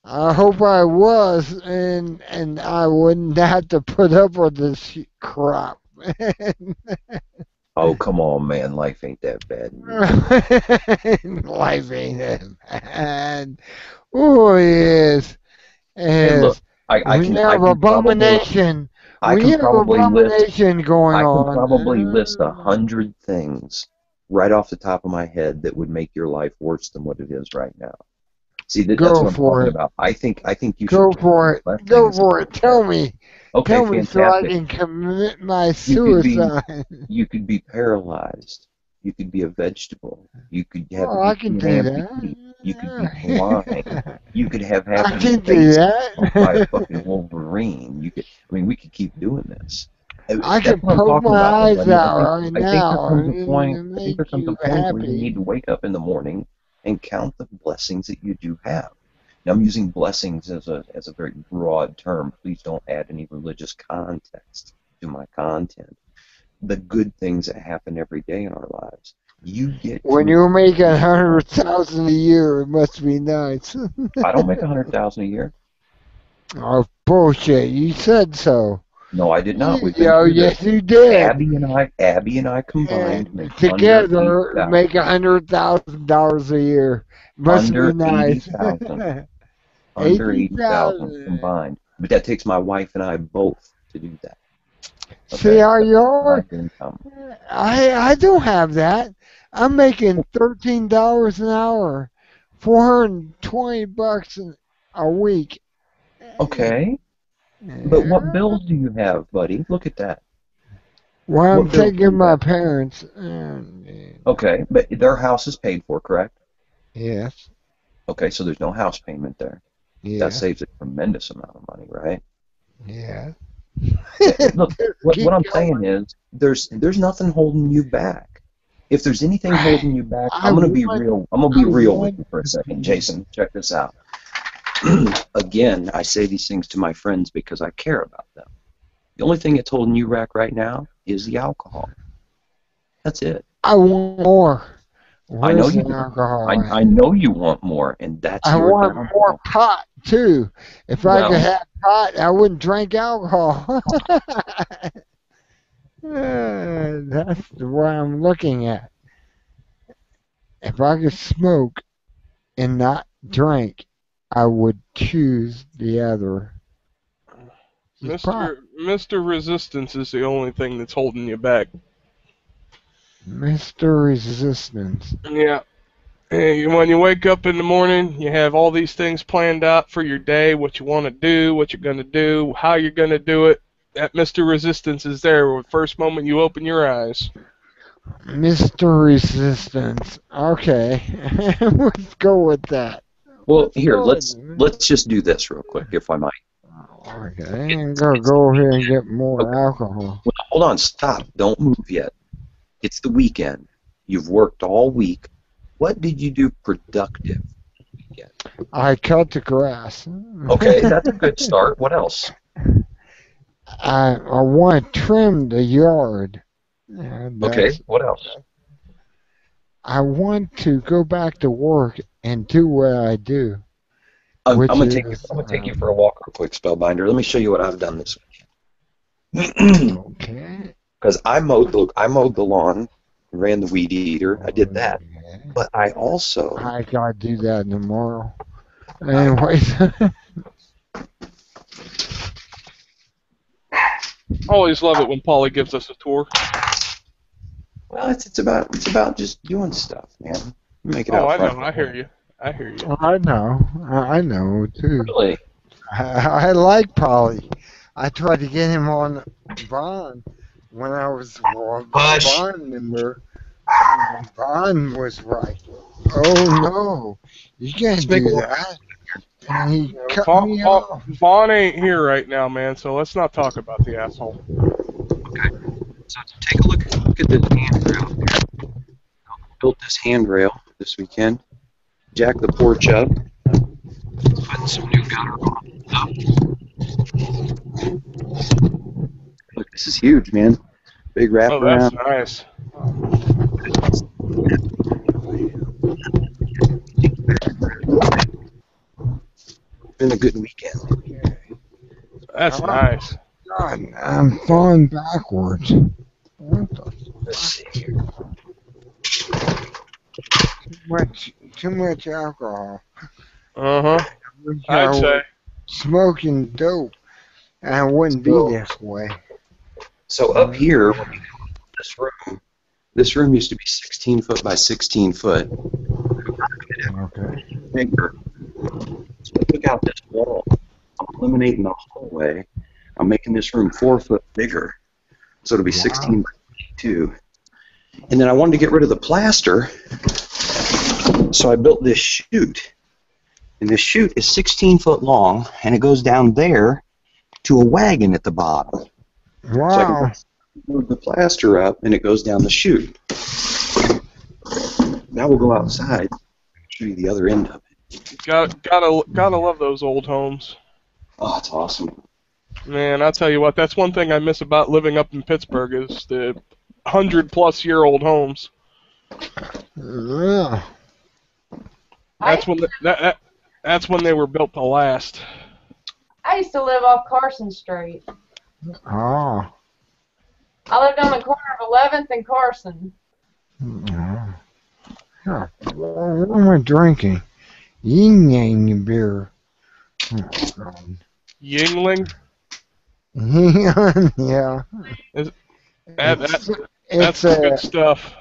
Speaker 1: I hope I was, and I wouldn't have to put up with this crap.
Speaker 8: Oh, come on, man. Life ain't that bad.
Speaker 1: Life ain't that bad. Oh, it is.
Speaker 8: Hey, look,
Speaker 1: we have abomination. We have abomination going on.
Speaker 8: I can probably list 100 things right off the top of my head that would make your life worse than what it is right now. See, that's what I'm talking about. I think you should
Speaker 1: go for it. Go for it. Tell me.
Speaker 8: Okay,
Speaker 1: Tell me
Speaker 8: fantastic.
Speaker 1: so I can commit my suicide.
Speaker 8: You could be paralyzed. You could be a vegetable. You could have.
Speaker 1: Oh, I can do that.
Speaker 8: You could be blind. You could have half
Speaker 1: I can do that.
Speaker 8: by a fucking Wolverine. You could. I mean, we could keep doing this.
Speaker 1: I can poke my eyes out right now.
Speaker 8: I think there comes a point where you need to wake up in the morning and count the blessings that you do have. Now, I'm using blessings as a very broad term. Please don't add any religious context to my content. The good things that happen every day in our lives. You get
Speaker 1: when you make 100,000 a year, it must be nice.
Speaker 8: I don't make 100,000 a year.
Speaker 1: Oh, bullshit! You said so.
Speaker 8: No, I did not.
Speaker 1: Yes, you did.
Speaker 8: Abby and I combined make
Speaker 1: together make $100,000 a year. Must
Speaker 8: under
Speaker 1: be nice.
Speaker 8: 80,000. Under 80,000 combined. But that takes my wife and I both to do that. Okay?
Speaker 1: See how you are? I don't have that. I'm making $13 an hour, $420 a week.
Speaker 8: Okay. But what bills do you have, buddy? Look at that.
Speaker 1: Well, I'm taking my parents.
Speaker 8: Okay, but their house is paid for, correct?
Speaker 1: Yes.
Speaker 8: Okay, so there's no house payment there.
Speaker 1: Yeah.
Speaker 8: That saves a tremendous amount of money, right?
Speaker 1: Yeah.
Speaker 8: Look, what I'm saying is, there's nothing holding you back. If there's anything holding you back, I'm gonna be real. I'm gonna be real with you for a second, Jason. Check this out. Again, I say these things to my friends because I care about them. The only thing that's holding you back right now is the alcohol. That's it.
Speaker 1: I want more.
Speaker 8: I know
Speaker 1: Where's
Speaker 8: you.
Speaker 1: the alcohol?
Speaker 8: I know you want more, and that's
Speaker 1: I
Speaker 8: your
Speaker 1: want
Speaker 8: downfall.
Speaker 1: more pot too. If I
Speaker 8: Well-
Speaker 1: could have pot, I wouldn't drink alcohol. That's the way I'm looking at. If I could smoke and not drink, I would choose the other. Just pot.
Speaker 9: Mr. Resistance is the only thing that's holding you back.
Speaker 1: Mr. Resistance.
Speaker 9: Yeah. Hey, when you wake up in the morning, you have all these things planned out for your day, what you want to do, what you're going to do, how you're going to do it. That Mr. Resistance is there the first moment you open your eyes.
Speaker 1: Mr. Resistance. Okay. Let's go with that.
Speaker 8: Well, here,
Speaker 1: go
Speaker 8: let's
Speaker 1: with it.
Speaker 8: let's just do this real quick, if I might.
Speaker 1: Okay. I'm going to go here and get more alcohol.
Speaker 8: Well, hold on, stop. Don't move yet. It's the weekend. You've worked all week. What did you do productive?
Speaker 1: I cut the grass.
Speaker 8: Okay, that's a good start. What else?
Speaker 1: I want to trim the yard. Yeah,
Speaker 8: Okay,
Speaker 1: that's-
Speaker 8: what else?
Speaker 1: I want to go back to work and do what I do.
Speaker 8: I'm
Speaker 1: Which
Speaker 8: gonna take you.
Speaker 1: is,
Speaker 8: I'm gonna take you for a walk real quick, Spellbinder. Let me show you what I've done this week.
Speaker 1: Okay.
Speaker 8: Because I mowed the lawn, ran the weed eater. I did that, but I also
Speaker 1: I gotta do that tomorrow. Anyways,
Speaker 9: Always love it when Paulie gives us a tour.
Speaker 8: well, it's about just doing stuff, man. Make it
Speaker 9: Oh,
Speaker 8: out
Speaker 9: I
Speaker 8: front.
Speaker 9: know. I hear you. I hear you.
Speaker 1: I know too.
Speaker 8: Really?
Speaker 1: I like Polly. I tried to get him on Bond when I was a Bond member. Bond was right. Oh no, you can't do that. And he cut me off.
Speaker 9: Vaughn ain't here right now, man, so let's not talk about the asshole.
Speaker 8: So take a look at this handrail here. Built this handrail this weekend. Jack the porch up. Putting some new gutter up. Look, this is huge, man. Big
Speaker 9: Oh, that's
Speaker 8: wraparound.
Speaker 9: nice.
Speaker 8: Been a good weekend.
Speaker 9: That's nice.
Speaker 1: God, I'm falling backwards. What the?
Speaker 8: Let's see here.
Speaker 1: Too much alcohol.
Speaker 9: Uh-huh. I'd say.
Speaker 1: Smoking dope, and I wouldn't be this way.
Speaker 8: So up here, when you come into this room used to be 16 foot by 16 foot.
Speaker 1: Okay.
Speaker 8: Bigger. So I took out this wall. I'm eliminating the hallway. I'm making this room 4 foot bigger. So it'll be 16 by 22. And then I wanted to get rid of the plaster. So I built this chute. And this chute is 16 foot long, and it goes down there to a wagon at the bottom.
Speaker 1: Wow.
Speaker 8: So I can move the plaster up, and it goes down the chute. Now we'll go outside and show you the other end of it.
Speaker 9: Gotta love those old homes.
Speaker 8: Oh, it's awesome.
Speaker 9: Man, I'll tell you what, that's one thing I miss about living up in Pittsburgh is the 100-plus-year-old homes.
Speaker 1: Yeah.
Speaker 9: That's when they were built to last.
Speaker 7: I used to live off Carson Street.
Speaker 1: Oh.
Speaker 7: I lived on the corner of 11th and Carson.
Speaker 1: Yeah. Huh. What am I drinking? Yin Yang beer. Oh, God.
Speaker 9: Yingling?
Speaker 1: Yeah.
Speaker 9: That's the good stuff.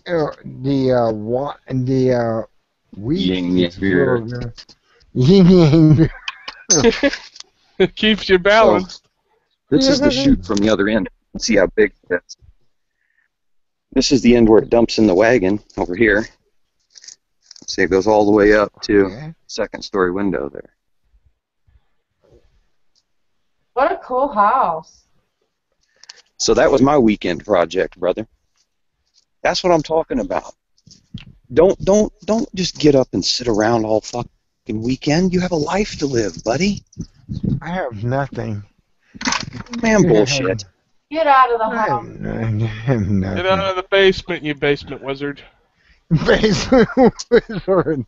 Speaker 1: The wheat
Speaker 8: Yin Yang beer.
Speaker 1: Yin Yang beer.
Speaker 9: It keeps you balanced.
Speaker 8: This is the chute from the other end. Let's see how big it is. This is the end where it dumps in the wagon over here. See, it goes all the way up to second story window there.
Speaker 7: What a cool house.
Speaker 8: So that was my weekend project, brother. That's what I'm talking about. Don't just get up and sit around all fucking weekend. You have a life to live, buddy.
Speaker 1: I have nothing.
Speaker 8: Man, bullshit.
Speaker 7: Get out of the
Speaker 1: I
Speaker 7: house.
Speaker 1: have
Speaker 9: Get
Speaker 1: nothing.
Speaker 9: out of the basement, you basement wizard.
Speaker 1: Basement wizard.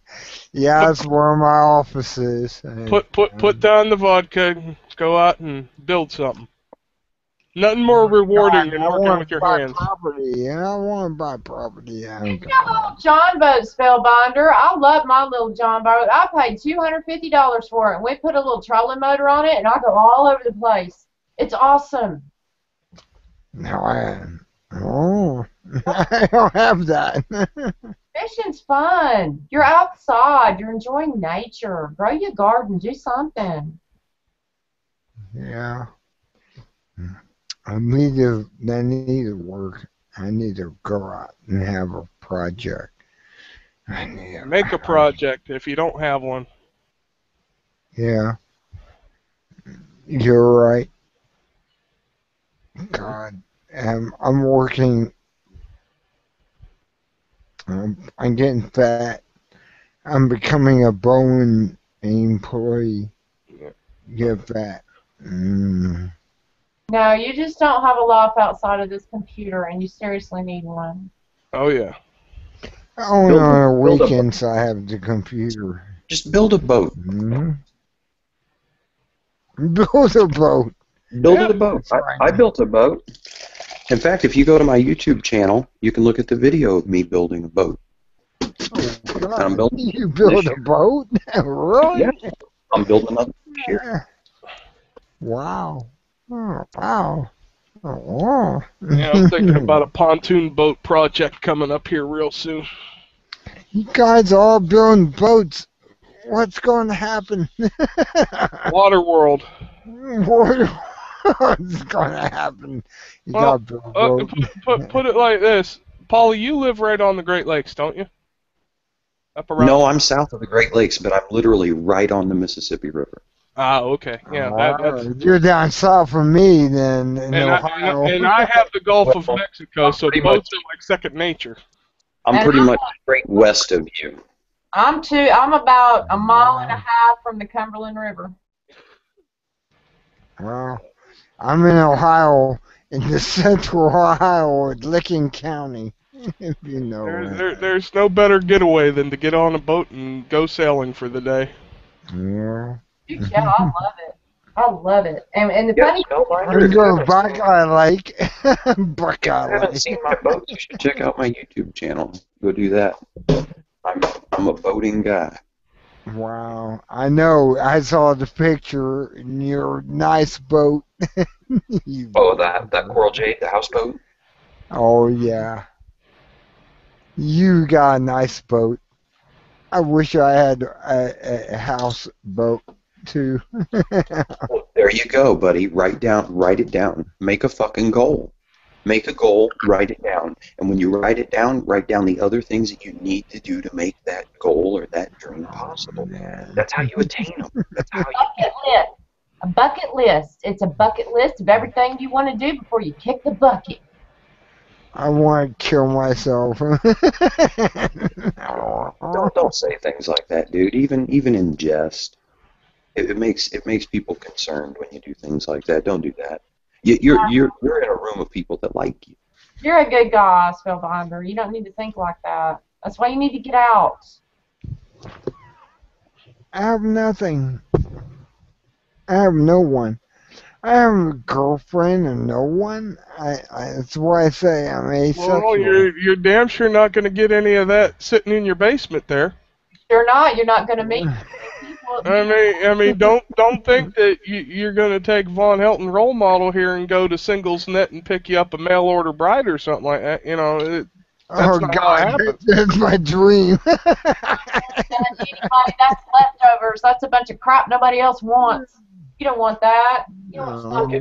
Speaker 1: Yeah, that's where my office is.
Speaker 9: Put down the vodka and go out and build something. Nothing more rewarding than working with your hands.
Speaker 1: Property. Yeah, I want to buy property. Yeah,
Speaker 7: Get your little John boat, Spellbinder. I love my little John boat. I paid $250 for it, and we put a little trolling motor on it, and I go all over the place. It's awesome.
Speaker 1: No, I don't have that.
Speaker 7: Fishing's fun. You're outside. You're enjoying nature. Grow your garden. Do something.
Speaker 1: Yeah. I need to work. I need to go out and have a project. I need to
Speaker 9: Make a project if you don't have one.
Speaker 1: Yeah. You're right. God, I'm working. I'm getting fat. I'm becoming a Boeing employee. Get fat.
Speaker 7: No, you just don't have a life outside of this computer, and you seriously need one.
Speaker 9: Oh, yeah.
Speaker 1: Only on the weekends I have the computer.
Speaker 8: Just build a boat.
Speaker 1: Build a boat.
Speaker 8: Build a boat. I built a boat. In fact, if you go to my YouTube channel, you can look at the video of me building a boat. I'm building.
Speaker 1: You build a boat? Really?
Speaker 8: Yeah. I'm building another here.
Speaker 1: Wow. Oh, wow. Oh, wow.
Speaker 9: Yeah, I'm thinking about a pontoon boat project coming up here real soon.
Speaker 1: You guys all building boats. What's going to happen?
Speaker 9: Waterworld.
Speaker 1: What's going to happen? You
Speaker 9: Well,
Speaker 1: got to build a boat.
Speaker 9: put it like this. Paulie, you live right on the Great Lakes, don't you? Up around.
Speaker 8: No, I'm south of the Great Lakes, but I'm literally right on the Mississippi River.
Speaker 9: Ah, okay. Yeah, that's...
Speaker 1: You're down south from me, then, in Ohio.
Speaker 9: And I have the Gulf of Mexico, so boats are like second nature.
Speaker 8: I'm pretty much straight west of you.
Speaker 7: I'm about a mile and a half from the Cumberland River.
Speaker 1: Well, I'm in Ohio, in the central Ohio, at Licking County, if you know that.
Speaker 9: There's no better getaway than to get on a boat and go sailing for the day.
Speaker 1: Yeah.
Speaker 7: Yeah, I love it. I love it. And the funny
Speaker 1: We go to Buckeye Lake. Buckeye
Speaker 8: If you haven't
Speaker 1: Lake.
Speaker 8: seen my boats, you should check out my YouTube channel. Go do that. I'm a boating guy.
Speaker 1: Wow. I know. I saw the picture in your nice boat.
Speaker 8: Oh, that Coral Jade, the houseboat?
Speaker 1: Oh, yeah. You got a nice boat. I wish I had a houseboat, too.
Speaker 8: Well, there you go, buddy. Write it down. Make a fucking goal. Make a goal, write it down. And when you write it down, write down the other things that you need to do to make that goal or that dream possible. That's how you attain them. That's how you
Speaker 7: bucket list. A bucket list. It's a bucket list of everything you want to do before you kick the bucket.
Speaker 1: I want to kill myself.
Speaker 8: Don't say things like that, dude. Even in jest, it makes people concerned when you do things like that. Don't do that. You're in a room of people that like you.
Speaker 7: You're a good guy, Spellbinder. You don't need to think like that. That's why you need to get out.
Speaker 1: I have nothing. I have no one. I have a girlfriend and no one. That's why I say I'm asexual.
Speaker 9: Well, you're damn sure not going to get any of that sitting in your basement there.
Speaker 7: You're not. You're not going to meet people.
Speaker 9: I mean, don't think that you're going to take Von Helton role model here and go to Singles Net and pick you up a mail order bride or something like that. You know, that's not how it happens.
Speaker 1: That's my dream.
Speaker 7: That's leftovers. That's a bunch of crap nobody else wants. You don't want that. You don't want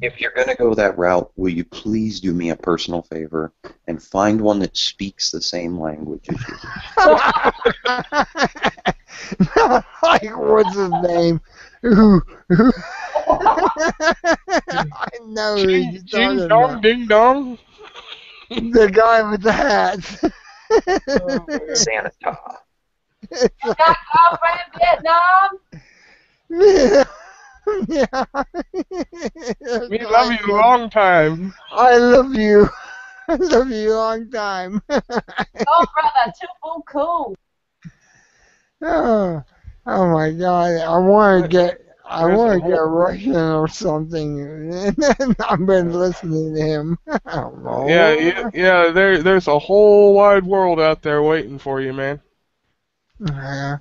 Speaker 8: If you're going to go that route, will you please do me a personal favor and find one that speaks the same language as you?
Speaker 1: Like, what's his name? Who I know who you're
Speaker 9: Ching
Speaker 1: talking
Speaker 9: dong,
Speaker 1: about.
Speaker 9: ding dong.
Speaker 1: The guy with the hats.
Speaker 8: Santa.
Speaker 7: Got girlfriend in Vietnam?
Speaker 1: Yeah.
Speaker 9: We love you a long time.
Speaker 1: I love you. I love you a long time.
Speaker 7: Oh, brother, too cool.
Speaker 1: Oh, oh my God! I want to get Russian or something. I've been listening to him.
Speaker 9: Yeah. There's a whole wide world out there waiting for you, man.
Speaker 1: Yeah,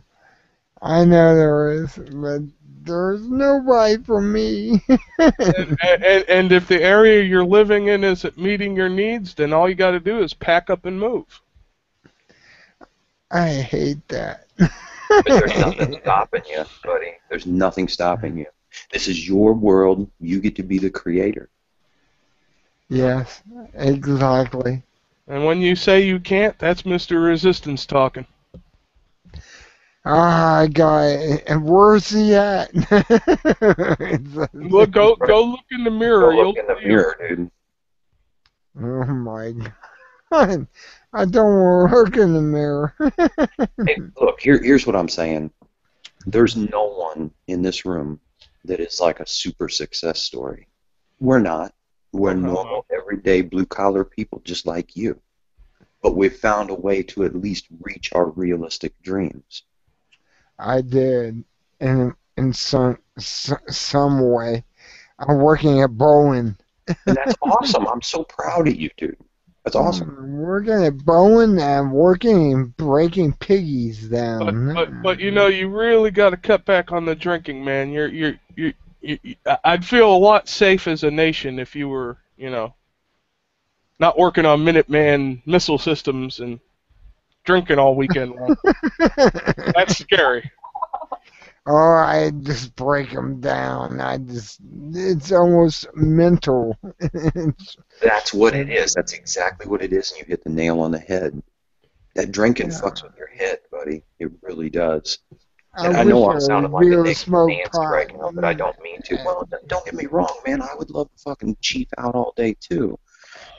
Speaker 1: I know there is, but there's nobody for me.
Speaker 9: And if the area you're living in isn't meeting your needs, then all you got to do is pack up and move.
Speaker 1: I hate that.
Speaker 8: But there's nothing stopping you, buddy. There's nothing stopping you. This is your world. You get to be the creator.
Speaker 1: Yes, exactly.
Speaker 9: And when you say you can't, that's Mr. Resistance talking.
Speaker 1: Ah, guy, and where's he at?
Speaker 9: Look, go look in the mirror.
Speaker 8: Go look in the mirror, dude.
Speaker 1: Oh my God! I don't want to look in the mirror.
Speaker 8: Hey, look, here's what I'm saying. There's no one in this room that is like a super success story. We're not. We're normal, everyday, blue-collar people just like you. But we've found a way to at least reach our realistic dreams.
Speaker 1: I did, in some way. I'm working at Bowen.
Speaker 8: And that's awesome. I'm so proud of you, dude. That's awesome.
Speaker 1: I'm working at Bowen and working and breaking piggies down.
Speaker 9: But you know, you really got to cut back on the drinking, man. I'd feel a lot safe as a nation if you were, you know, not working on Minuteman missile systems and drinking all weekend long. That's scary.
Speaker 1: Oh, I just break them down. It's almost mental.
Speaker 8: That's what it is. That's exactly what it is, and you hit the nail on the head. That drinking fucks with your head, buddy. It really does. And I know I'm sounding like a Nick Nancy right now, but I don't mean to. Well, don't get me wrong, man. I would love to fucking chief out all day, too.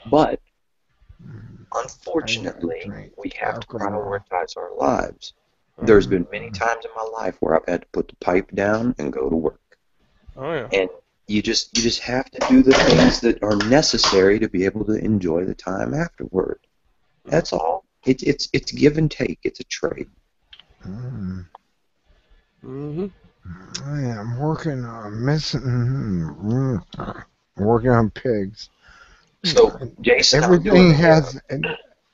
Speaker 8: But, unfortunately, we have to prioritize our lives. There's been many times in my life where I've had to put the pipe down and go to work.
Speaker 9: Oh, yeah.
Speaker 8: And you just have to do the things that are necessary to be able to enjoy the time afterward. That's all. It's give and take. It's a trade.
Speaker 9: Mm-hmm.
Speaker 1: I'm working on pigs.
Speaker 8: So, Jason,
Speaker 1: everything has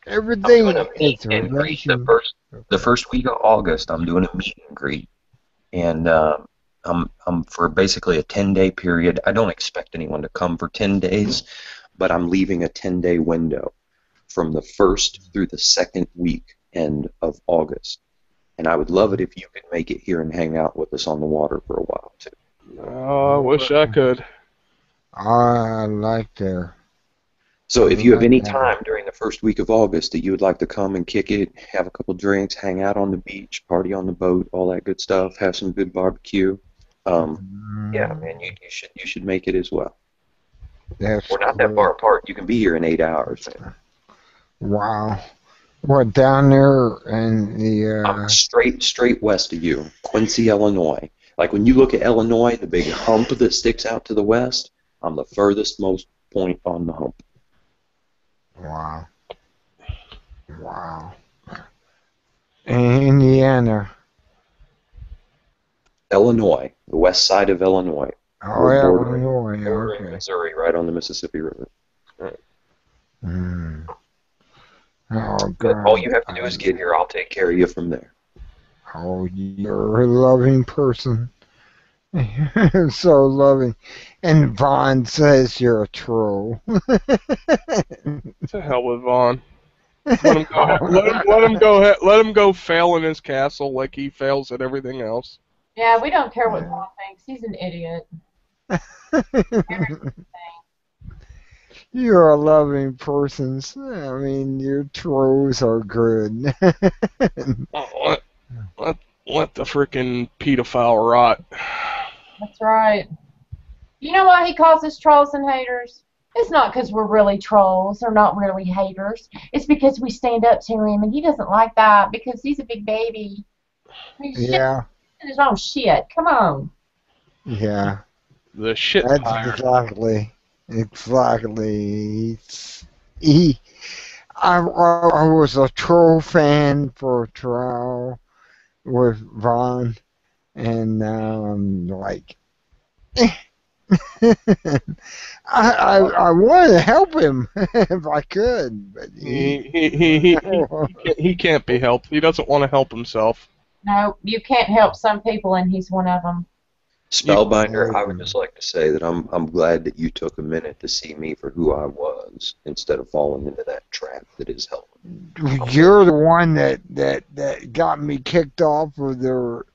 Speaker 1: everything.
Speaker 8: I'm doing a meet and greet the first week of August. I'm doing a meet and greet, and I'm for basically a 10-day period. I don't expect anyone to come for 10 days, but I'm leaving a 10-day window from the 1st through the 2nd weekend of August. And I would love it if you could make it here and hang out with us on the water for a while, too.
Speaker 9: Oh, I wish I could.
Speaker 1: I like there.
Speaker 8: So if you have any time during the first week of August that you would like to come and kick it, have a couple drinks, hang out on the beach, party on the boat, all that good stuff, have some good barbecue, yeah, man, you should make it as well.
Speaker 1: That's
Speaker 8: We're not that far apart. You can be here in 8 hours, man.
Speaker 1: Wow. What, down there in the...
Speaker 8: I'm straight west of you, Quincy, Illinois. Like when you look at Illinois, the big hump that sticks out to the west, I'm the furthest most point on the hump.
Speaker 1: Wow. Wow. Indiana.
Speaker 8: Illinois, the west side of Illinois.
Speaker 1: Oh, yeah, Illinois,
Speaker 8: We're in
Speaker 1: okay.
Speaker 8: Missouri, right on the Mississippi River. Right.
Speaker 1: Oh,
Speaker 8: But
Speaker 1: God.
Speaker 8: all you have to do is get here. I'll take care of you from there.
Speaker 1: Oh, you're a loving person. You're so loving. And Vaughn says you're a troll.
Speaker 9: To hell with Vaughn. Let him go fail in his castle like he fails at everything else.
Speaker 7: Yeah, we don't care what Paul thinks. He's an idiot.
Speaker 1: You're a loving person. I mean, your trolls are good.
Speaker 9: Oh, let the frickin' pedophile rot.
Speaker 7: That's right. You know why he calls us trolls and haters? It's not because we're really trolls or not really haters. It's because we stand up to him, and he doesn't like that because he's a big baby. He's
Speaker 1: Yeah,
Speaker 7: shit his own shit. Come on.
Speaker 1: yeah.
Speaker 9: The shit
Speaker 1: That's
Speaker 9: pirate.
Speaker 1: exactly. I was a troll fan for a trial with Vaughn, and now I'm like, I wanted to help him if I could, but
Speaker 9: He can't be helped. He doesn't want to help himself.
Speaker 7: No, you can't help some people, and he's one of them.
Speaker 8: Spellbinder, I would just like to say that I'm glad that you took a minute to see me for who I was instead of falling into that trap that is help.
Speaker 1: you're the one that got me kicked off of their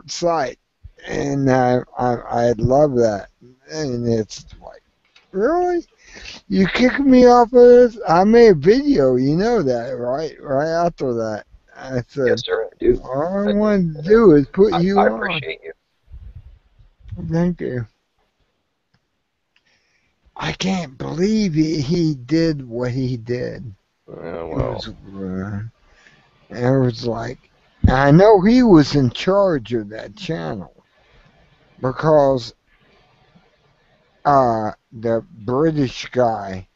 Speaker 1: site, and I love that. And it's like, really? You kicked me off of this? I made a video, you know that, right? Right after that, I said,
Speaker 8: Yes, sir, I do.
Speaker 1: all I wanted to do is put you
Speaker 8: I
Speaker 1: on.
Speaker 8: appreciate you.
Speaker 1: Thank you. I can't believe he did what he did.
Speaker 9: Well,
Speaker 1: It was like, I know he was in charge of that channel because the British guy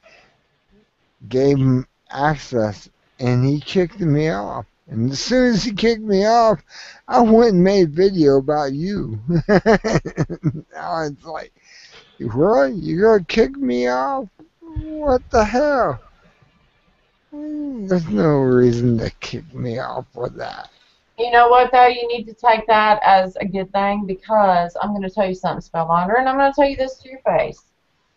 Speaker 1: gave him access and he kicked me off. And as soon as he kicked me off, I went and made a video about you. I was like, what? You gonna kick me off? What the hell? There's no reason to kick me off for that.
Speaker 7: You know what, though? You need to take that as a good thing because I'm going to tell you something, Spellbinder, and I'm going to tell you this to your face.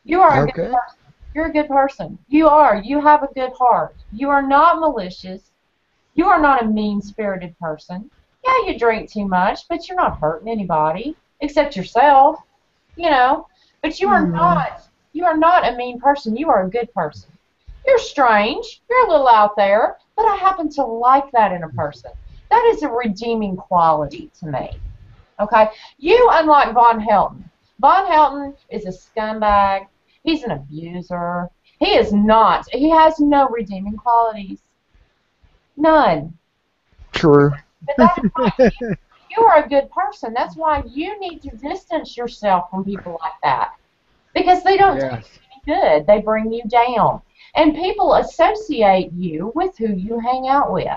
Speaker 7: You are a good
Speaker 1: Okay.
Speaker 7: person. You're a good person. You are. You have a good heart. You are not malicious. You are not a mean-spirited person. Yeah, you drink too much, but you're not hurting anybody except yourself, you know. But you are not. You are not a mean person. You are a good person. You're strange. You're a little out there, but I happen to like that in a person. That is a redeeming quality to me. Okay? You, unlike Von Helton. Von Helton is a scumbag. He's an abuser. He is not. He has no redeeming qualities. None.
Speaker 1: True.
Speaker 7: But that is why you are a good person. That's why you need to distance yourself from people like that. Because they don't do you any good. They bring you down. And people associate you with who you hang out with.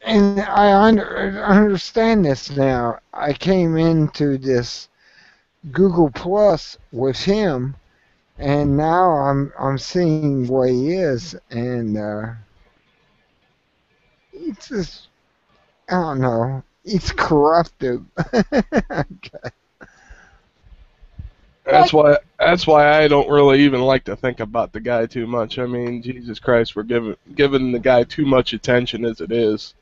Speaker 1: And I understand this now. I came into this Google Plus with him, and now I'm seeing what he is, and it's just, I don't know, it's corruptive. Okay.
Speaker 9: that's why I don't really even like to think about the guy too much. I mean, Jesus Christ, we're giving the guy too much attention as it is.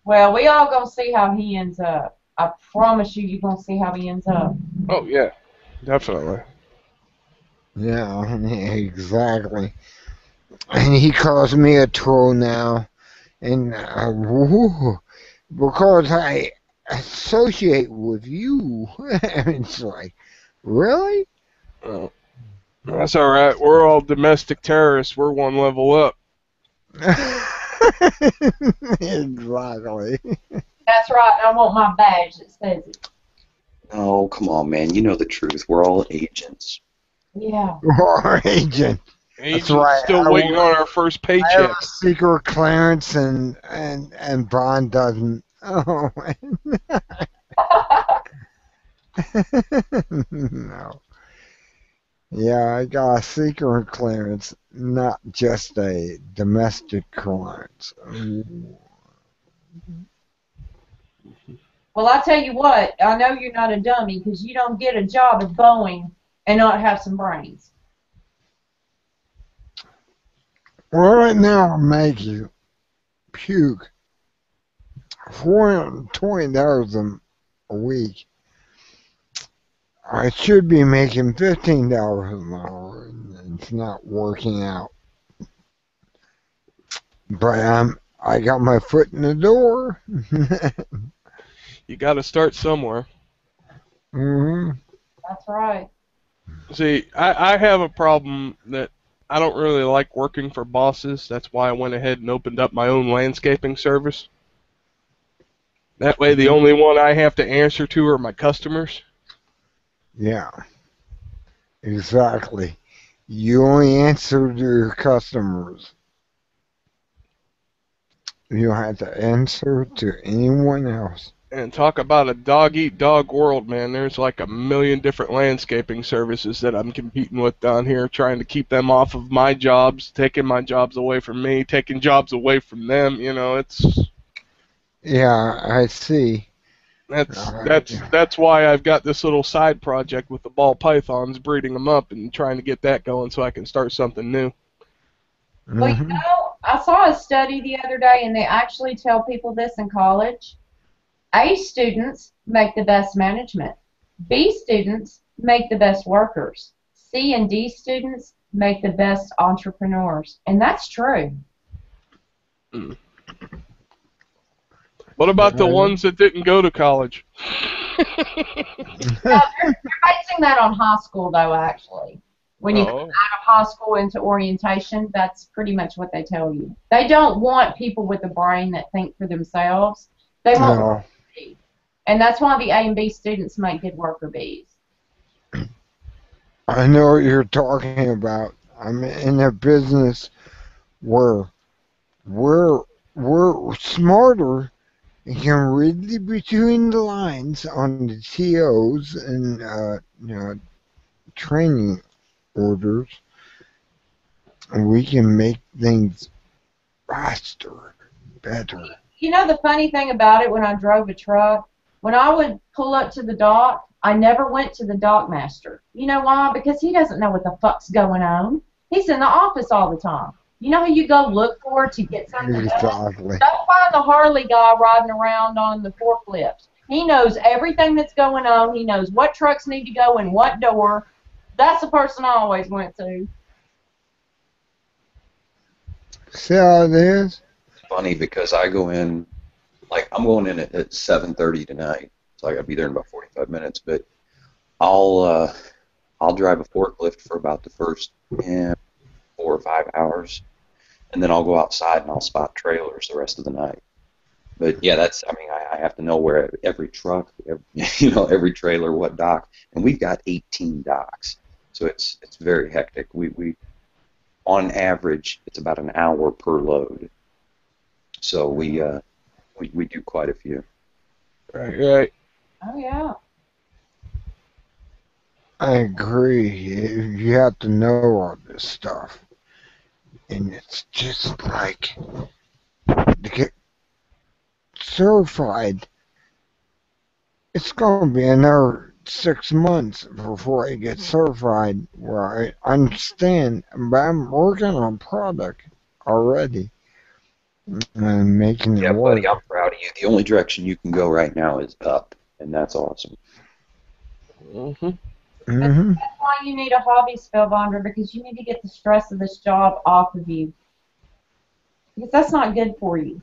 Speaker 7: Well, we all gonna see how he ends up. I promise you're gonna see how he ends up.
Speaker 9: Oh yeah, definitely.
Speaker 1: Yeah, exactly. And he calls me a troll now, and because I associate with you. It's like, really?
Speaker 9: Oh, that's all right. We're all domestic terrorists. We're one level up.
Speaker 1: Exactly.
Speaker 7: That's right. I want my badge that says it.
Speaker 8: Oh, come on, man. You know the truth. We're all agents.
Speaker 7: Yeah.
Speaker 1: War agent.
Speaker 9: Agent's
Speaker 1: That's right.
Speaker 9: still waiting on our first
Speaker 1: I have
Speaker 9: paycheck.
Speaker 1: a secret clearance, and Bond doesn't. Oh, no. Yeah, I got a secret clearance, not just a domestic clearance.
Speaker 7: Well, I tell you what. I know you're not a dummy because you don't get a job at Boeing and not have some brains.
Speaker 1: Well, right now, I'll make you puke. $420 a week. I should be making $15 an hour, and it's not working out. But I got my foot in the door.
Speaker 9: You got to start somewhere.
Speaker 1: Hmm.
Speaker 7: That's right.
Speaker 9: See, I have a problem that I don't really like working for bosses. That's why I went ahead and opened up my own landscaping service. That way, the only one I have to answer to are my customers.
Speaker 1: Yeah, exactly. You only answer to your customers. You don't have to answer to anyone else.
Speaker 9: And talk about a dog-eat-dog world, man. There's like a million different landscaping services that I'm competing with down here, trying to keep them off of my jobs, taking my jobs away from me, taking jobs away from them. You know,
Speaker 1: Yeah, I see.
Speaker 9: that's why I've got this little side project with the ball pythons, breeding them up and trying to get that going so I can start something new.
Speaker 7: Well, you know, I saw a study the other day, and they actually tell people this in college. A students make the best management. B students make the best workers. C and D students make the best entrepreneurs. And that's true.
Speaker 9: Mm. What about the ones that didn't go to college?
Speaker 7: They're basing that on high school, though, actually. When you come out of high school into orientation, that's pretty much what they tell you. They don't want people with a brain that think for themselves. They want worker bees. And that's why the A and B students make good worker bees.
Speaker 1: I know what you're talking about. I'm in a business where we're smarter and can read between the lines on the TOs and training orders, and we can make things faster, better.
Speaker 7: You know the funny thing about it, when I drove a truck, when I would pull up to the dock, I never went to the dock master. You know why? Because he doesn't know what the fuck's going on. He's in the office all the time. You know who you go look for to get something done?
Speaker 1: Exactly.
Speaker 7: Don't find the Harley guy riding around on the forklift. He knows everything that's going on. He knows what trucks need to go in what door. That's the person I always went to.
Speaker 1: See how it is?
Speaker 8: It's funny because I go in, like I'm going in at 7:30 tonight, so I gotta be there in about 45 minutes. But I'll drive a forklift for about the first 4 or 5 hours, and then I'll go outside and I'll spot trailers the rest of the night. But yeah, I have to know where every truck, every trailer, what dock, and we've got 18 docks, so it's very hectic. We on average it's about an hour per load, so we do quite a few.
Speaker 9: Right.
Speaker 7: Oh yeah.
Speaker 1: I agree. You have to know all this stuff. And it's just like to get certified. It's going to be another 6 months before I get certified where I understand, but I'm working on product already. And making it work.
Speaker 8: Buddy, I'm proud of you. The only direction you can go right now is up, and that's awesome.
Speaker 1: Mm-hmm.
Speaker 7: That's why you need a hobby, Spellbinder, because you need to get the stress of this job off of you. Because that's not good for you.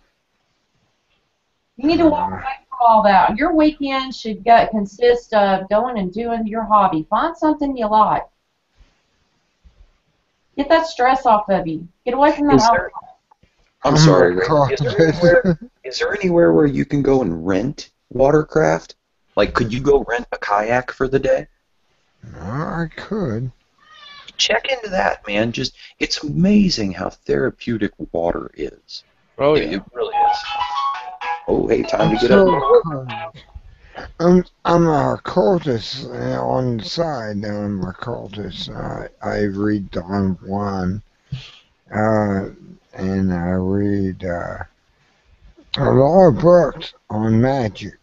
Speaker 7: You need to walk away from all that. Your weekend should consist of going and doing your hobby. Find something you like. Get that stress off of you. Get away from that alcohol.
Speaker 8: I'm sorry, Ray. Is there anywhere where you can go and rent watercraft? Like, could you go rent a kayak for the day?
Speaker 1: I could.
Speaker 8: Check into that, man. It's amazing how therapeutic water is.
Speaker 9: Oh, yeah.
Speaker 8: It really is. Oh, hey, time to get up.
Speaker 1: I'm a cultist on the side. I'm a cultist. I read Don Juan, and I read a lot of books on magic.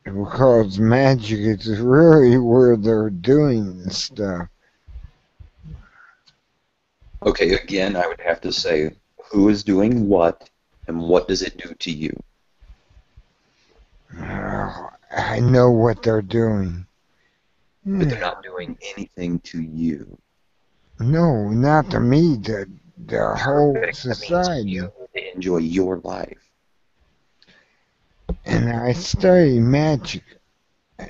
Speaker 1: Because magic is really where they're doing this stuff.
Speaker 8: Okay, again, I would have to say, who is doing what, and what does it do to you?
Speaker 1: I know what they're doing.
Speaker 8: But they're not doing anything to you.
Speaker 1: No, not to me, the whole society.
Speaker 8: You enjoy your life.
Speaker 1: And I study magic.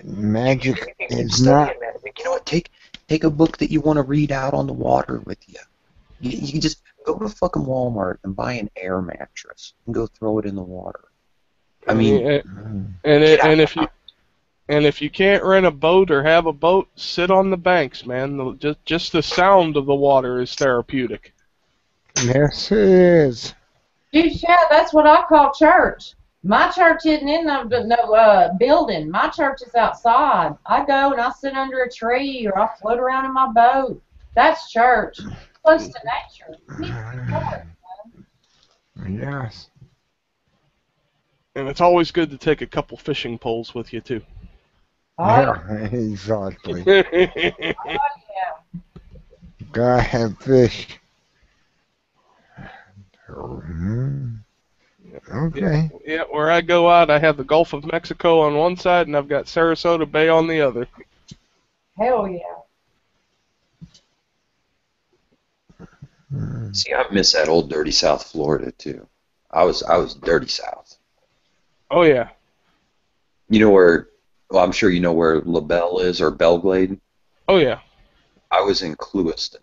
Speaker 1: Magic
Speaker 8: You can
Speaker 1: is
Speaker 8: study
Speaker 1: not.
Speaker 8: it, man. You know what? Take a book that you want to read out on the water with you. You can just go to fucking Walmart and buy an air mattress and go throw it in the water. I mean, get out.
Speaker 9: And if you can't rent a boat or have a boat, sit on the banks, man. Just the sound of the water is therapeutic.
Speaker 1: Yes, it is.
Speaker 7: Dude, yeah, that's what I call church. My church isn't in no building. My church is outside. I go and I sit under a tree or I float around in my boat. That's church. Close to nature.
Speaker 1: Yes.
Speaker 9: And it's always good to take a couple fishing poles with you, too.
Speaker 1: Yeah, exactly.
Speaker 7: Oh, yeah.
Speaker 1: Gotta have fish. Okay.
Speaker 9: Yeah, where I go out, I have the Gulf of Mexico on one side, and I've got Sarasota Bay on the other.
Speaker 7: Hell yeah.
Speaker 8: See, I miss that old dirty South Florida too. I was dirty South.
Speaker 9: Oh yeah.
Speaker 8: You know where? Well, I'm sure you know where LaBelle is or Belglade.
Speaker 9: Oh yeah.
Speaker 8: I was in Clewiston,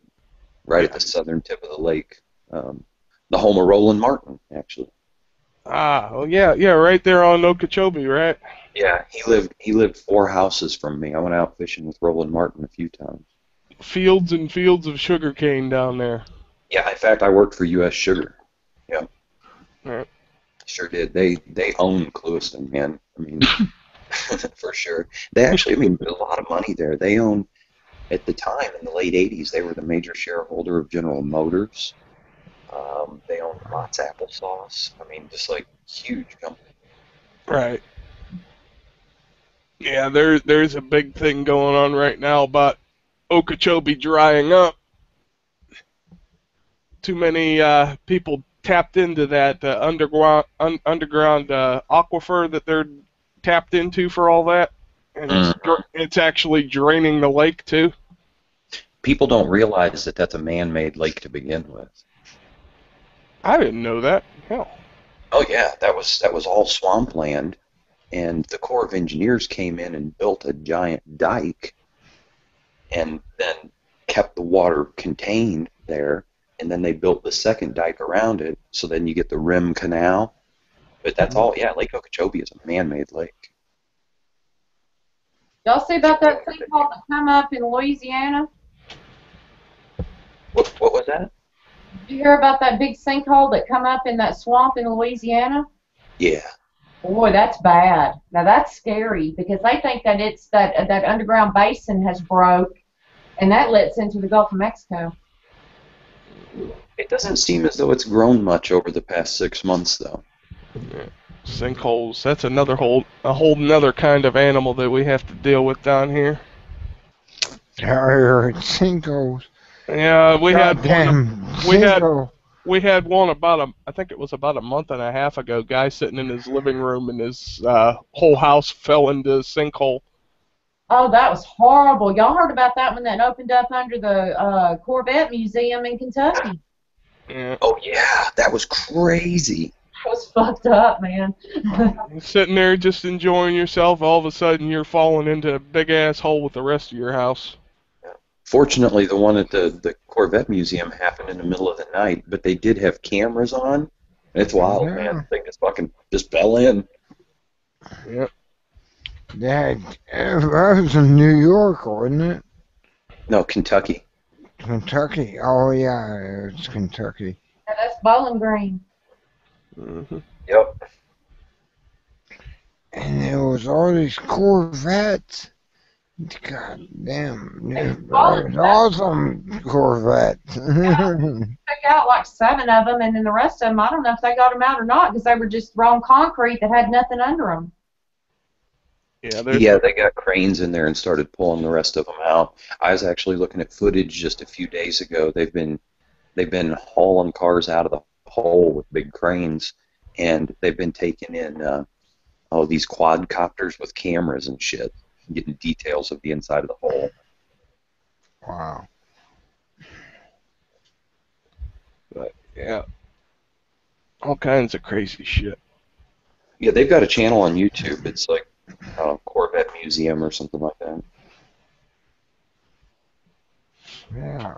Speaker 8: right at the southern tip of the lake, the home of Roland Martin, actually.
Speaker 9: Ah, oh yeah, right there on Okeechobee, right?
Speaker 8: Yeah, he lived 4 houses from me. I went out fishing with Roland Martin a few times.
Speaker 9: Fields and fields of sugar cane down there.
Speaker 8: Yeah, in fact, I worked for U.S. Sugar. Yeah.
Speaker 9: Right.
Speaker 8: Sure did. They own Clewiston, man. I mean, for sure. They actually, I mean, a lot of money there. They own, at the time, in the late 80s, they were the major shareholder of General Motors. They owned Mott's Applesauce. I mean, just like huge company.
Speaker 9: Right. Yeah, there's a big thing going on right now about Okeechobee drying up. Too many people tapped into that underground aquifer that they're tapped into for all that, and it's actually draining the lake too.
Speaker 8: People don't realize that that's a man-made lake to begin with.
Speaker 9: I didn't know that. Hell.
Speaker 8: Oh yeah, that was all swampland, and the Corps of Engineers came in and built a giant dike, and then kept the water contained there, and then they built the second dike around it, so then you get the rim canal. But that's all. Yeah, Lake Okeechobee is a man-made lake.
Speaker 7: Y'all see about that thing called that come up in Louisiana?
Speaker 8: What was that?
Speaker 7: Did you hear about that big sinkhole that come up in that swamp in Louisiana?
Speaker 8: Yeah.
Speaker 7: Boy, that's bad. Now that's scary because they think that it's that underground basin has broke, and that lets into the Gulf of Mexico.
Speaker 8: It doesn't seem as though it's grown much over the past 6 months, though.
Speaker 9: Yeah. Sinkholes. That's a whole nother kind of animal that we have to deal with down here.
Speaker 1: I heard sinkholes.
Speaker 9: Yeah, we had one I think it was about a month and a half ago. Guy sitting in his living room and his whole house fell into a sinkhole.
Speaker 7: Oh, that was horrible. Y'all heard about that one that opened up under the Corvette Museum in Kentucky?
Speaker 9: Yeah.
Speaker 8: Oh yeah, that was crazy.
Speaker 7: It was fucked up, man.
Speaker 9: You're sitting there just enjoying yourself. All of a sudden, you're falling into a big ass hole with the rest of your house.
Speaker 8: Fortunately, the one at the Corvette Museum happened in the middle of the night, but they did have cameras on. It's wild, man. The thing just fell in.
Speaker 9: Yep.
Speaker 1: That was in New York, wasn't it?
Speaker 8: No, Kentucky.
Speaker 1: Kentucky. Oh yeah, it's Kentucky.
Speaker 7: Yeah, that's Bowling Green.
Speaker 9: Mm-hmm.
Speaker 8: Yep.
Speaker 1: And there was all these Corvettes. God damn, it was awesome Corvettes.
Speaker 7: Took out like 7 of them, and then the rest of them, I don't know if they got them out or not because they were just raw concrete that had nothing under them.
Speaker 8: Yeah, they got cranes in there and started pulling the rest of them out. I was actually looking at footage just a few days ago. They've been hauling cars out of the hole with big cranes, and they've been taking in these quadcopters with cameras and shit, getting details of the inside of the hole.
Speaker 1: Wow.
Speaker 9: But yeah, all kinds of crazy shit.
Speaker 8: Yeah, they've got a channel on YouTube. It's like Corvette Museum or something like that.
Speaker 1: Yeah.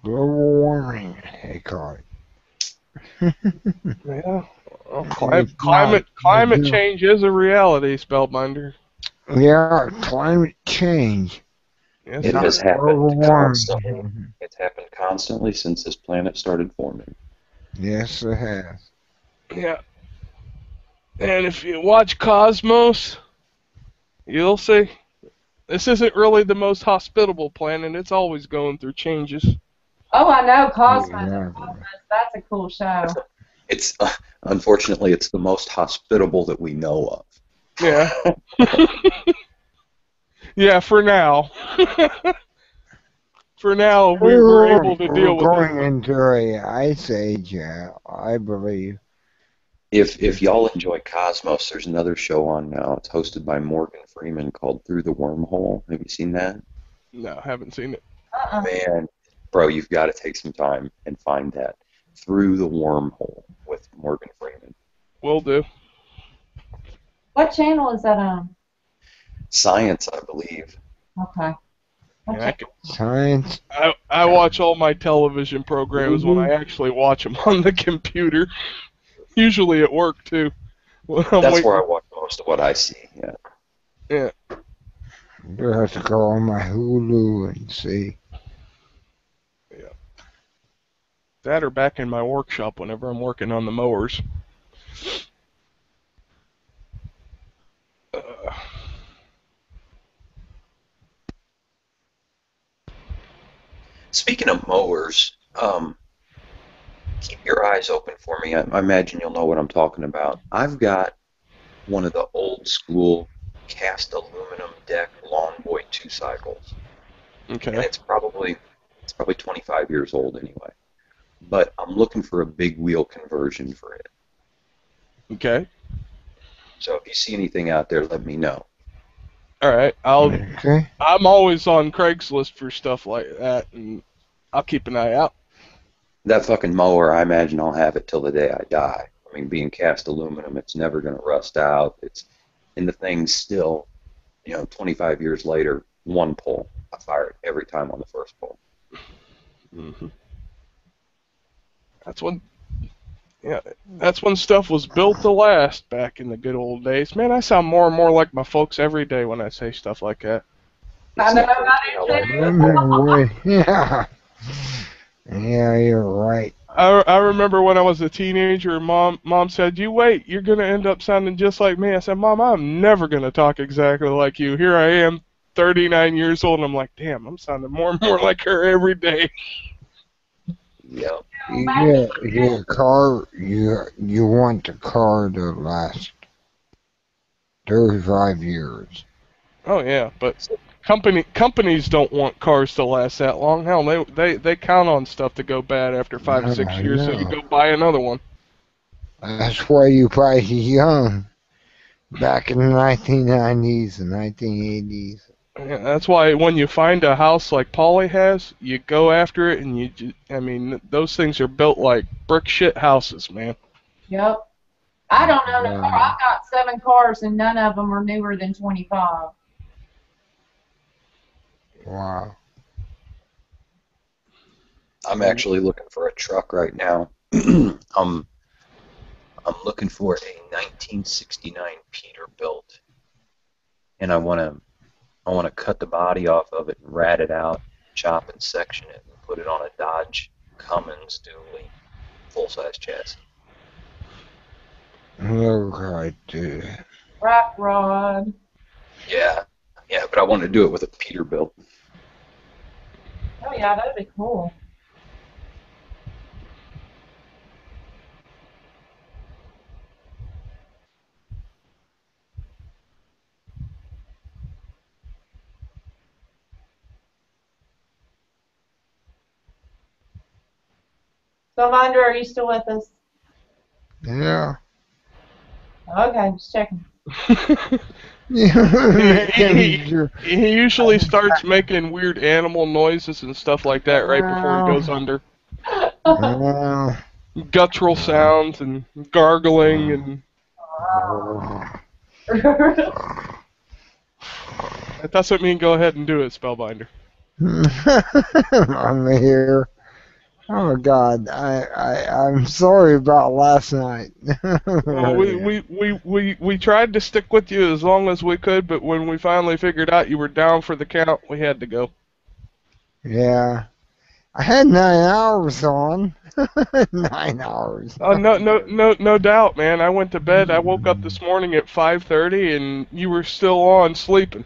Speaker 1: Global warming, they call it.
Speaker 9: Yeah. Well,
Speaker 1: It's not-
Speaker 9: climate change is a reality, Spellbinder.
Speaker 1: Yeah, climate change.
Speaker 9: Yes,
Speaker 8: It
Speaker 1: Not
Speaker 8: has
Speaker 1: global
Speaker 8: happened constantly.
Speaker 1: warming.
Speaker 8: It's happened constantly since this planet started forming.
Speaker 1: Yes, it has.
Speaker 9: Yeah. And if you watch Cosmos, you'll see this isn't really the most hospitable planet. It's always going through changes.
Speaker 7: Oh, I know Cosmos.
Speaker 1: Exactly.
Speaker 7: That's a cool show.
Speaker 8: It's unfortunately it's the most hospitable that we know of.
Speaker 9: Yeah. Yeah, for now. For now, we're able to deal with
Speaker 1: We're going
Speaker 9: it.
Speaker 1: into a ice age, I believe.
Speaker 8: If y'all enjoy Cosmos, there's another show on now. It's hosted by Morgan Freeman called Through the Wormhole. Have you seen that?
Speaker 9: No, haven't seen it.
Speaker 8: Man, bro, you've got to take some time and find that. Through the Wormhole with Morgan Freeman.
Speaker 9: Will do.
Speaker 7: What channel is that on?
Speaker 8: Science, I believe.
Speaker 7: Okay.
Speaker 9: Yeah,
Speaker 1: Science.
Speaker 9: I watch all my television programs when I actually watch them on the computer. Usually at work, too.
Speaker 8: That's where I watch most of what I see, yeah.
Speaker 9: Yeah.
Speaker 1: You'll have to go on my Hulu and see.
Speaker 9: Yeah. That or back in my workshop whenever I'm working on the mowers.
Speaker 8: Speaking of mowers, keep your eyes open for me. I imagine you'll know what I'm talking about. I've got one of the old school cast aluminum deck Lawn Boy 2 cycles.
Speaker 9: Okay.
Speaker 8: And it's probably 25 years old anyway. But I'm looking for a big wheel conversion for it.
Speaker 9: Okay.
Speaker 8: So if you see anything out there, let me know.
Speaker 9: All right.
Speaker 1: Okay.
Speaker 9: I'm always on Craigslist for stuff like that, and I'll keep an eye out.
Speaker 8: That fucking mower, I imagine I'll have it till the day I die. I mean, being cast aluminum, it's never going to rust out. And the thing's still, 25 years later, one pull. I fire it every time on the first pull.
Speaker 9: Mm-hmm. That's when stuff was built to last back in the good old days. Man, I sound more and more like my folks every day when I say stuff like that.
Speaker 7: I know, I do too.
Speaker 1: Yeah. Yeah, you're right.
Speaker 9: I remember when I was a teenager, Mom said, "You wait, you're gonna end up sounding just like me." I said, "Mom, I'm never gonna talk exactly like you." Here I am, 39 years old, and I'm like, "Damn, I'm sounding more and more like her every day."
Speaker 8: Yep.
Speaker 1: Your car, you want the car to last 35 years.
Speaker 9: Oh yeah, but companies don't want cars to last that long. Hell, they count on stuff to go bad after 5 or 6 years, so you go buy another one.
Speaker 1: That's why you buy young. Back in the 1990s and 1980s.
Speaker 9: Yeah, that's why when you find a house like Polly has, you go after it, and those things are built like brick shit houses, man.
Speaker 7: Yep. I don't own a car. I've got 7 cars, and none of them are newer than 25.
Speaker 1: Wow.
Speaker 8: I'm actually looking for a truck right now. I'm looking for a 1969 Peterbilt, and I want to cut the body off of it and rat it out, chop and section it, and put it on a Dodge Cummins dually full-size chassis.
Speaker 1: Look right there.
Speaker 7: Rock rod.
Speaker 8: Yeah, but I want to do it with a Peterbilt.
Speaker 7: Oh yeah, that'd be cool. So, Mindra, are you still with us?
Speaker 1: Yeah.
Speaker 7: Okay, just checking.
Speaker 9: He usually starts making weird animal noises and stuff like that right before he goes under. Guttural sounds and gargling and That doesn't mean go ahead and do it, Spellbinder.
Speaker 1: I'm here. Oh God, I'm sorry about last night.
Speaker 9: Well, we tried to stick with you as long as we could, but when we finally figured out you were down for the count, we had to go.
Speaker 1: Yeah, I had 9 hours on. 9 hours.
Speaker 9: Oh, no doubt, man. I went to bed. I woke up this morning at 5:30, and you were still on sleeping.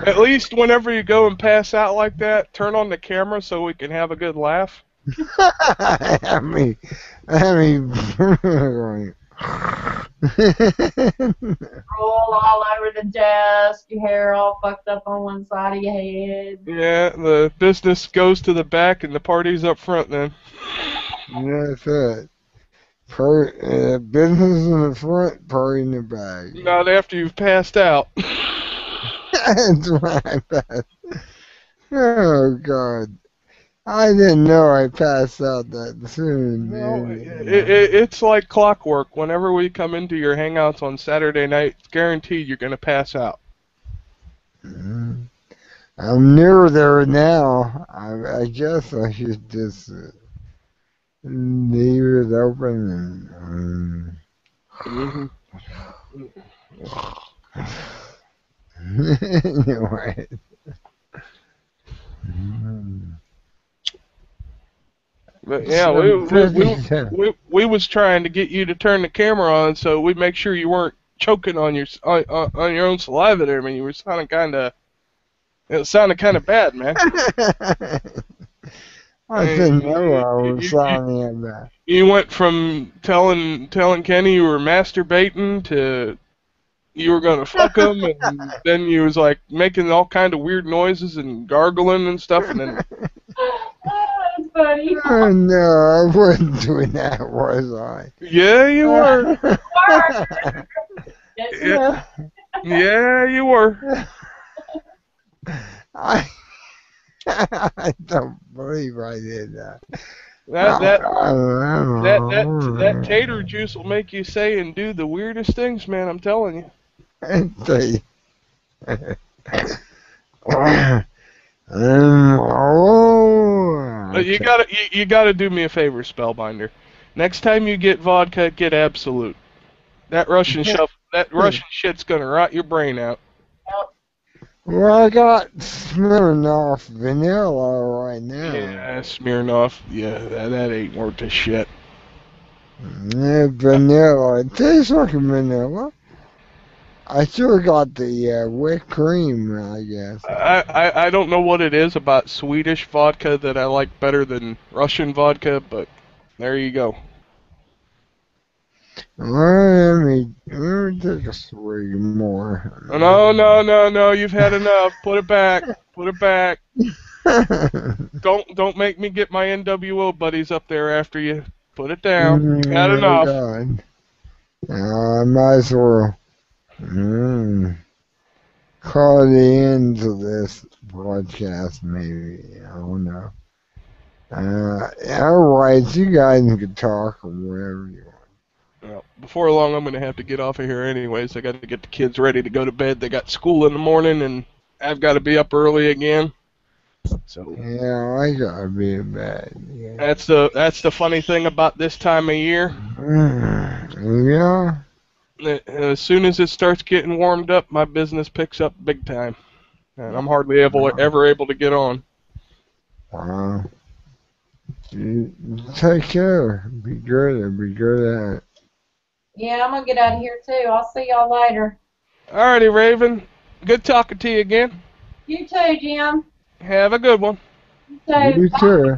Speaker 9: At least whenever you go and pass out like that, turn on the camera so we can have a good laugh.
Speaker 1: I mean,
Speaker 7: Roll all over the desk, your hair all fucked up on one side of your head.
Speaker 9: Yeah, the business goes to the back and the party's up front then.
Speaker 1: That's it. Business in the front, party in the back.
Speaker 9: Not after you've passed out.
Speaker 1: That's why I passed. Oh God, I didn't know I passed out that soon.
Speaker 9: No, it's like clockwork. Whenever we come into your hangouts on Saturday night, it's guaranteed you're going to pass out.
Speaker 1: I'm near there now. I guess I should just leave it open and. Anyway.
Speaker 9: But yeah, we was trying to get you to turn the camera on so we make sure you weren't choking on your own saliva there. I mean, you were sounding kind of bad, man.
Speaker 1: I didn't know I was sounding bad.
Speaker 9: You went from telling Kenny you were masturbating to you were gonna fuck him, and then you was like making all kind of weird noises and gargling and stuff, and then.
Speaker 7: That's funny.
Speaker 1: Oh no, I wasn't doing that, was I?
Speaker 9: Yeah, you were. Yeah, you were.
Speaker 1: I don't believe I did that.
Speaker 9: That tater juice will make you say and do the weirdest things, man. I'm telling you. But you gotta do me a favor, Spellbinder. Next time you get vodka, get Absolute. That Russian shit's gonna rot your brain out.
Speaker 1: Well, I got Smirnoff Vanilla right now.
Speaker 9: Yeah, Smirnoff. Yeah, that ain't worth a shit.
Speaker 1: Yeah, vanilla. It tastes like vanilla. I sure got the whipped cream, I guess.
Speaker 9: I don't know what it is about Swedish vodka that I like better than Russian vodka, but there you go.
Speaker 1: Let me take a swig more.
Speaker 9: No, you've had enough. Put it back. Put it back. Don't make me get my NWO buddies up there after you. Put it down. You've had enough.
Speaker 1: God. I might as well call the end to this broadcast, maybe. I don't know. Alright, you guys can talk or whatever you want.
Speaker 9: Well, before long, I'm going to have to get off of here anyways. I got to get the kids ready to go to bed. They got school in the morning, and I've got to be up early again. So
Speaker 1: yeah, I gotta be in bed. Yeah.
Speaker 9: That's the funny thing about this time of year.
Speaker 1: Yeah.
Speaker 9: As soon as it starts getting warmed up, my business picks up big time, and I'm hardly ever able to get on.
Speaker 1: Wow. You take care. Be good. Be good at it.
Speaker 7: Yeah, I'm going to get out of here, too. I'll see y'all later.
Speaker 9: Alrighty, Raven. Good talking to you again.
Speaker 7: You too, Jim.
Speaker 9: Have a good one.
Speaker 7: You too.
Speaker 1: You too.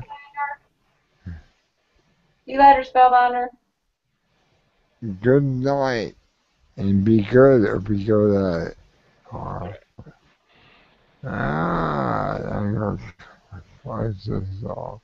Speaker 7: See you later, Spellbinder.
Speaker 1: Good night. And be good or be good at it. I'm going to close this off.